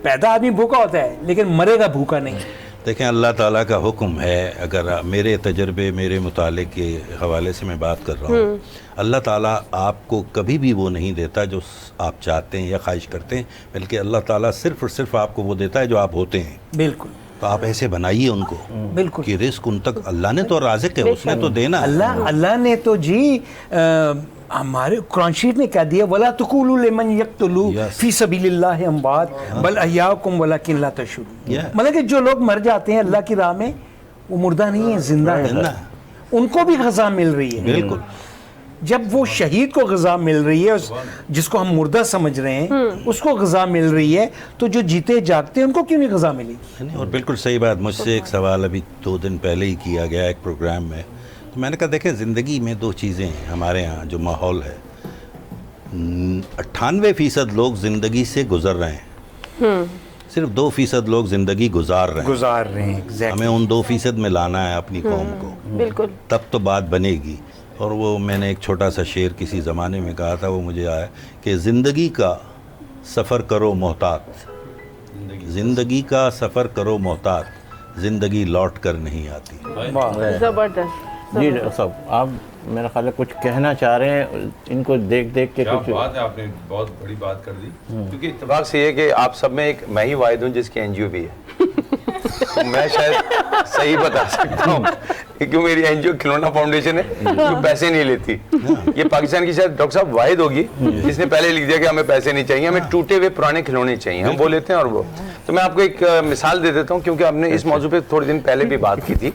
पैदा आदमी भूखा होता है लेकिन मरेगा भूखा नहीं। देखें, अल्लाह ताला का हुक्म है, अगर मेरे तजर्बे मेरे मुताले के हवाले से मैं बात कर रहा हूँ, अल्लाह ताला आपको कभी भी वो नहीं देता जो आप चाहते हैं या ख्वाहिश करते हैं, बल्कि अल्लाह ताला सिर्फ़ और सिर्फ आपको वो देता है जो आप होते हैं। बिल्कुल। तो आप ऐसे बनाइए उनको, बिल्कुल, कि रिस्क उन तक अल्लाह ने तो राज़िक है, उसने तो देना। अल्लाह ने तो जी हमारे कुरान शरीफ ने कह दिया, वला तक़ूलू लिमन यक़्तुलू फ़ी सबीलिल्लाहि अमवात बल अहयाकुम वलाकिन ला तशऊरून। मतलब कि जो लोग मर जाते हैं अल्लाह की राह में, वो मुर्दा नहीं है, जिंदा है, उनको भी ग़ज़ा मिल रही है। बिल्कुल। जब वो शहीद को ग़ज़ा मिल रही है, जिसको हम मुर्दा समझ रहे हैं, उसको ग़ज़ा मिल रही है, तो जो जीते जागते हैं उनको क्यों नहीं ग़ज़ा मिलेगी? और बिल्कुल सही बात। मुझसे एक सवाल अभी 2 दिन पहले ही किया गया एक प्रोग्राम में, तो मैंने कहा देखें, ज़िंदगी में 2 चीज़ें हैं हमारे यहाँ जो माहौल है। 98% लोग ज़िंदगी से गुज़र रहे हैं, सिर्फ 2% लोग ज़िंदगी गुजार रहे हैं। exactly. हमें उन 2% में लाना है अपनी कौम को, बिल्कुल, तब तो बात बनेगी। और वो मैंने एक छोटा सा शेर किसी ज़माने में कहा था, वो मुझे आया कि ज़िंदगी का सफ़र करो मोहतात, ज़िंदगी का सफ़र करो मोहतात, ज़िंदगी लौट कर नहीं आती। ज़बरदस्त। जी सब आप मेरा ख्याल है कुछ कहना चाह रहे हैं, इनको देख देख के कुछ बात है, आपने बहुत बड़ी बात कर दी। क्योंकि इत्तेफाक से ये कि आप सब में एक मैं ही वाहिद हूँ जिसकी एनजीओ भी है। तो मैं शायद सही बता सकता हूँ, क्योंकि मेरी एनजीओ खिलौना फाउंडेशन है जो पैसे नहीं लेती। ये पाकिस्तान की शायद डॉक्टर साहब वाहिद होगी जिसने पहले लिख दिया कि हमें पैसे नहीं चाहिए, हमें टूटे हुए पुराने खिलौने चाहिए, हम वो लेते हैं। और वो तो मैं आपको एक मिसाल दे देता हूँ, क्योंकि आपने इस मौजू पे थोड़े दिन पहले भी बात की थी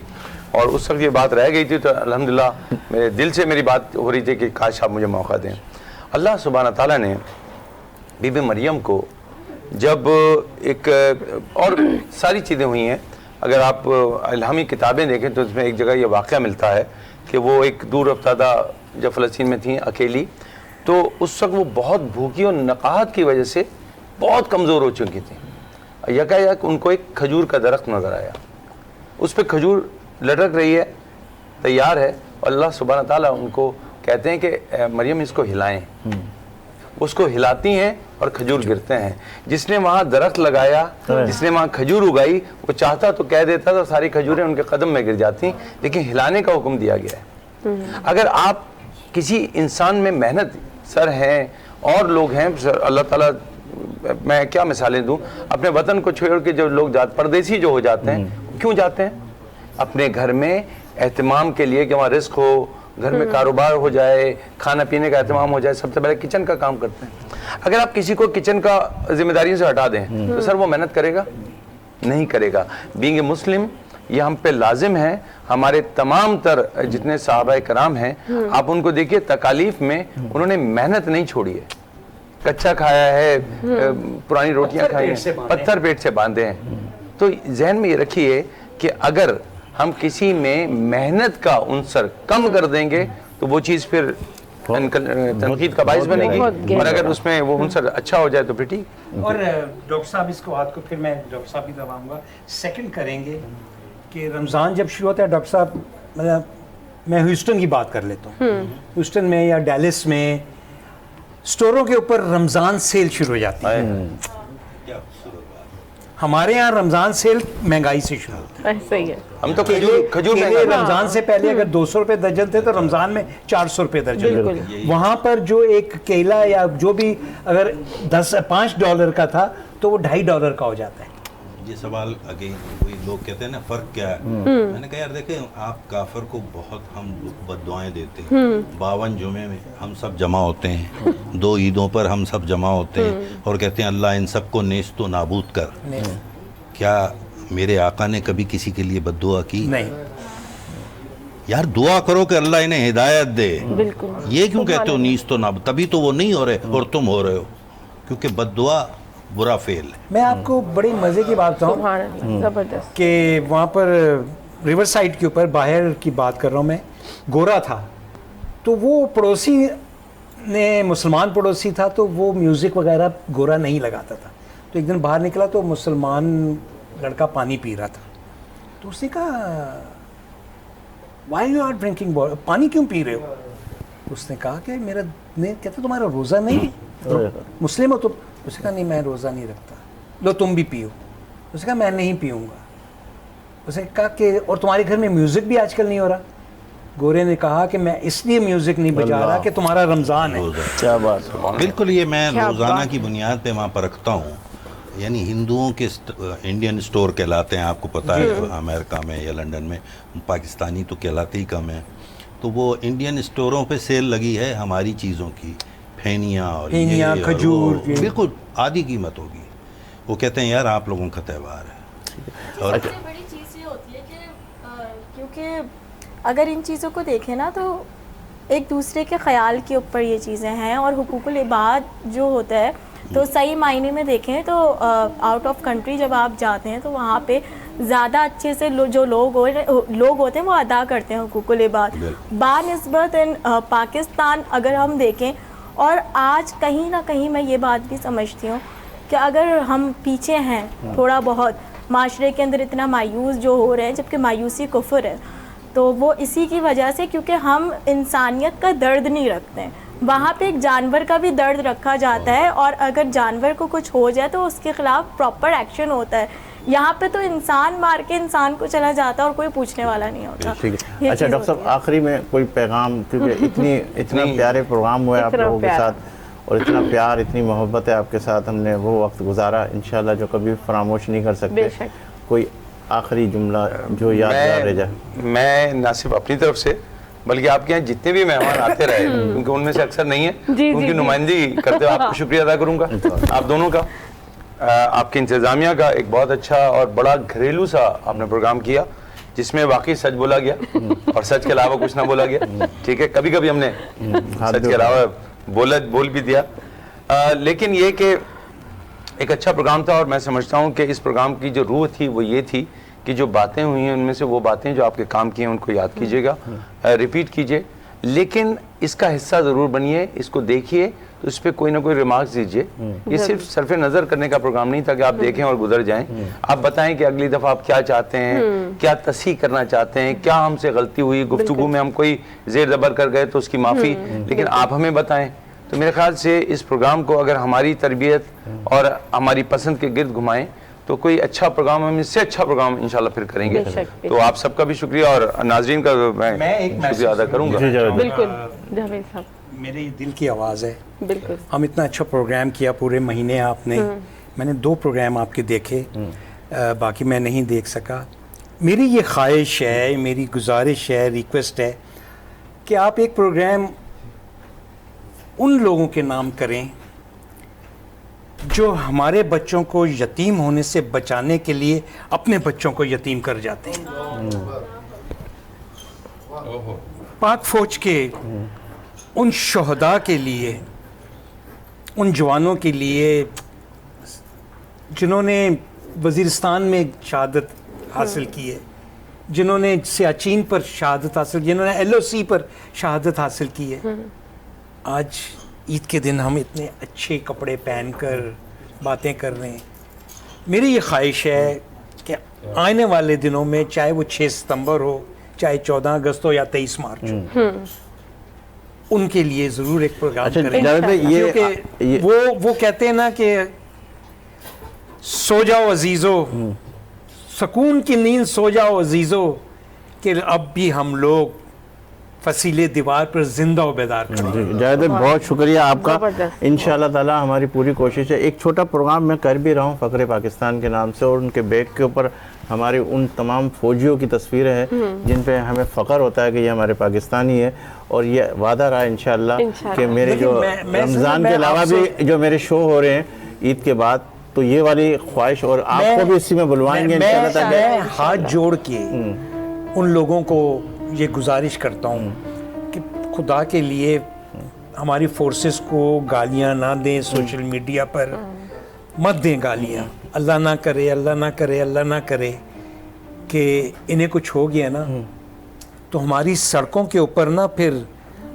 और उस वक्त ये बात रह गई थी, तो अल्हम्दुलिल्लाह मेरे दिल से मेरी बात हो रही थी कि काश आप मुझे मौका दें। अल्लाह सुब्हाना ताला ने बीबी मरियम को जब एक और सारी चीज़ें हुई हैं, अगर आप इल्हामी किताबें देखें तो इसमें एक जगह ये वाक़या मिलता है कि वो एक दूर अफ्तादा जब फ़लस्तीन में थी अकेली, तो उस वक्त वो बहुत भूखी और नकाहत की वजह से बहुत कमज़ोर हो चुकी थी। यकायक उनको एक खजूर का दरख्त नज़र आया, उस पर खजूर लटक रही है, तैयार है, और अल्लाह सुब्हाना ताला उनको कहते हैं कि मरियम इसको हिलाएं। उसको हिलाती हैं और खजूर गिरते हैं। जिसने वहाँ दरख्त लगाया, जिसने वहाँ खजूर उगाई, वो चाहता तो कह देता था सारी खजूरें उनके कदम में गिर जाती, लेकिन हिलाने का हुक्म दिया गया है। अगर आप किसी इंसान में मेहनत सर हैं और लोग हैं, अल्लाह ताला, मैं क्या मिसालें दूँ, अपने वतन को छोड़ के जो लोग परदेसी जो हो जाते हैं, क्यों जाते हैं? अपने घर में एहतमाम के लिए कि वहाँ रिस्क हो, घर में कारोबार हो जाए, खाना पीने का एहतमाम हो जाए, सबसे पहले किचन का काम करते हैं। अगर आप किसी को किचन का जिम्मेदारियों से हटा दें तो सर वो मेहनत करेगा? नहीं करेगा। बीइंग ए मुस्लिम ये हम पे लाजिम है। हमारे तमाम तर जितने सहाबाए कराम हैं, आप उनको देखिए, तकालीफ में उन्होंने मेहनत नहीं छोड़ी है। कच्चा खाया है, पुरानी रोटियां खाई हैं, पत्थर पेट से बांधे हैं। तो जहन में ये रखिए कि अगर हम किसी में मेहनत का उनसर कम कर देंगे तो वो चीज़ फिर तनकीद का बाइस बनेगी, और अगर उसमें वो उनसे अच्छा हो जाए तो फिर ठीक। और डॉक्टर साहब इसको हाथ को फिर मैं डॉक्टर साहब भी दबाऊंगा, सेकंड करेंगे कि रमज़ान जब शुरू होता है डॉक्टर साहब, मतलब मैं ह्यूस्टन की बात कर लेता हूँ, ह्यूस्टन में या डैलिस में स्टोरों के ऊपर रमज़ान सेल शुरू हो जाती है। हमारे यहाँ रमज़ान सेल महंगाई से शुरू होती है। सही है। हम तो खजूर केले रमज़ान से पहले अगर 200 रुपये दर्जन थे तो रमज़ान में 400 रुपये दर्जन। वहाँ पर जो एक केला या जो भी अगर $5 का था तो वो $2.5 का हो जाता है। ये सवाल अगेन वही लोग कहते हैं ना, फर्क क्या है। मैंने कहा यार देखें, आप काफिर को बहुत हम बद्दुआएं देते हैं। 52 जुमे में हम सब जमा होते हैं, 2 ईदों पर हम सब जमा होते हैं और कहते हैं अल्लाह इन सबको नेस्त व नाबूद कर। क्या मेरे आका ने कभी किसी के लिए बद्दुआ की? नहीं। यार दुआ करो कि अल्लाह इन्हें हिदायत दे। बिल्कुल। ये क्यों कहते हो नीस्त व नाबूद? तभी तो वो नहीं हो रहे और तुम हो रहे हो, क्योंकि बद्दुआ बुरा फेल है। मैं आपको बड़ी मज़े की बात बताऊं, जबरदस्त, कि वहाँ पर रिवर साइड के ऊपर बाहर की बात कर रहा हूँ मैं, गोरा था तो वो पड़ोसी ने, मुसलमान पड़ोसी था तो वो म्यूज़िक वगैरह गोरा नहीं लगाता था। तो एक दिन बाहर निकला तो मुसलमान लड़का पानी पी रहा था, तो उसने कहा वाई यू आर ड्रिंकिंग, पानी क्यों पी रहे हो? उसने कहा कि मेरा नहीं, कहते तुम्हारा रोज़ा नहीं है, मुस्लिम हो तो? उसने कहा नहीं मैं रोज़ा नहीं रखता। लो तुम भी पियो। उसने कहा मैं नहीं पीऊँगा। उसने कहा कि और तुम्हारे घर में म्यूज़िक भी आजकल नहीं हो रहा? गोरे ने कहा कि मैं इसलिए म्यूज़िक नहीं बजा रहा कि तुम्हारा रमज़ान है। क्या बात है। बिल्कुल, ये मैं रोज़ाना की बुनियाद पे वहाँ पर रखता हूँ। यानी हिंदुओं के इंडियन स्टोर कहलाते हैं, आपको पता है अमेरिका में या लंदन में, पाकिस्तानी तो कहलाते ही कम है। तो वो इंडियन स्टोरों पे सेल लगी है हमारी चीज़ों की, फेनिया खजूर, बिल्कुल आधी कीमत होगी। वो कहते हैं यार आप लोगों का त्यौहार है। और सबसे बड़ी चीज़ ये होती है कि क्योंकि अगर इन चीज़ों को देखें ना तो एक दूसरे के ख्याल के ऊपर ये चीज़ें हैं, और हुकूकुल इबाद जो होता है तो सही मायने में देखें तो आउट ऑफ कंट्री जब आप जाते हैं तो वहाँ पे ज़्यादा अच्छे से जो लोग होते हैं वो अदा करते हैं हुकूकुल इबाद बानिस्बत इन पाकिस्तान अगर हम देखें। और आज कहीं ना कहीं मैं ये बात भी समझती हूँ कि अगर हम पीछे हैं थोड़ा बहुत, माशरे के अंदर इतना मायूस जो हो रहे हैं, जबकि मायूसी कुफ्र है, तो वो इसी की वजह से क्योंकि हम इंसानियत का दर्द नहीं रखते हैं। वहाँ पे एक जानवर का भी दर्द रखा जाता है, और अगर जानवर को कुछ हो जाए तो उसके ख़िलाफ़ प्रॉपर एक्शन होता है। यहाँ पे तो इंसान मार के इंसान को चला जाता है और कोई पूछने वाला नहीं होता। ठीक है। अच्छा डॉक्टर साहब, आखिरी में कोई पैगाम, क्योंकि इतना प्यारे प्रोग्राम हुए आप लोगों के साथ, और इतना प्यार, इतनी मोहब्बत है आपके साथ, हमने वो वक्त गुजारा इंशाल्लाह जो कभी फरामोश नहीं कर सकते। कोई आखिरी जुमला जो यादगार रह जाए? मैं ना सिर्फ अपनी तरफ से बल्कि आपके यहाँ जितने भी मेहमान आते रहे, क्योंकि उनमें से अक्सर नहीं है, उनकी नुमाइंदगी करते हुए आपको शुक्रिया अदा करूँगा, आप दोनों का, आपकी इंतज़ामिया का। एक बहुत अच्छा और बड़ा घरेलू सा आपने प्रोग्राम किया जिसमें वाकई सच बोला गया और सच के अलावा कुछ ना बोला गया। ठीक है, कभी कभी हमने सच के अलावा बोल भी दिया, लेकिन ये कि एक अच्छा प्रोग्राम था। और मैं समझता हूँ कि इस प्रोग्राम की जो रूह थी वो ये थी कि जो बातें हुई हैं उनमें से वो बातें जो आपके काम की हैं उनको याद कीजिएगा, रिपीट कीजिए, लेकिन इसका हिस्सा ज़रूर बनिए, इसको देखिए, तो इस पर कोई ना कोई रिमार्क्स दीजिए। ये सिर्फ सरफे नज़र करने का प्रोग्राम नहीं था कि आप देखें और गुजर जाएं। आप बताएं कि अगली दफ़ा आप क्या चाहते हैं, क्या तस्हीह करना चाहते हैं, क्या हमसे गलती हुई, गुफ्तगू में हम कोई ज़ेर ज़बर कर गए तो उसकी माफ़ी, लेकिन आप हमें बताएं। तो मेरे ख्याल से इस प्रोग्राम को अगर हमारी तरबियत और हमारी पसंद के गिर्द घुमाएं तो कोई अच्छा प्रोग्राम, हम इससे अच्छा प्रोग्राम इंशाल्लाह फिर करेंगे। तो आप सबका भी शुक्रिया और नाजरीन का मैं एक शुक्रिया अदा करूँगा। बिल्कुल जावेद साहब, मेरे दिल की आवाज़ है। बिल्कुल, हम इतना अच्छा प्रोग्राम किया पूरे महीने आपने, मैंने 2 प्रोग्राम आपके देखे, बाकी मैं नहीं देख सका। मेरी ये ख्वाहिश है, मेरी गुजारिश है, रिक्वेस्ट है कि आप एक प्रोग्राम उन लोगों के नाम करें जो हमारे बच्चों को यतीम होने से बचाने के लिए अपने बच्चों को यतीम कर जाते हैं। पाक फौज के उन शहदा के लिए, उन जवानों के लिए जिन्होंने वज़ीरिस्तान में शहादत हासिल की है, जिन्होंने सियाचिन पर शहादत हासिल, जिन्होंने LOC पर शहादत हासिल की है, आज ईद के दिन हम इतने अच्छे कपड़े पहनकर बातें कर रहे हैं। मेरी ये ख्वाहिश है कि आने वाले दिनों में, चाहे वो 6 सितंबर हो, चाहे 14 अगस्त हो या 23 मार्च हो, उनके लिए ज़रूर एक प्रोग्राम अच्छा, करें। जावेद भाई, क्योंकि वो कहते हैं ना कि सो जाओ अजीज़ो, सुकून की नींद सो जाओ अजीज़ो, कि अब भी हम लोग फसीले दीवार पर जिंदा व बेदार करें। जावेद भाई, बहुत शुक्रिया आपका। इंशाल्लाह ताला हमारी पूरी कोशिश है। एक छोटा प्रोग्राम मैं कर भी रहा हूँ फ़ख्रे पाकिस्तान के नाम से, और उनके बैग के ऊपर हमारी उन तमाम फ़ौजियों की तस्वीरें हैं जिन पे हमें फ़ख्र होता है कि ये हमारे पाकिस्तानी है। और ये वादा रहा इंशाल्लाह कि मेरे जो रमज़ान के अलावा भी जो मेरे शो हो रहे हैं ईद के बाद, तो ये वाली ख्वाहिश, और आपको भी इसी में बुलवाएंगे इंशाल्लाह। मैं हाथ जोड़ के उन लोगों को ये गुजारिश करता हूँ कि खुदा के लिए हमारी फोर्सेस को गालियाँ ना दें, सोशल मीडिया पर मत दें गालियाँ। अल्लाह ना करे, अल्लाह ना करे, अल्लाह ना करे कि इन्हें कुछ हो गया ना तो हमारी सड़कों के ऊपर ना फिर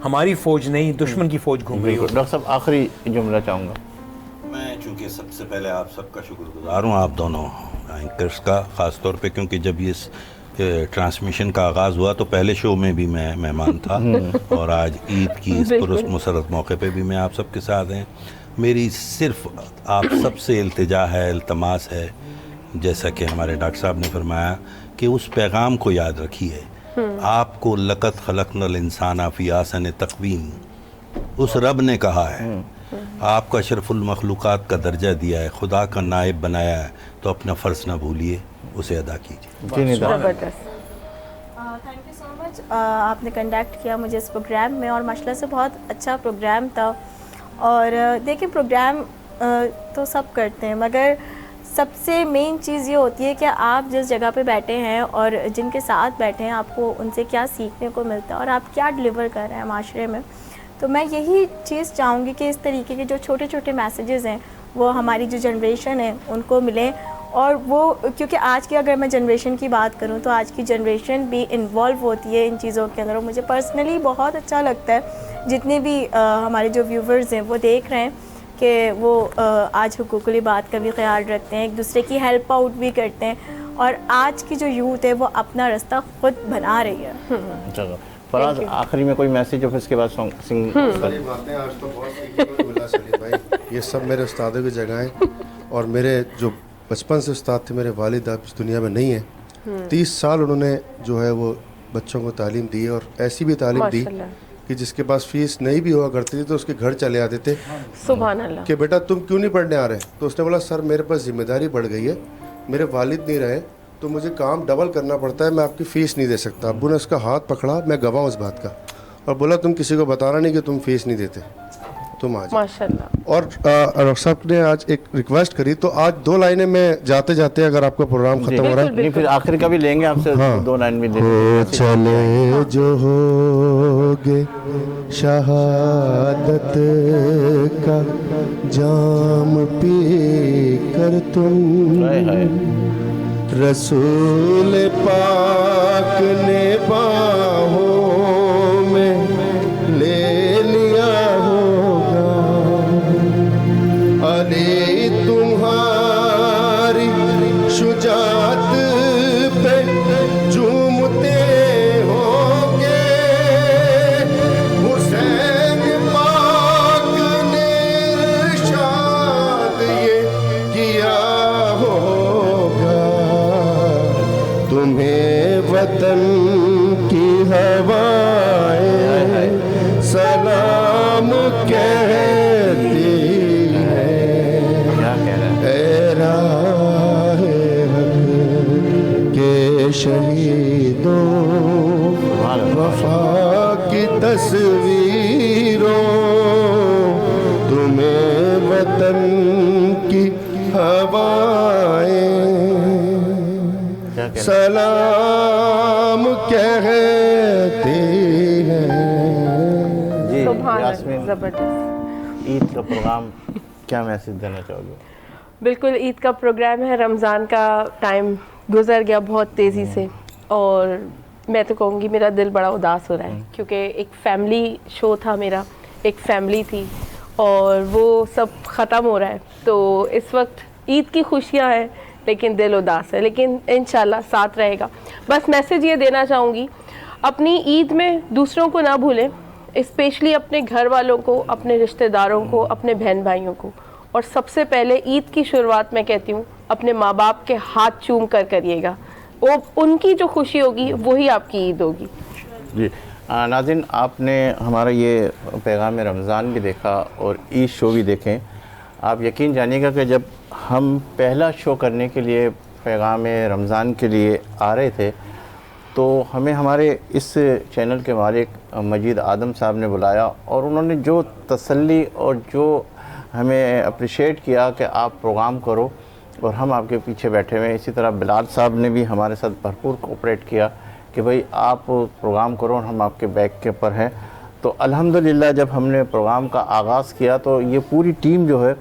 हमारी फ़ौज नहीं, दुश्मन की फ़ौज घूम रही हो। डॉक्टर साहब, आखिरी जुमला चाहूँगा। मैं चूँकि सबसे पहले आप सबका शुक्रगुजार हूँ, आप दोनों एंकर्स का ख़ास तौर पे, क्योंकि जब ये ट्रांसमिशन का आगाज़ हुआ तो पहले शो में भी मैं मेहमान था और आज ईद की इस पुरस्मसरत मौके पे भी मैं आप सबके साथ हैं। मेरी सिर्फ आप सबसे इल्तिजा है, इल्तमास है, जैसा कि हमारे डॉक्टर साहब ने फरमाया कि उस पैगाम को याद रखिए। आपको लक़द खलक़नल इंसान फ़ी अहसन तक़वीम उस रब ने कहा है, आपका अशरफुल मखलूक़ात का दर्जा दिया है, खुदा का नायब बनाया है, तो अपना फ़र्ज़ ना भूलिए, उसे अदा कीजिए। ज़बरदस्त, थैंक यू सो मच। आपने कंडक्ट किया मुझे इस प्रोग्राम में, और माशाल्लाह से बहुत अच्छा प्रोग्राम था। और देखिए, प्रोग्राम तो सब करते हैं, मगर सबसे मेन चीज़ ये होती है कि आप जिस जगह पे बैठे हैं और जिनके साथ बैठे हैं, आपको उनसे क्या सीखने को मिलता है और आप क्या डिलीवर कर रहे हैं माशरे में। तो मैं यही चीज़ चाहूँगी कि इस तरीके के जो छोटे छोटे मैसेजेस हैं वो हमारी जो जनरेशन है उनको मिलें। और वो, क्योंकि आज की अगर मैं जनरेशन की बात करूँ तो आज की जनरेशन भी इन्वॉल्व होती है इन चीज़ों के अंदर, और मुझे पर्सनली बहुत अच्छा लगता है जितने भी हमारे जो व्यूवर्स हैं वो देख रहे हैं कि वो आज हुकूकुल बात का भी ख्याल रखते हैं, एक दूसरे की हेल्प आउट भी करते हैं, और आज की जो यूथ है वो अपना रास्ता खुद बना रही है। चलो फराज, आखिरी में कोई मैसेज हो, इसके बाद सिंग बातें आज तो बहुत सीखने को मिला सलीम भाई। ये सब मेरे उस्तादों की जगह हैं, और मेरे जो बचपन से उस्ताद थे, मेरे वालिद अब इस दुनिया में नहीं है। 30 साल उन्होंने जो है वो बच्चों को तालीम दी, और ऐसी भी तालीम दी कि जिसके पास फीस नहीं भी हुआ करती थी तो उसके घर चले आते थे, सुभान अल्लाह, कि बेटा तुम क्यों नहीं पढ़ने आ रहे। तो उसने बोला, सर मेरे पास जिम्मेदारी बढ़ गई है, मेरे वालिद नहीं रहे तो मुझे काम डबल करना पड़ता है, मैं आपकी फ़ीस नहीं दे सकता। अब्बू ने उसका हाथ पकड़ा, मैं गवाह हूँ उस बात का, और बोला तुम किसी को बताना नहीं कि तुम फ़ीस नहीं देते, तुम आ जाओ। माशाल्लाह। और डॉक्टर साहब ने आज एक रिक्वेस्ट करी, तो आज 2 लाइनें में जाते जाते, अगर आपका प्रोग्राम खत्म हो रहा है, नहीं फिर आखिर का भी लेंगे आपसे। हाँ। 2 लाइन भी हो चले जो होगे शहादत का जाम पी कर तुम, रसूल पाक ने बाहों में ले लिया होगा, अली तुम्हारी शुजात पे झूमते होंगे, हुसैन पाक ने इरशाद ये किया होगा, तुम्हें वतन की हवाएं सलाम कहती शहीदों वफा की तस्वीरों, तुम्हें वतन की हवाएं सलाम कहती हैं। जी यास्मीन, ज़बरदस्त। ईद का प्रोग्राम क्या मैसेज देना चाहोगे? बिल्कुल, ईद का प्रोग्राम है, रमज़ान का टाइम गुज़र गया बहुत तेज़ी से, और मैं तो कहूँगी मेरा दिल बड़ा उदास हो रहा है, क्योंकि एक फैमिली शो था मेरा, एक फैमिली थी और वो सब ख़त्म हो रहा है। तो इस वक्त ईद की खुशियाँ हैं लेकिन दिल उदास है, लेकिन इंशाल्लाह साथ रहेगा। बस मैसेज ये देना चाहूँगी, अपनी ईद में दूसरों को ना भूलें, स्पेशली अपने घर वालों को, अपने रिश्तेदारों को, अपने बहन भाइयों को। और सबसे पहले ईद की शुरुआत मैं कहती हूँ अपने माँ बाप के हाथ चूम कर करिएगा, वो उनकी जो खुशी होगी वही आपकी ईद होगी। जी नाज़रीन, आपने हमारा ये पैगाम रमज़ान भी देखा और ईद शो भी देखें। आप यकीन जानिएगा कि जब हम पहला शो करने के लिए पैगाम रमज़ान के लिए आ रहे थे तो हमें हमारे इस चैनल के मालिक मजीद आदम साहब ने बुलाया और उन्होंने जो तसल्ली और जो हमें अप्रिशिएट किया कि आप प्रोग्राम करो और हम आपके पीछे बैठे हुए हैं। इसी तरह बिलाल साहब ने भी हमारे साथ भरपूर कोऑपरेट किया कि भाई आप प्रोग्राम करो और हम आपके बैक के ऊपर हैं। तो अल्हम्दुलिल्लाह जब हमने प्रोग्राम का आगाज़ किया तो ये पूरी टीम जो है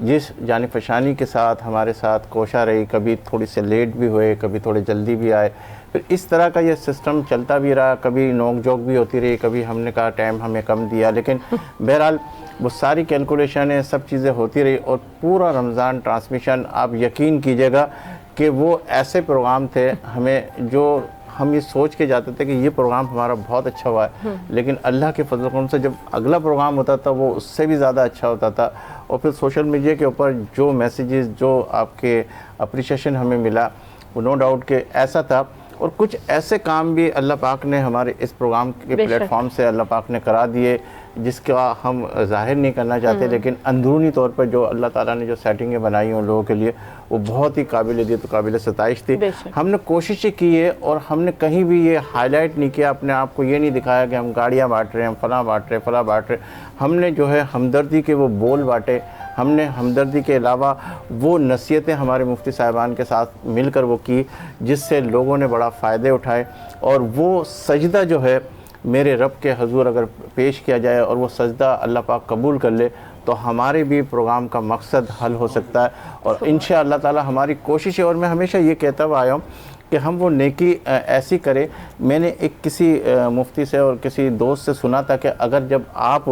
जिस जानी फशानी के साथ हमारे साथ कोशा रही, कभी थोड़ी से लेट भी हुए, कभी थोड़े जल्दी भी आए, फिर इस तरह का ये सिस्टम चलता भी रहा। कभी नोक झोंक भी होती रही, कभी हमने कहा टाइम हमें कम दिया, लेकिन बहरहाल वो सारी कैलकुलेशन है, सब चीज़ें होती रही और पूरा रमज़ान ट्रांसमिशन आप यकीन कीजिएगा कि वो ऐसे प्रोग्राम थे हमें जो हम ये सोच के जाते थे कि ये प्रोग्राम हमारा बहुत अच्छा हुआ है, लेकिन अल्लाह के फजल करम से जब अगला प्रोग्राम होता था वो उससे भी ज़्यादा अच्छा होता था। और फिर सोशल मीडिया के ऊपर जो मैसेजेस, जो आपके अप्रिशिएशन हमें मिला वो नो डाउट कि ऐसा था। और कुछ ऐसे काम भी अल्लाह पाक ने हमारे इस प्रोग्राम के प्लेटफॉर्म से अल्लाह पाक ने करा दिए जिसका हम ज़ाहिर नहीं करना चाहते, लेकिन अंदरूनी तौर पर जो अल्लाह ताला ने जो सेटिंगें बनाई उन लोगों के लिए वो बहुत ही काबिल सताइश थी। हमने कोशिशें की है और हमने कहीं भी ये हाईलाइट नहीं किया, अपने आप को ये नहीं दिखाया कि हम गाड़ियाँ बांट रहे हैं, हम फलां बांट रहे हैं, फलां बांट रहे हैं। हमने जो है हमदर्दी के वो बोल बांटे, हमने हमदर्दी के अलावा वो नसीहतें हमारे मुफ्ती साहिबान के साथ मिलकर वो की जिससे लोगों ने बड़ा फ़ायदे उठाए। और वो सजदा जो है मेरे रब के हजूर अगर पेश किया जाए और वो सजदा अल्लाह पाक कबूल कर ले तो हमारे भी प्रोग्राम का मकसद हल हो सकता है। और इंशाअल्लाह ताला हमारी कोशिश है और मैं हमेशा ये कहता हुआ आया हूँ कि हम वो नेकी ऐसी करें। मैंने एक किसी मुफ्ती से और किसी दोस्त से सुना था कि अगर जब आप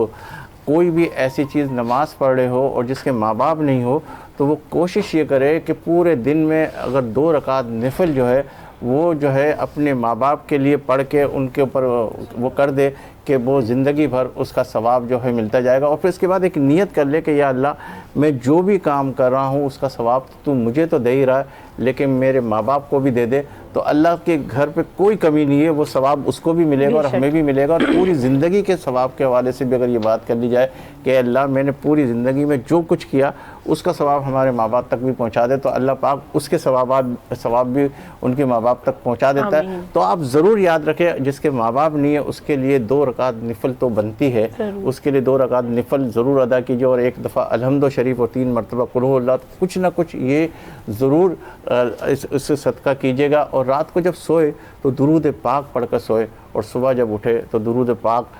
कोई भी ऐसी चीज़ नमाज़ पढ़ रहे हो और जिसके माँ बाप नहीं हो तो वो कोशिश ये करे कि पूरे दिन में अगर 2 रकात नफल जो है वो जो है अपने माँ बाप के लिए पढ़ के उनके ऊपर वो कर दे कि वो ज़िंदगी भर उसका सवाब जो है मिलता जाएगा। और फिर इसके बाद एक नियत कर ले कि या अल्लाह मैं जो भी काम कर रहा हूँ उसका सवाब तू मुझे तो दे ही रहा है लेकिन मेरे माँ बाप को भी दे दे, तो अल्लाह के घर पे कोई कमी नहीं है, वो सवाब उसको भी मिलेगा और हमें भी मिलेगा। और पूरी ज़िंदगी के सवाब के हवाले से भी अगर ये बात कर ली जाए कि अल्लाह मैंने पूरी ज़िंदगी में जो कुछ किया उसका सवाब हमारे माँ बाप तक भी पहुँचा दे तो अल्लाह पाक उसके सवाब भी उनके माँ बाप तक पहुँचा देता है। तो आप ज़रूर याद रखें जिसके माँ बाप नहीं है उसके लिए 2 रकात नफल तो बनती है, उसके लिए 2 रकात नफल ज़रूर अदा कीजिए और एक दफ़ा अलहम्दो शरीफ और 3 मरतबा कुल हु अल्लाह, कुछ ना कुछ ये ज़रूर इससे सदका कीजिएगा। और रात को जब सोए तो दुरूद पाक पढ़ कर सोए और सुबह जब उठे तो दुरूद पाक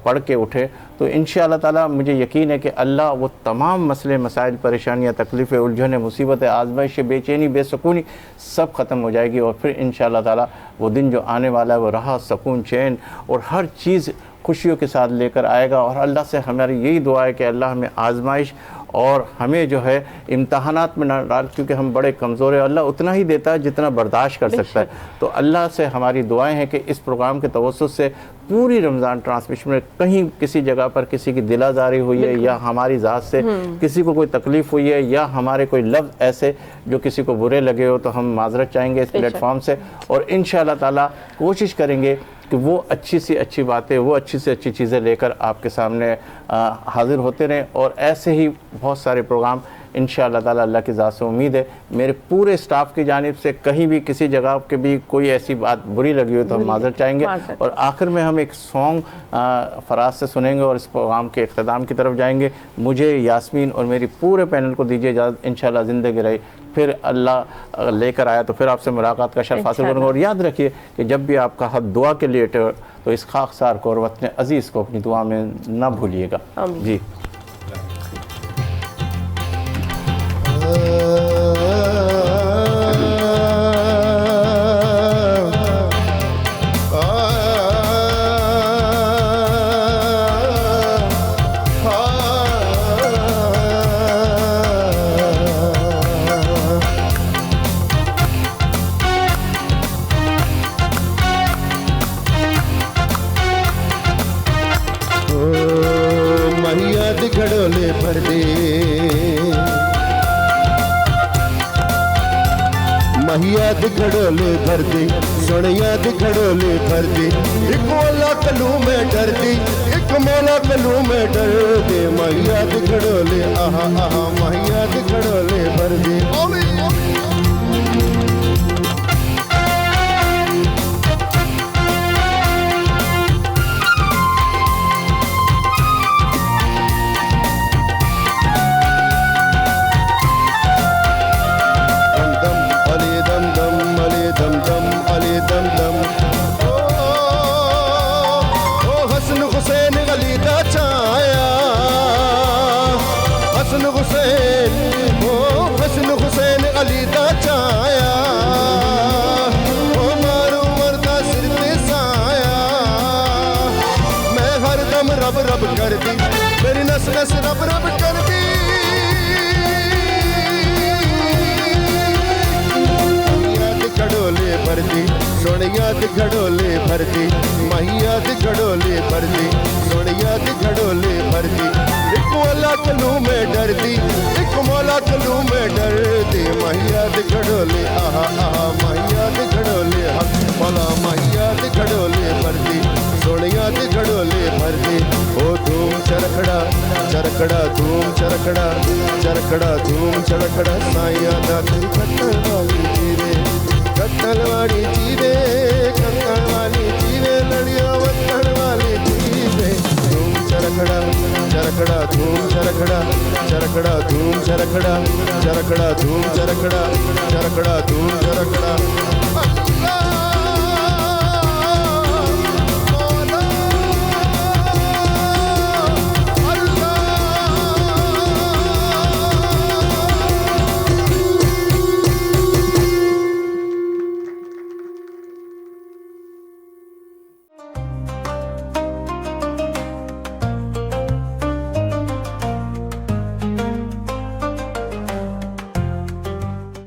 पढ़ के उठे तो इंशाअल्लाह ताला मुझे यकीन है कि अल्लाह वो तमाम मसले मसाइल परेशानियाँ तकलीफ़ें उलझने मुसीबतें आजमाइश बेचैनी बेसकूनी सब ख़त्म हो जाएगी। और फिर इंशाअल्लाह ताला वो दिन जो आने वाला है वो राहत सुकून चैन और हर चीज़ खुशियों के साथ लेकर आएगा। और अल्लाह से हमारी यही दुआ है कि अल्लाह हमें आजमाइश और हमें जो है इम्तहानात में ना डाल, क्योंकि हम बड़े कमज़ोर हैं, अल्लाह उतना ही देता है जितना बर्दाश्त कर सकता है। तो अल्लाह से हमारी दुआएं हैं कि इस प्रोग्राम के तवज्जुह से पूरी रमज़ान ट्रांसमिशन में कहीं किसी जगह पर किसी की दिल आज़ारी हुई है या हमारी ज़ात से किसी को कोई तकलीफ़ हुई है या हमारे कोई लफ्ज़ ऐसे जो किसी को बुरे लगे हो तो हम माजरत चाहेंगे इस प्लेटफॉर्म से और इंशाअल्लाह ताला कोशिश करेंगे कि वो अच्छी सी अच्छी बातें, वो अच्छी से अच्छी चीज़ें लेकर आपके सामने हाज़िर होते रहें। और ऐसे ही बहुत सारे प्रोग्राम इंशाअल्लाह ताला अल्लाह की ज़ात से उम्मीद है मेरे पूरे स्टाफ की जानिब से कहीं भी किसी जगह के भी कोई ऐसी बात बुरी लगी हो तो हम माज़रत चाहेंगे। और आखिर में हम एक सॉन्ग फराज से सुनेंगे और इस प्रोग्राम के इख्तिताम की तरफ जाएंगे। मुझे, यास्मीन और मेरी पूरे पैनल को दीजिए इजाज़त। इंशाअल्लाह ज़िंदगी रही, फिर अल्लाह लेकर आया तो फिर आपसे मुलाकात का शर्फ हासिल करूँगा। और याद रखिए कि जब भी आपका हाथ दुआ के लिए तो इस खाकसार को और वतन अज़ीज़ को अपनी दुआ में ना भूलिएगा। जी याद घड़ोले भर दी, सुन याद घड़ोले भर दी। एक मौला कलू में डर दी, एक मौला कलू में डर दे। माँ याद घड़ोले आहा आहा, माँ याद घड़ोले भर दी। रब रब कर दी, मेरी नस नस रब रब कर दी। याद घड़ोले भर दी, सुन याद घड़ोले भर दी। माही याद घड़ोले भर दी, सुन याद घड़ोले भर दी। एक मौला कलू में डर दी, एक मौला कलू में डर दी। माही याद घड़ोले आहा आहा, माही याद घड़ोले हक मौला, माही याद घड़ोले भर दी, सुन याद घड़ोले भर दी। ओ धूम चरखड़ा चरखड़ा धूम चरखड़ा चरखड़ा धूम चरखड़ा। साइया दाखिल कत्तल वाली जीवे, कत्तल वाली जीवे, कत्तल वाली जीवे, लड़िया वत्तल वाली जीवे। धूम चरखड़ा चरखड़ा धूम चरखड़ा चरखड़ा धूम चरखड़ा चरखड़ा धूम चरखड़ा चरखड़ा धूम चरखड़ा।